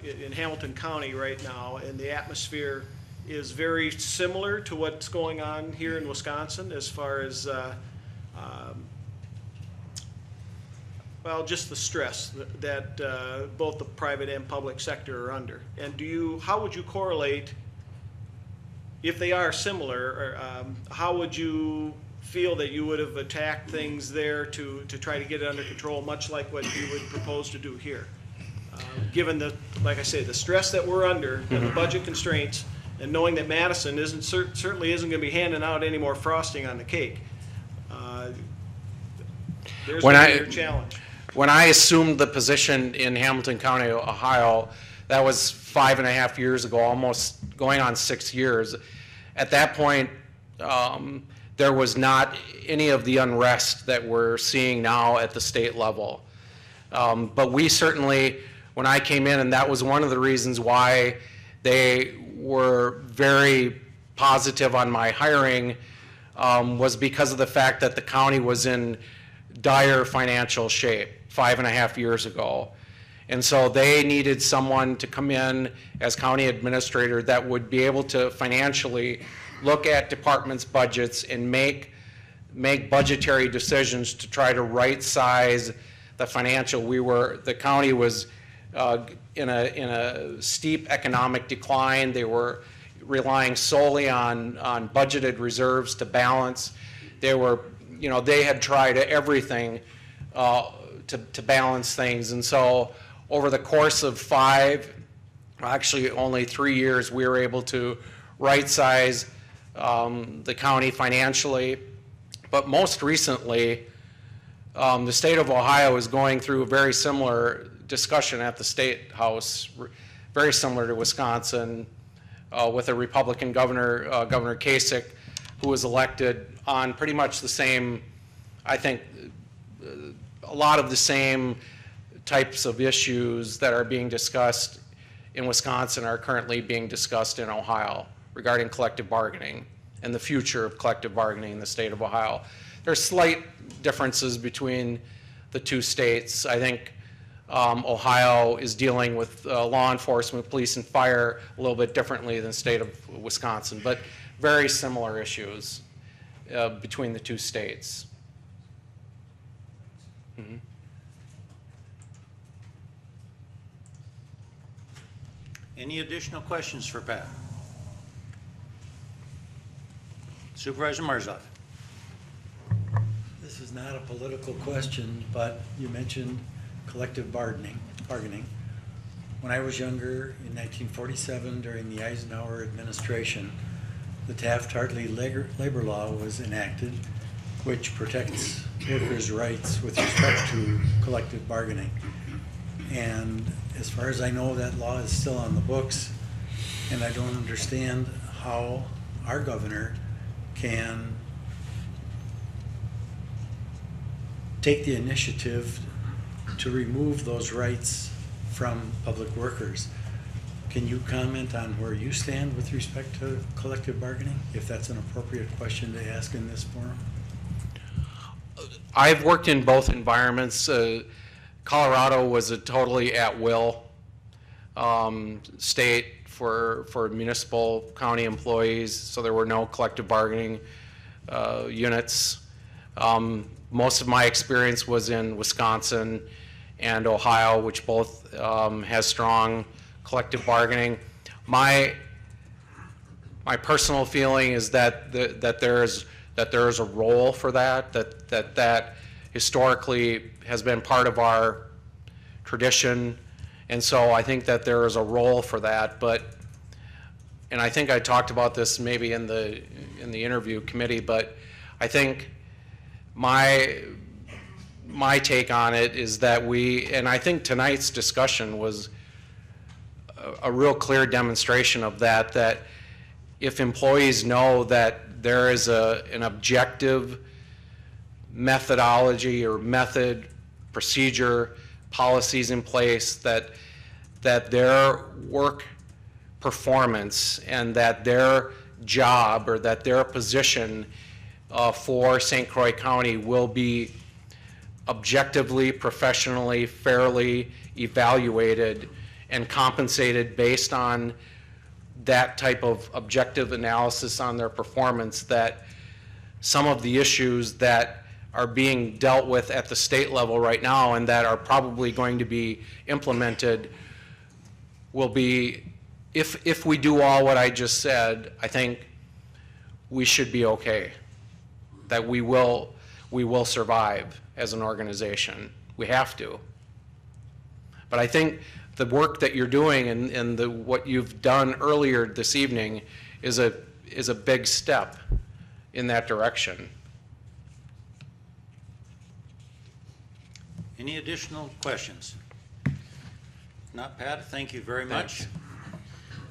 in Hamilton County right now, and the atmosphere is very similar to what's going on here in Wisconsin as far as, well, just the stress that both the private and public sector are under? And how would you correlate, if they are similar, or how would you feel that you would have attacked things there to try to get it under control, much like what you would propose to do here? Given like I say, the stress that we're under, and the budget constraints, and knowing that Madison certainly isn't going to be handing out any more frosting on the cake, there's going to be your challenge. When I assumed the position in Hamilton County, Ohio, that was 5.5 years ago, almost going on 6 years. At that point, there was not any of the unrest that we're seeing now at the state level. But we certainly, when I came in, and that was one of the reasons why they were very positive on my hiring, was because of the fact that the county was in dire financial shape 5.5 years ago. And so they needed someone to come in as county administrator that would be able to financially look at departments' budgets and make budgetary decisions to try to right size the financial. The county was in a steep economic decline. They were relying solely on budgeted reserves to balance. They had tried everything to balance things. And so over the course of actually only 3 years, we were able to right size the county financially. But most recently, the state of Ohio is going through a very similar discussion at the State House, very similar to Wisconsin, with a Republican governor, Governor Kasich, who was elected on pretty much the same, I think, a lot of the same types of issues that are being discussed in Wisconsin are currently being discussed in Ohio regarding collective bargaining and the future of collective bargaining in the state of Ohio. There's slight differences between the two states. I think Ohio is dealing with law enforcement, police, and fire a little bit differently than the state of Wisconsin, but very similar issues between the two states. Mm-hmm. Any additional questions for Pat? Supervisor Marzov. This is not a political question, but you mentioned collective bargaining. When I was younger, in 1947, during the Eisenhower administration, the Taft-Hartley labor law was enacted, which protects workers' rights with respect to collective bargaining. And as far as I know, that law is still on the books, and I don't understand how our governor can take the initiative to remove those rights from public workers. Can you comment on where you stand with respect to collective bargaining, if that's an appropriate question to ask in this forum? I've worked in both environments. Colorado was a totally at-will state for municipal county employees, so there were no collective bargaining units. Most of my experience was in Wisconsin and Ohio, which both has strong collective bargaining. My personal feeling is that that there is a role for that historically has been part of our tradition. And so I think that there is a role for that, and I think I talked about this maybe in the interview committee, but I think my take on it is that and I think tonight's discussion was a real clear demonstration of that if employees know that there is an objective methodology or method, procedure, policies in place, that their work performance and that their job or that their position for St. Croix County will be objectively, professionally, fairly evaluated and compensated based on that type of objective analysis on their performance, that some of the issues that are being dealt with at the state level right now and that are probably going to be implemented will be, if we do all what I just said, I think we should be okay. That we will survive as an organization. We have to. But I think the work that you're doing and what you've done earlier this evening is a big step in that direction. Any additional questions? Not, Pat, thank you very much. Thanks.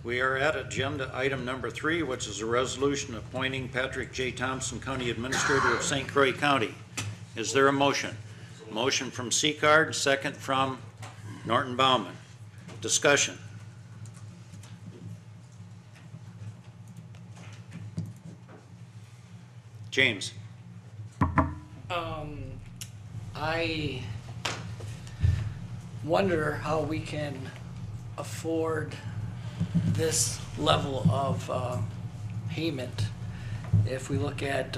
We are at agenda item number 3, which is a resolution appointing Patrick J. Thompson, County Administrator of St. Croix County. Is there a motion? Motion from Seacard, second from Norton Bauman. Discussion. James. I wonder how we can afford this level of payment. If we look at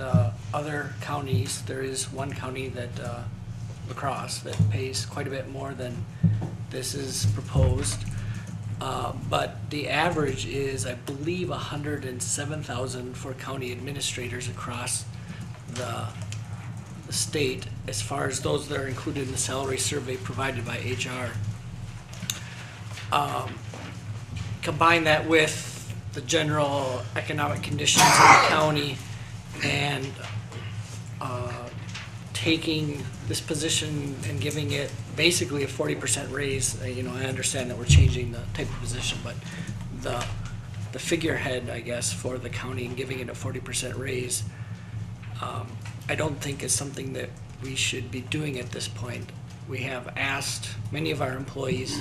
other counties, there is one county that, La Crosse, that pays quite a bit more than this is proposed. But the average is, I believe, $107,000 for county administrators across the state, as far as those that are included in the salary survey provided by HR. Combine that with the general economic conditions in the county and taking this position and giving it basically a 40% raise. I understand that we're changing the type of position, but the figurehead, I guess, for the county and giving it a 40% raise, I don't think is something that we should be doing at this point. We have asked many of our employees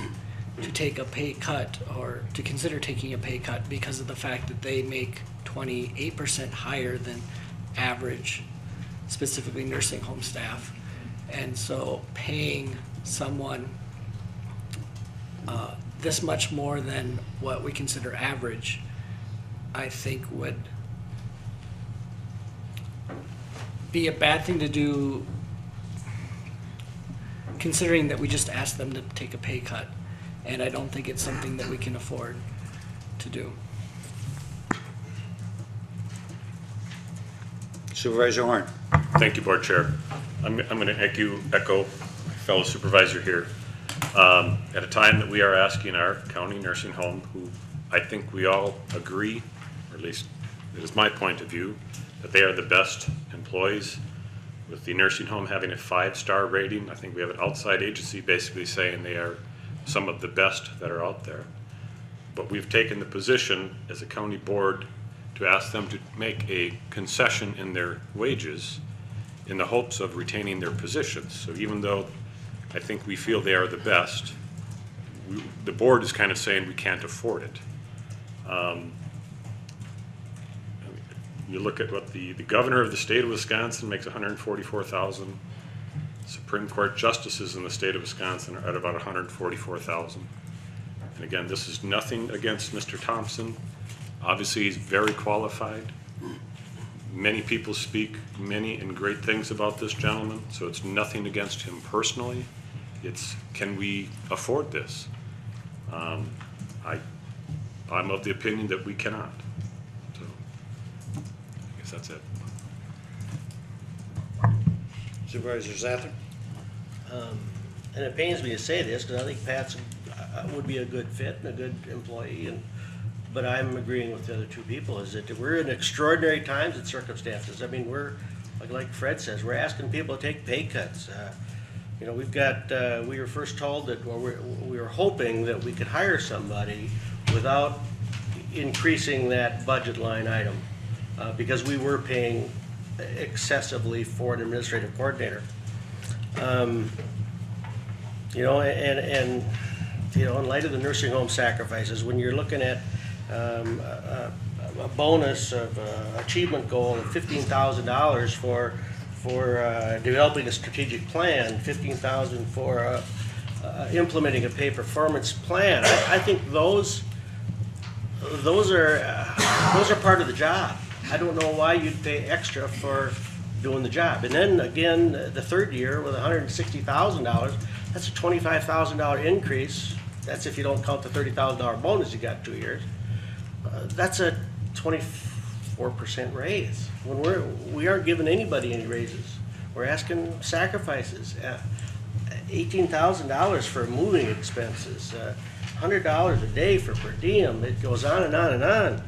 to take a pay cut or to consider taking a pay cut because of the fact that they make 28% higher than average, specifically nursing home staff. And so paying someone this much more than what we consider average, I think would be a bad thing to do, considering that we just asked them to take a pay cut. And I don't think it's something that we can afford to do. Supervisor Horn. Thank you, Board Chair. I'm going to echo my fellow supervisor here. At a time that we are asking our county nursing home, who I think we all agree, or at least it is my point of view, that they are the best employees, with the nursing home having a 5-star rating. I think we have an outside agency basically saying they are some of the best that are out there. But we've taken the position as a county board to ask them to make a concession in their wages in the hopes of retaining their positions. So even though I think we feel they are the best, the board is kind of saying we can't afford it. You look at what the governor of the state of Wisconsin makes $144,000. Supreme Court justices in the state of Wisconsin are at about $144,000. And again, this is nothing against Mr. Thompson. Obviously, he's very qualified. Many people speak many and great things about this gentleman, so it's nothing against him personally. It's, can we afford this? I'm of the opinion that we cannot. So, I guess that's it. Supervisor Zathar? And it pains me to say this, because I think Pat's would be a good fit and a good employee, but I'm agreeing with the other two people, is that we're in extraordinary times and circumstances. I mean, we're, like Fred says, we're asking people to take pay cuts. You know, we've got, we were first told that, or we were hoping that we could hire somebody without increasing that budget line item, because we were paying excessively for an administrative coordinator. You know, and you know, in light of the nursing home sacrifices, when you're looking at a bonus of achievement goal of $15,000 for developing a strategic plan, $15,000 for implementing a pay performance plan, I think those are part of the job. I don't know why you'd pay extra for doing the job. And then again, the third year with $160,000, that's a $25,000 increase. That's if you don't count the $30,000 bonus you got 2 years. That's a 24% raise. When we aren't giving anybody any raises. We're asking sacrifices. $18,000 for moving expenses, $100 a day for per diem. It goes on and on and on.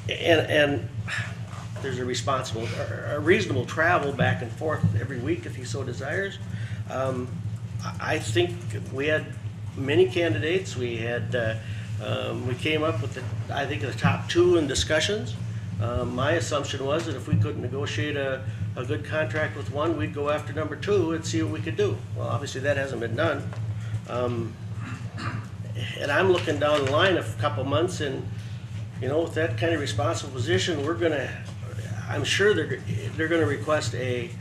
And there's a reasonable travel back and forth every week if he so desires. I think we had many candidates. We had we came up with I think the top two in discussions. My assumption was that if we couldn't negotiate a good contract with one, we'd go after number two and see what we could do. Well, obviously that hasn't been done. And I'm looking down the line a couple months, and you know, with that kind of responsible position, I'm sure they're gonna request a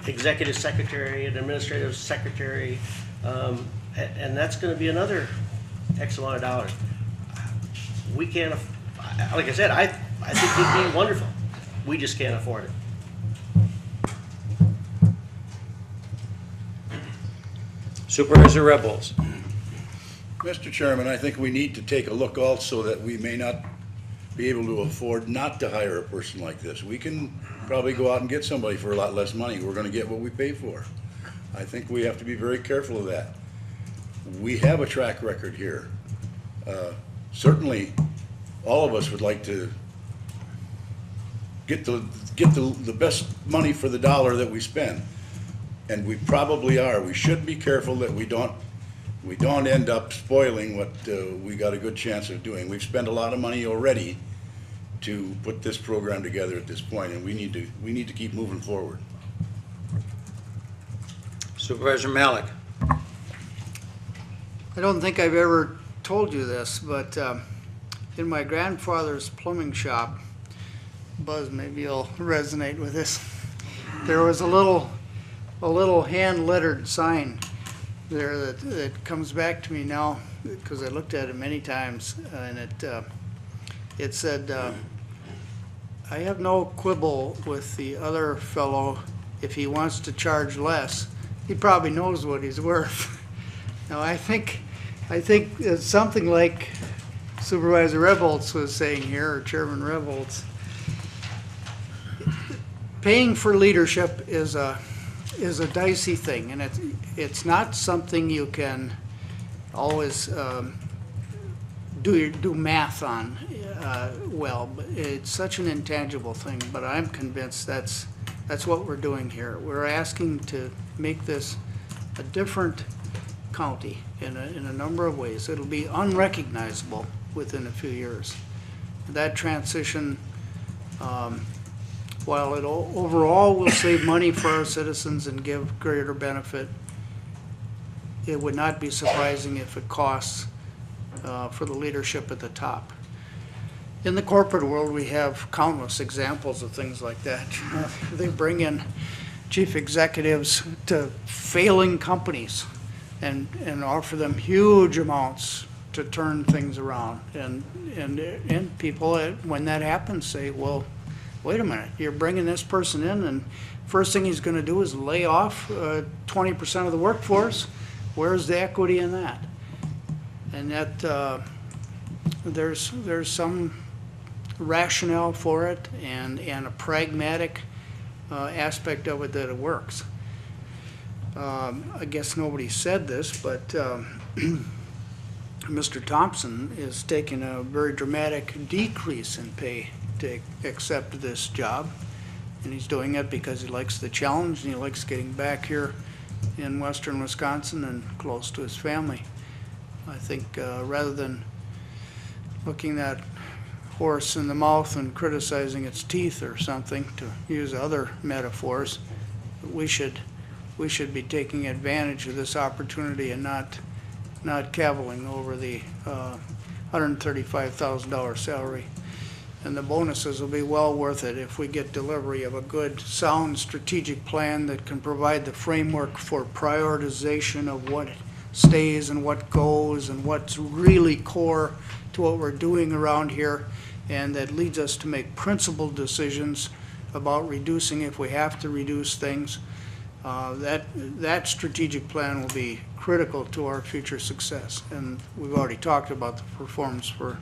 executive secretary, an administrative secretary, and that's gonna be another X amount of dollars. We can't, like I said, I think it'd be wonderful. We just can't afford it. Supervisor Rebels. Mr. Chairman, I think we need to take a look also that we may not be able to afford not to hire a person like this. We can probably go out and get somebody for a lot less money. We're gonna get what we pay for. I think we have to be very careful of that. We have a track record here. Certainly, all of us would like to get the best money for the dollar that we spend. And we probably are. We should be careful that we don't end up spoiling what we got a good chance of doing. We've spent a lot of money already to put this program together at this point, and we need to keep moving forward. Supervisor Malik. I don't think I've ever told you this, but in my grandfather's plumbing shop, Buzz, maybe you'll resonate with this, there was a little hand-lettered sign there that comes back to me now, because I looked at it many times, and it said, I have no quibble with the other fellow. If he wants to charge less, he probably knows what he's worth. Now, I think it's something like Supervisor Revolts was saying here, or Chairman Revolts. Paying for leadership is a dicey thing, and it's not something you can always do math on well. But it's such an intangible thing, but I'm convinced that's what we're doing here. We're asking to make this a different county in a number of ways. It'll be unrecognizable within a few years. That transition, while it overall will save money for our citizens and give greater benefit, it would not be surprising if it costs for the leadership at the top. In the corporate world, we have countless examples of things like that. They bring in chief executives to failing companies and offer them huge amounts to turn things around. And people, when that happens, say, well, wait a minute, you're bringing this person in, and first thing he's going to do is lay off 20% of the workforce. Where's the equity in that? And that there's some rationale for it, and a pragmatic aspect of it that it works. I guess nobody said this, but Mr. Thompson is taking a very dramatic decrease in pay to accept this job. And he's doing it because he likes the challenge and he likes getting back here in western Wisconsin and close to his family. I think rather than looking that horse in the mouth and criticizing its teeth or something, to use other metaphors, we should be taking advantage of this opportunity and not caviling over the $135,000 salary. And the bonuses will be well worth it if we get delivery of a good, sound strategic plan that can provide the framework for prioritization of what stays and what goes and what's really core to what we're doing around here, and that leads us to make principled decisions about reducing if we have to reduce things. That strategic plan will be critical to our future success. And we've already talked about the performance for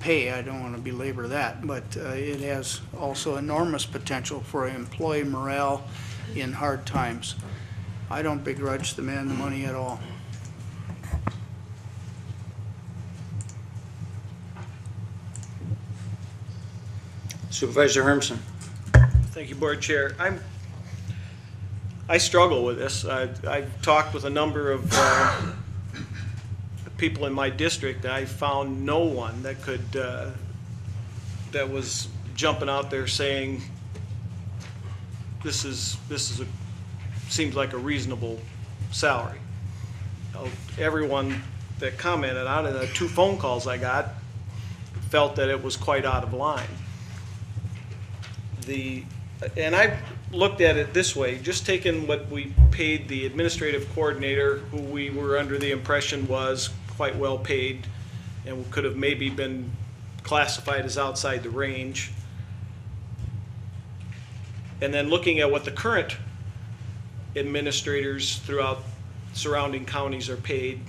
pay. I don't want to belabor that, but it has also enormous potential for employee morale in hard times. I don't begrudge the man the money at all. Supervisor Hermsen. Thank you, Board Chair. I struggle with this. I've talked with a number of people in my district, and I found no one that could, that was jumping out there saying, seems like a reasonable salary. Everyone that commented on it, the 2 phone calls I got, felt that it was quite out of line. And I looked at it this way, just taking what we paid the administrative coordinator, who we were under the impression was quite well paid and could have maybe been classified as outside the range. And then looking at what the current administrators throughout surrounding counties are paid,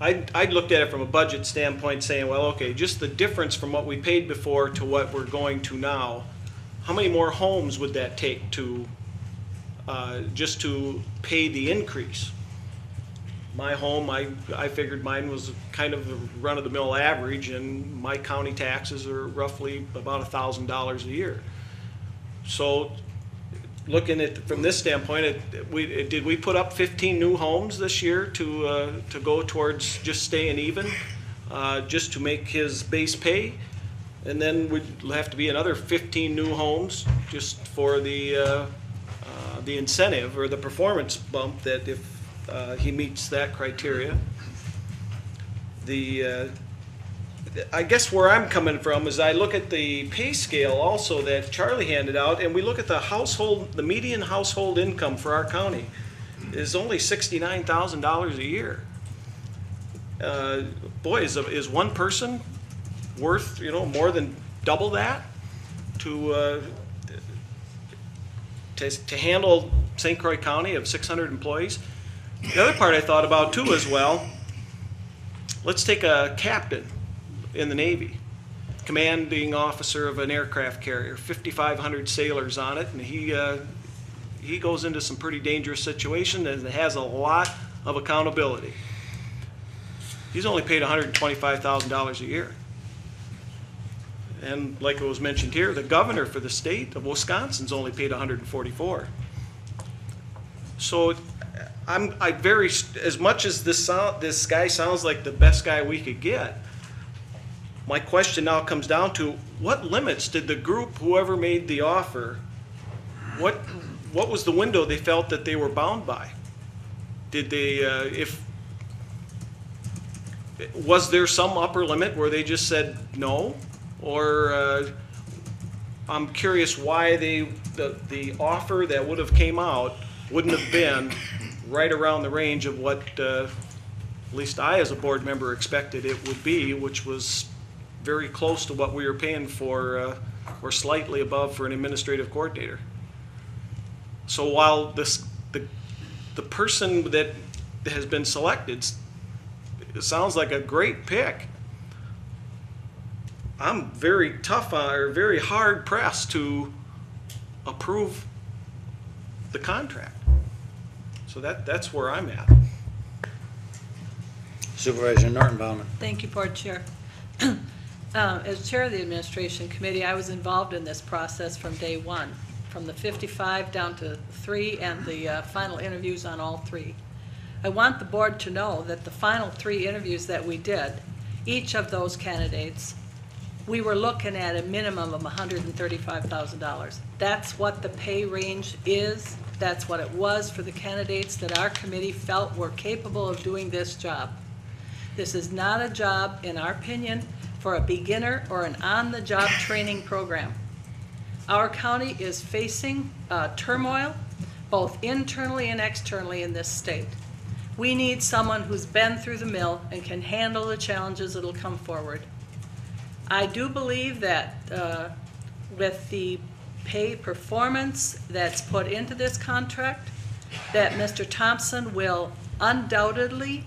I looked at it from a budget standpoint saying, well, okay, just the difference from what we paid before to what we're going to now, how many more homes would that take to just to pay the increase? My home, I figured mine was kind of the run-of-the-mill average, and my county taxes are roughly about $1,000 a year. So looking at from this standpoint, did we put up 15 new homes this year to go towards just staying even, just to make his base pay? And then we'd have to be another 15 new homes just for the incentive or the performance bump that if he meets that criteria. I guess where I'm coming from is I look at the pay scale also that Charlie handed out, and we look at the median household income for our county is only $69,000 a year. Boy, is one person worth more than double that to handle St. Croix County of 600 employees? The other part I thought about too as well, let's take a captain in the Navy, commanding officer of an aircraft carrier, 5,500 sailors on it, and he goes into some pretty dangerous situations and has a lot of accountability. He's only paid $125,000 a year. And like it was mentioned here, the governor for the state of Wisconsin's only paid $144,000. So as much as this guy sounds like the best guy we could get, my question now comes down to what limits did the group, whoever made the offer, what was the window they felt that they were bound by? Did they, was there some upper limit where they just said no? Or I'm curious why the offer that would have came out wouldn't have been right around the range of what at least I as a board member expected it would be, which was very close to what we were paying for, or slightly above for an administrative coordinator. So while the person that has been selected sounds like a great pick, I'm very hard pressed to approve the contract. So that's where I'm at. Supervisor Norton-Baumann. Thank you, Board Chair. As Chair of the Administration Committee, I was involved in this process from day one, from the 55 down to 3 and the final interviews on all 3. I want the board to know that the final 3 interviews that we did, each of those candidates, we were looking at a minimum of $135,000. That's what the pay range is. That's what it was for the candidates that our committee felt were capable of doing this job. This is not a job, in our opinion, for a beginner or an on-the-job training program. Our county is facing turmoil, both internally and externally in this state. We need someone who's been through the mill and can handle the challenges that'll come forward. I do believe that with the pay performance that's put into this contract, that Mr. Thompson will undoubtedly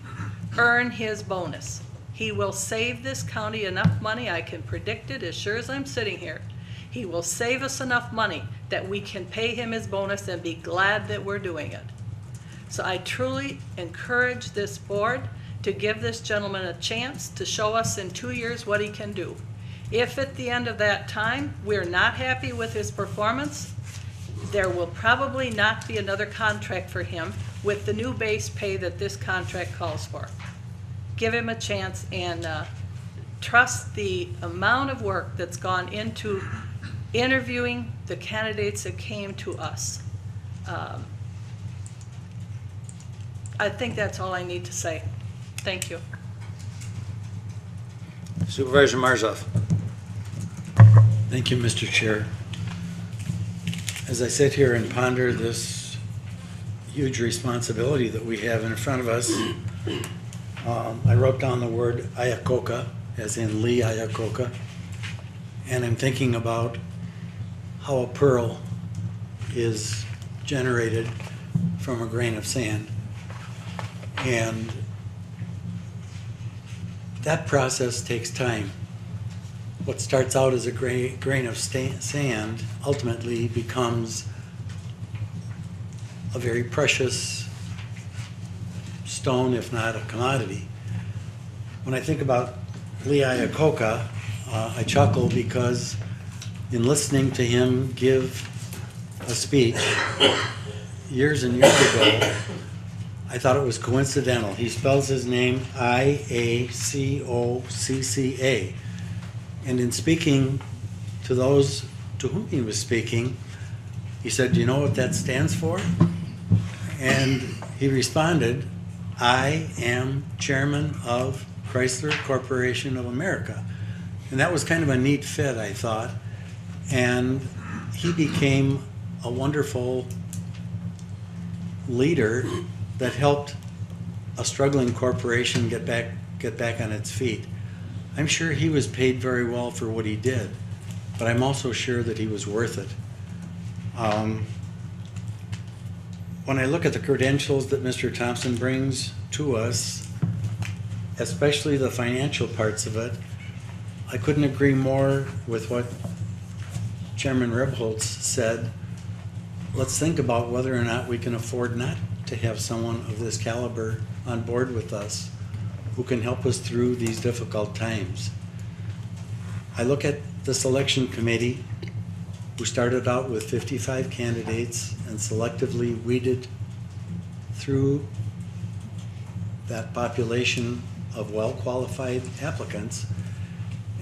earn his bonus. He will save this county enough money, I can predict it as sure as I'm sitting here. He will save us enough money that we can pay him his bonus and be glad that we're doing it. So I truly encourage this board to give this gentleman a chance to show us in 2 years what he can do. If at the end of that time we're not happy with his performance, there will probably not be another contract for him with the new base pay that this contract calls for. Give him a chance and trust the amount of work that's gone into interviewing the candidates that came to us. I think that's all I need to say. Thank you. Supervisor Marzov. Thank you, Mr. Chair. As I sit here and ponder this huge responsibility that we have in front of us, I wrote down the word Iacocca, as in Lee Iacocca, and I'm thinking about how a pearl is generated from a grain of sand. And that process takes time. What starts out as a grain of sand ultimately becomes a very precious stone, if not a commodity. When I think about Lee Iacocca, I chuckle because in listening to him give a speech years and years ago, I thought it was coincidental. He spells his name I-A-C-O-C-C-A. And in speaking to those to whom he was speaking, he said, "Do you know what that stands for?" And he responded, "I am chairman of Chrysler Corporation of America." And that was kind of a neat fit, I thought. And he became a wonderful leader that helped a struggling corporation get back on its feet. I'm sure he was paid very well for what he did, but I'm also sure that he was worth it. When I look at the credentials that Mr. Thompson brings to us, especially the financial parts of it, I couldn't agree more with what Chairman Rebholz said. Let's think about whether or not we can afford not to have someone of this caliber on board with us who can help us through these difficult times. I look at the selection committee, who started out with 55 candidates and selectively weeded through that population of well-qualified applicants,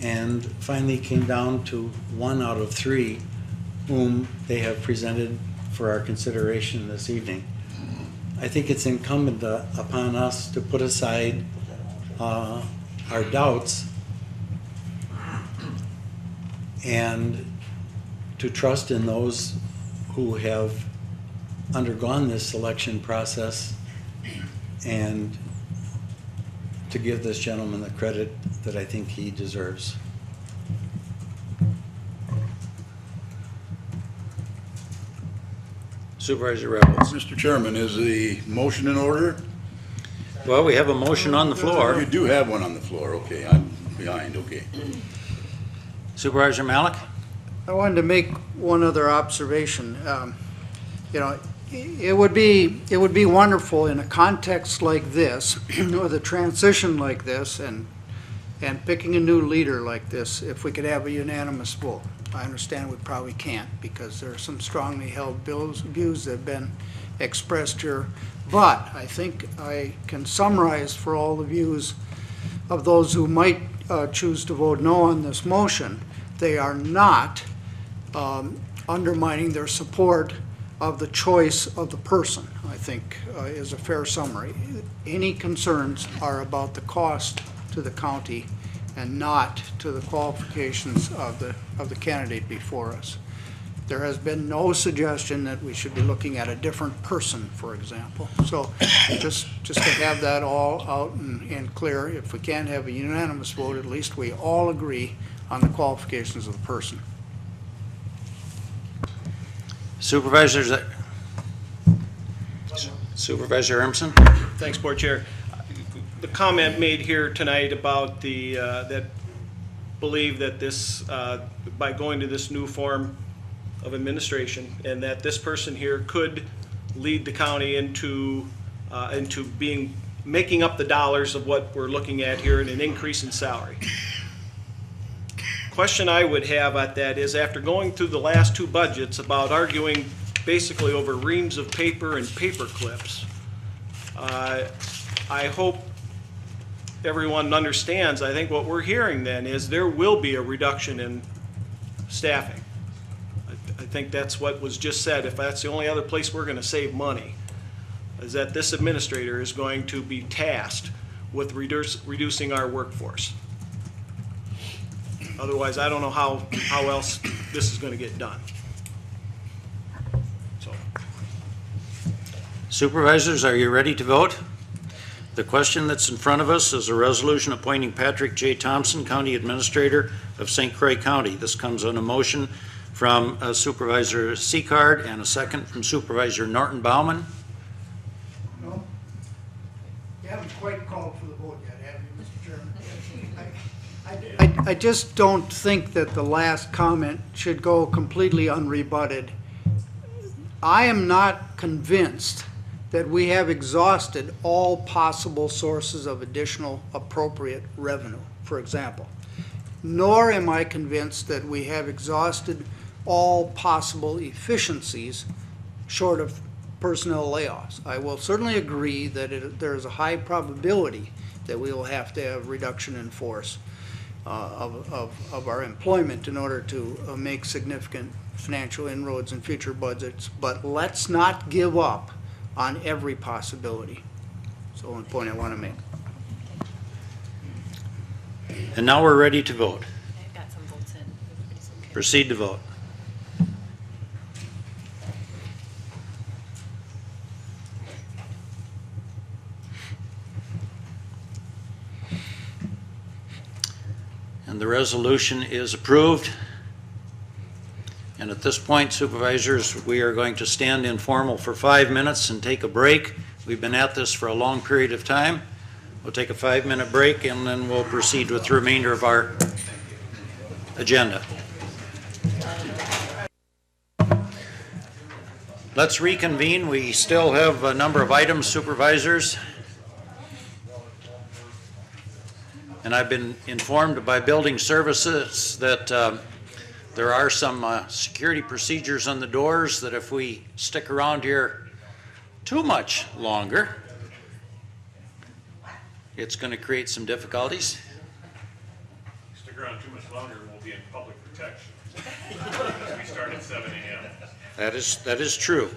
and finally came down to 1 out of 3 whom they have presented for our consideration this evening. I think it's incumbent upon us to put aside our doubts and to trust in those who have undergone this selection process and to give this gentleman the credit that I think he deserves. Supervisor Rebels. Mr. Chairman, is the motion in order? Well, we have a motion on the floor. You do have one on the floor, okay, I'm behind, okay. Supervisor Malik? I wanted to make one other observation. You know, it would be wonderful in a context like this, with a transition like this, and picking a new leader like this, if we could have a unanimous vote. I understand we probably can't, because there are some strongly held views that have been expressed here. But I think I can summarize for all the views of those who might choose to vote no on this motion. They are not undermining their support of the choice of the person, I think is a fair summary. Any concerns are about the cost to the county and not to the qualifications of the candidate before us. There has been no suggestion that we should be looking at a different person, for example. So just to have that all out and clear, if we can't have a unanimous vote, at least we all agree on the qualifications of the person. Supervisor Urmson? Thanks, Board Chair. The comment made here tonight about the, that believe that this, by going to this new form of administration, and that this person here could lead the county into making up the dollars of what we're looking at here in an increase in salary. Question I would have at that is, after going through the last two budgets about arguing basically over reams of paper and paper clips, I hope everyone understands. I think what we're hearing then is there will be a reduction in staffing. I think that's what was just said. If that's the only other place we're going to save money, is that this administrator is going to be tasked with reducing our workforce. Otherwise, I don't know how else this is going to get done. So, Supervisors, are you ready to vote? The question that's in front of us is a resolution appointing Patrick J. Thompson, County Administrator of St. Croix County. This comes on a motion from Supervisor Seacard and a second from Supervisor Norton Bauman. No? You haven't quite called for the vote yet, have you, Mr. Chairman? I just don't think that the last comment should go completely unrebutted. I am not convinced that we have exhausted all possible sources of additional appropriate revenue, for example. Nor am I convinced that we have exhausted all possible efficiencies short of personnel layoffs. I will certainly agree that there is a high probability that we will have to have reduction in force of our employment in order to make significant financial inroads in future budgets. But let's not give up on every possibility. That's the only point I want to make. And now we're ready to vote. I've got some votes in. Everybody's okay. Proceed to vote. And the resolution is approved. And at this point, supervisors, we are going to stand informal for 5 minutes and take a break. We've been at this for a long period of time. We'll take a 5-minute break and then we'll proceed with the remainder of our agenda. Let's reconvene. We still have a number of items, supervisors. And I've been informed by building services that there are some security procedures on the doors that if we stick around here too much longer, it's going to create some difficulties. Stick around too much longer, we'll be in public protection. Because we start at 7 a.m. That is true.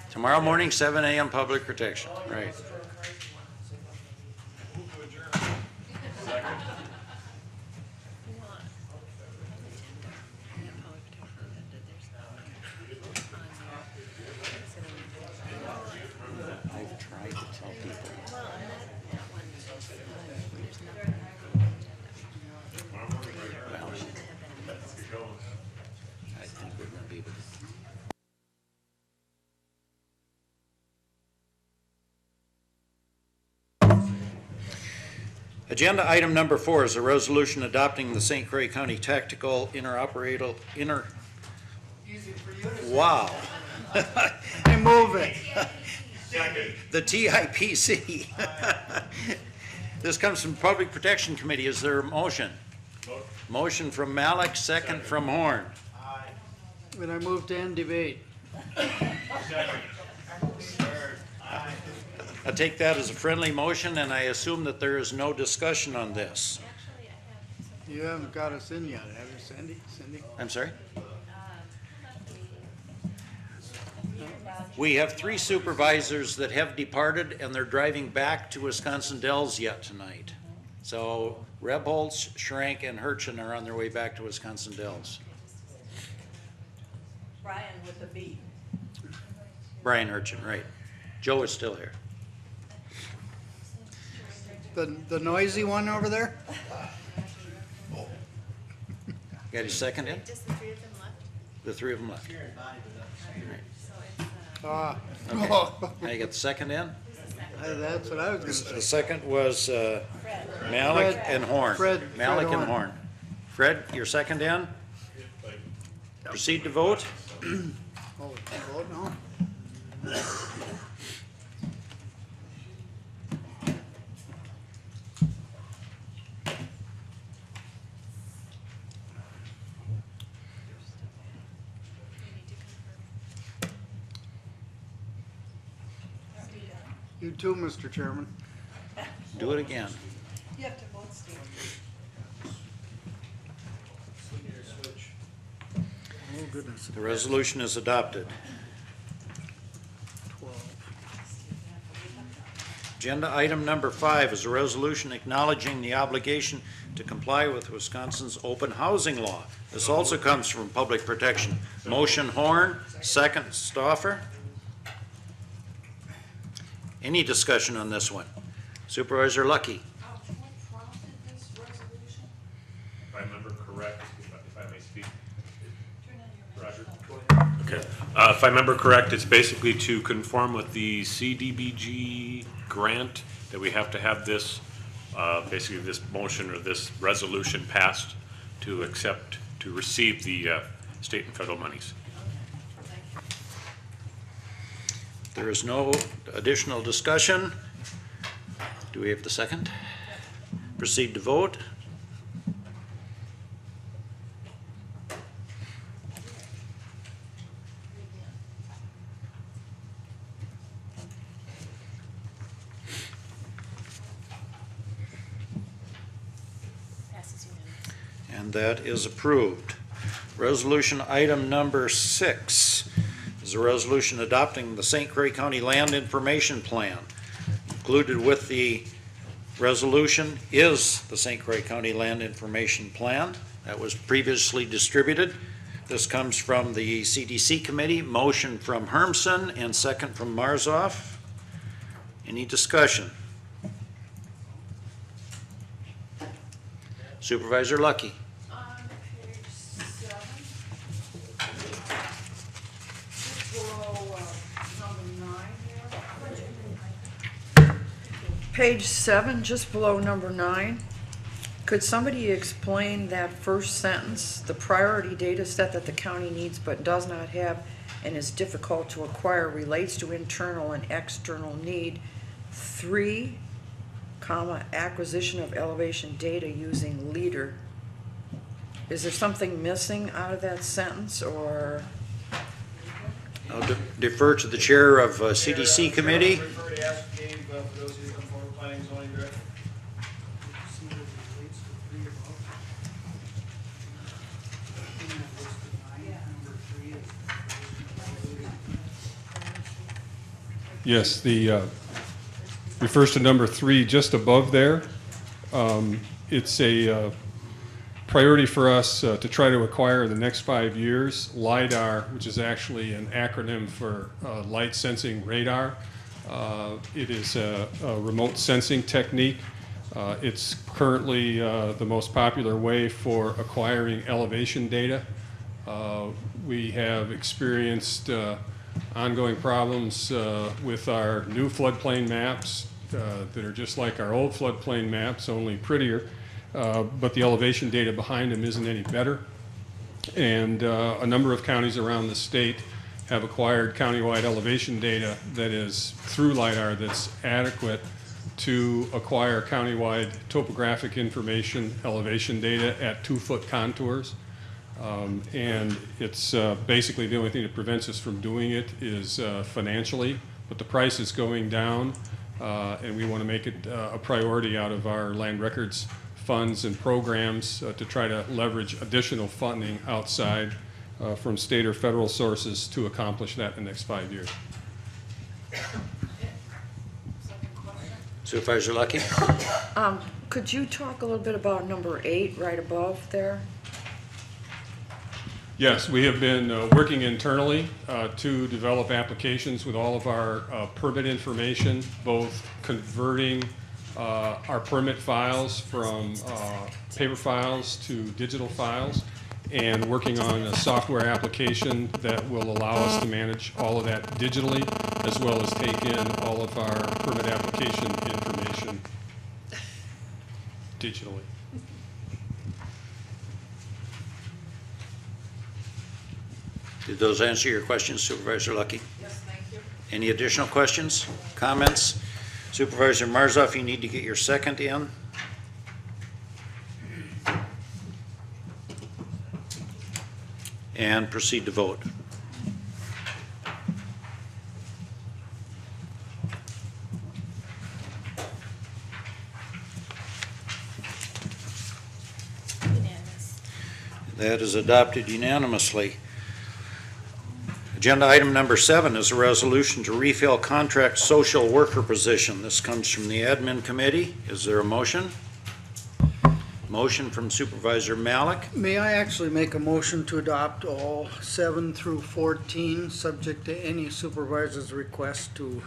Tomorrow morning, 7 a.m. public protection, right. Agenda item number 4 is a resolution adopting the St. Croix County Tactical Wow. I move it. The TIPC. This comes from Public Protection Committee. Is there a motion? Motion from Malik, second from Horn. And I move to end debate. I take that as a friendly motion, and I assume that there is no discussion on this. You haven't got us in yet, have you, Cindy? I'm sorry? We have 3 supervisors that have departed, and they're driving back to Wisconsin Dells yet tonight. So Rebholz, Schrank, and Hirschen are on their way back to Wisconsin Dells. Brian with the B. Brian Hirschen, right. Joe is still here. The noisy one over there? Got his second in? Just the 3 of them left? The 3 of them left. Ah. Okay. Now you got the second in? That's what I was gonna say. The second was Malik and Horn. Malik and Horn. Fred, your second in? Proceed to vote. Oh, vote no? You too, Mr. Chairman. Do it again. You have to vote, Steve. Oh, goodness. The resolution is adopted. 12. Agenda item number 5 is a resolution acknowledging the obligation to comply with Wisconsin's open housing law. This also comes from Public Protection. Motion Horn, second Stauffer. Any discussion on this one? Supervisor Lucky. If I remember correct, if I may speak. Roger. Okay. If I remember correct, it's basically to conform with the CDBG grant that we have to have this, basically this motion or this resolution passed to receive the state and federal monies. There is no additional discussion. Do we have the second? Proceed to vote. Passes unanimously. And that is approved. Resolution item number 6 is a resolution adopting the St. Croix County Land Information Plan. Included with the resolution is the St. Croix County Land Information Plan that was previously distributed. This comes from the CDC committee, motion from Hermsen and second from Marzoff. Any discussion? Supervisor Lucky. On page 7, just below number 9 here. Page 7, just below number 9. Could somebody explain that first sentence? The priority data set that the county needs but does not have and is difficult to acquire relates to internal and external need. 3, acquisition of elevation data using leader. Is there something missing out of that sentence, or? I'll defer to the chair of CDC committee. Refer to ask Dave for those who come forward, planning and zoning director. Yes, the refers to number 3 just above there. It's a priority for us to try to acquire in the next 5 years LIDAR, which is actually an acronym for light sensing radar. It is a remote sensing technique. It's currently the most popular way for acquiring elevation data. We have experienced ongoing problems with our new floodplain maps that are just like our old floodplain maps, only prettier, but the elevation data behind them isn't any better. And a number of counties around the state have acquired countywide elevation data that is through LiDAR that's adequate to acquire countywide topographic information, elevation data at 2-foot contours. And it's basically the only thing that prevents us from doing it is financially, but the price is going down, and we want to make it a priority out of our land records funds and programs to try to leverage additional funding outside from state or federal sources to accomplish that in the next 5 years. Supervisor Lucky? Could you talk a little bit about number 8 right above there? Yes, we have been working internally to develop applications with all of our permit information, both converting our permit files from paper files to digital files, and working on a software application that will allow us to manage all of that digitally, as well as take in all of our permit application information digitally. Did those answer your questions, Supervisor Lucky? Yes, thank you. Any additional questions, comments? Supervisor Marzoff, you need to get your second in. And proceed to vote. Unanimous. That is adopted unanimously. Agenda item number 7 is a resolution to refill contract social worker position. This comes from the admin committee. Is there a motion? Motion from Supervisor Malik. May I actually make a motion to adopt all 7 through 14, subject to any supervisor's request to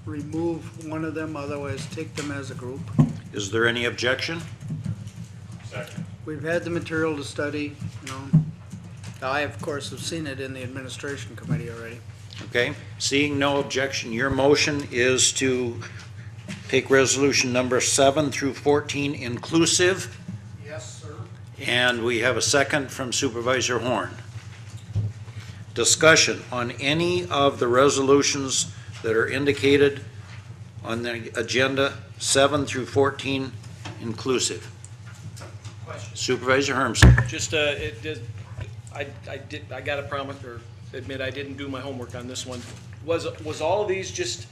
remove one of them, otherwise take them as a group? Is there any objection? Second. We've had the material to study, you know. I, of course, have seen it in the administration committee already. Okay, seeing no objection, your motion is to take resolution number 7 through 14 inclusive, Yes, sir. and we have a second from Supervisor Horn. Discussion on any of the resolutions that are indicated on the agenda, 7 through 14 inclusive. Supervisor Hermsen. Just, I gotta promise or admit I didn't do my homework on this one. Was all of these just,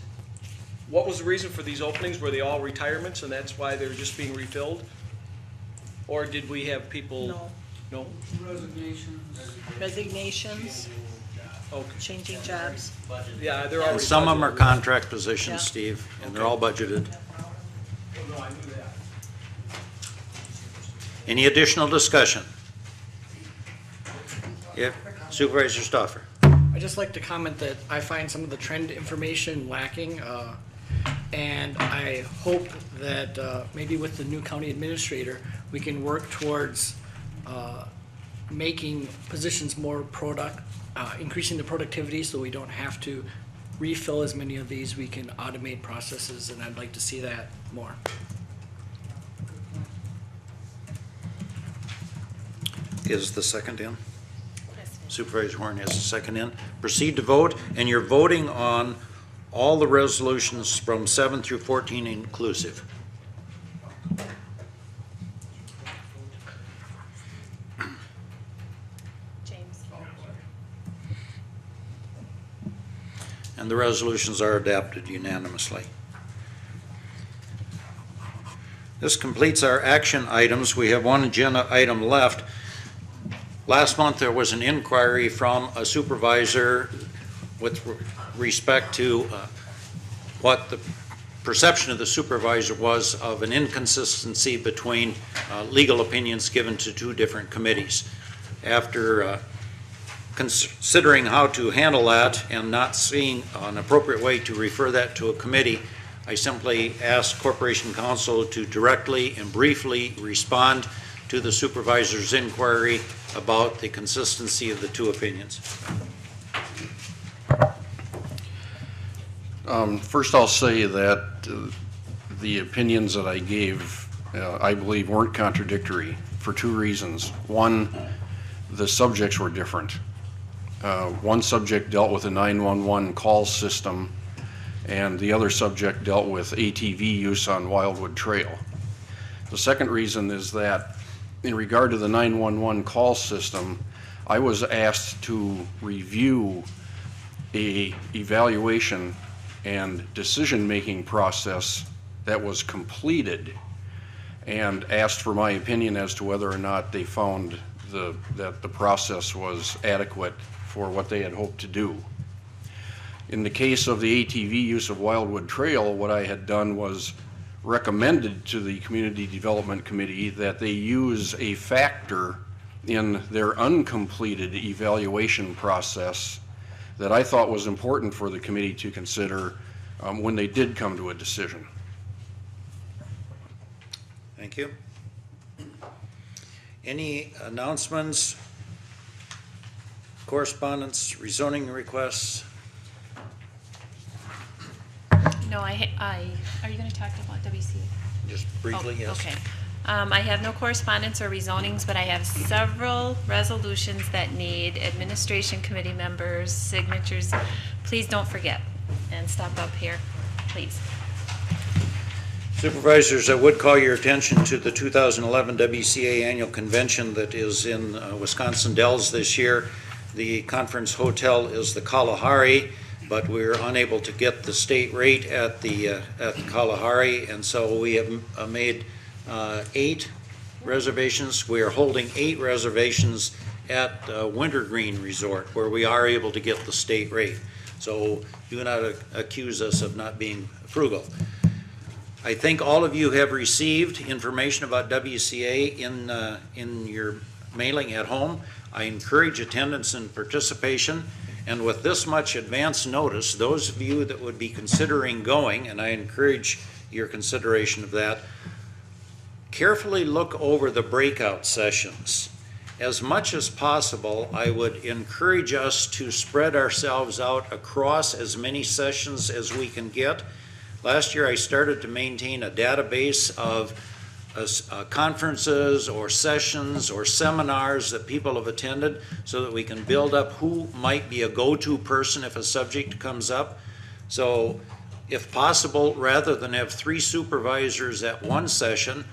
what was the reason for these openings? Were they all retirements and that's why they're just being refilled? Or did we have people? No. No? Resignations, Okay. changing jobs. Yeah, they're already. And some of them are budgeted. contract Yeah. positions, Steve, and they're all budgeted. No, I knew that. Any additional discussion? If Supervisor Stoffer. I'd just like to comment that I find some of the trend information lacking, and I hope that maybe with the new county administrator, we can work towards making positions more increasing the productivity so we don't have to refill as many of these. We can automate processes, and I'd like to see that more. Is the second in? Supervisor Horn has the second in. Proceed to vote, and you're voting on all the resolutions from 7 through 14 inclusive. James. And the resolutions are adopted unanimously. This completes our action items. We have one agenda item left. Last month, there was an inquiry from a supervisor with respect to what the perception of the supervisor was of an inconsistency between legal opinions given to 2 different committees. After considering how to handle that and not seeing an appropriate way to refer that to a committee, I simply asked Corporation Counsel to directly and briefly respond to the supervisor's inquiry about the consistency of the 2 opinions. First, I'll say that the opinions that I gave, I believe, weren't contradictory for two reasons. One, the subjects were different. One subject dealt with a 911 call system, and the other subject dealt with ATV use on Wildwood Trail. The second reason is that in regard to the 911 call system, I was asked to review a evaluation and decision-making process that was completed, and asked for my opinion as to whether or not they found that the process was adequate for what they had hoped to do. In the case of the ATV use of Wildwood Trail, what I had done was recommended to the Community Development Committee that they use a factor in their uncompleted evaluation process that I thought was important for the committee to consider when they did come to a decision. Thank you. Any announcements, correspondence, rezoning requests? No, are you gonna talk about WCA? Just briefly, yes. Okay. I have no correspondence or rezonings, but I have several resolutions that need administration committee members' signatures. Please don't forget and stop up here, please. Supervisors, I would call your attention to the 2011 WCA Annual Convention that is in Wisconsin Dells this year. The conference hotel is the Kalahari, but we're unable to get the state rate at the Kalahari, and so we have made 8 reservations. We are holding 8 reservations at Wintergreen Resort, where we are able to get the state rate. So do not accuse us of not being frugal. I think all of you have received information about WCA in your mailing at home. I encourage attendance and participation. And with this much advance notice, those of you that would be considering going, and I encourage your consideration of that, carefully look over the breakout sessions. As much as possible, I would encourage us to spread ourselves out across as many sessions as we can get. Last year, I started to maintain a database of conferences or sessions or seminars that people have attended so that we can build up who might be a go-to person if a subject comes up. So if possible, rather than have 3 supervisors at one session,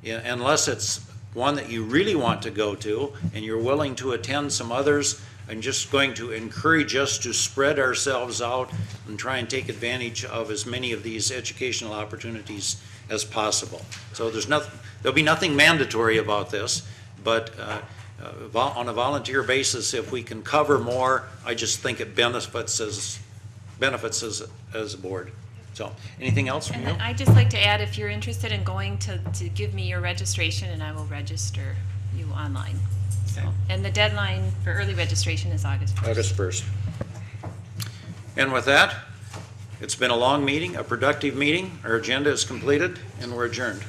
unless it's one that you really want to go to and you're willing to attend some others, I'm just going to encourage us to spread ourselves out and try and take advantage of as many of these educational opportunities as possible. So there'll be nothing mandatory about this, but on a volunteer basis, if we can cover more, I just think it benefits as a board. So, anything else from you? And I'd just like to add, if you're interested in going to give me your registration, and I will register you online. So, and the deadline for early registration is August 1st. August 1st. And with that, it's been a long meeting, a productive meeting. Our agenda is completed, and we're adjourned.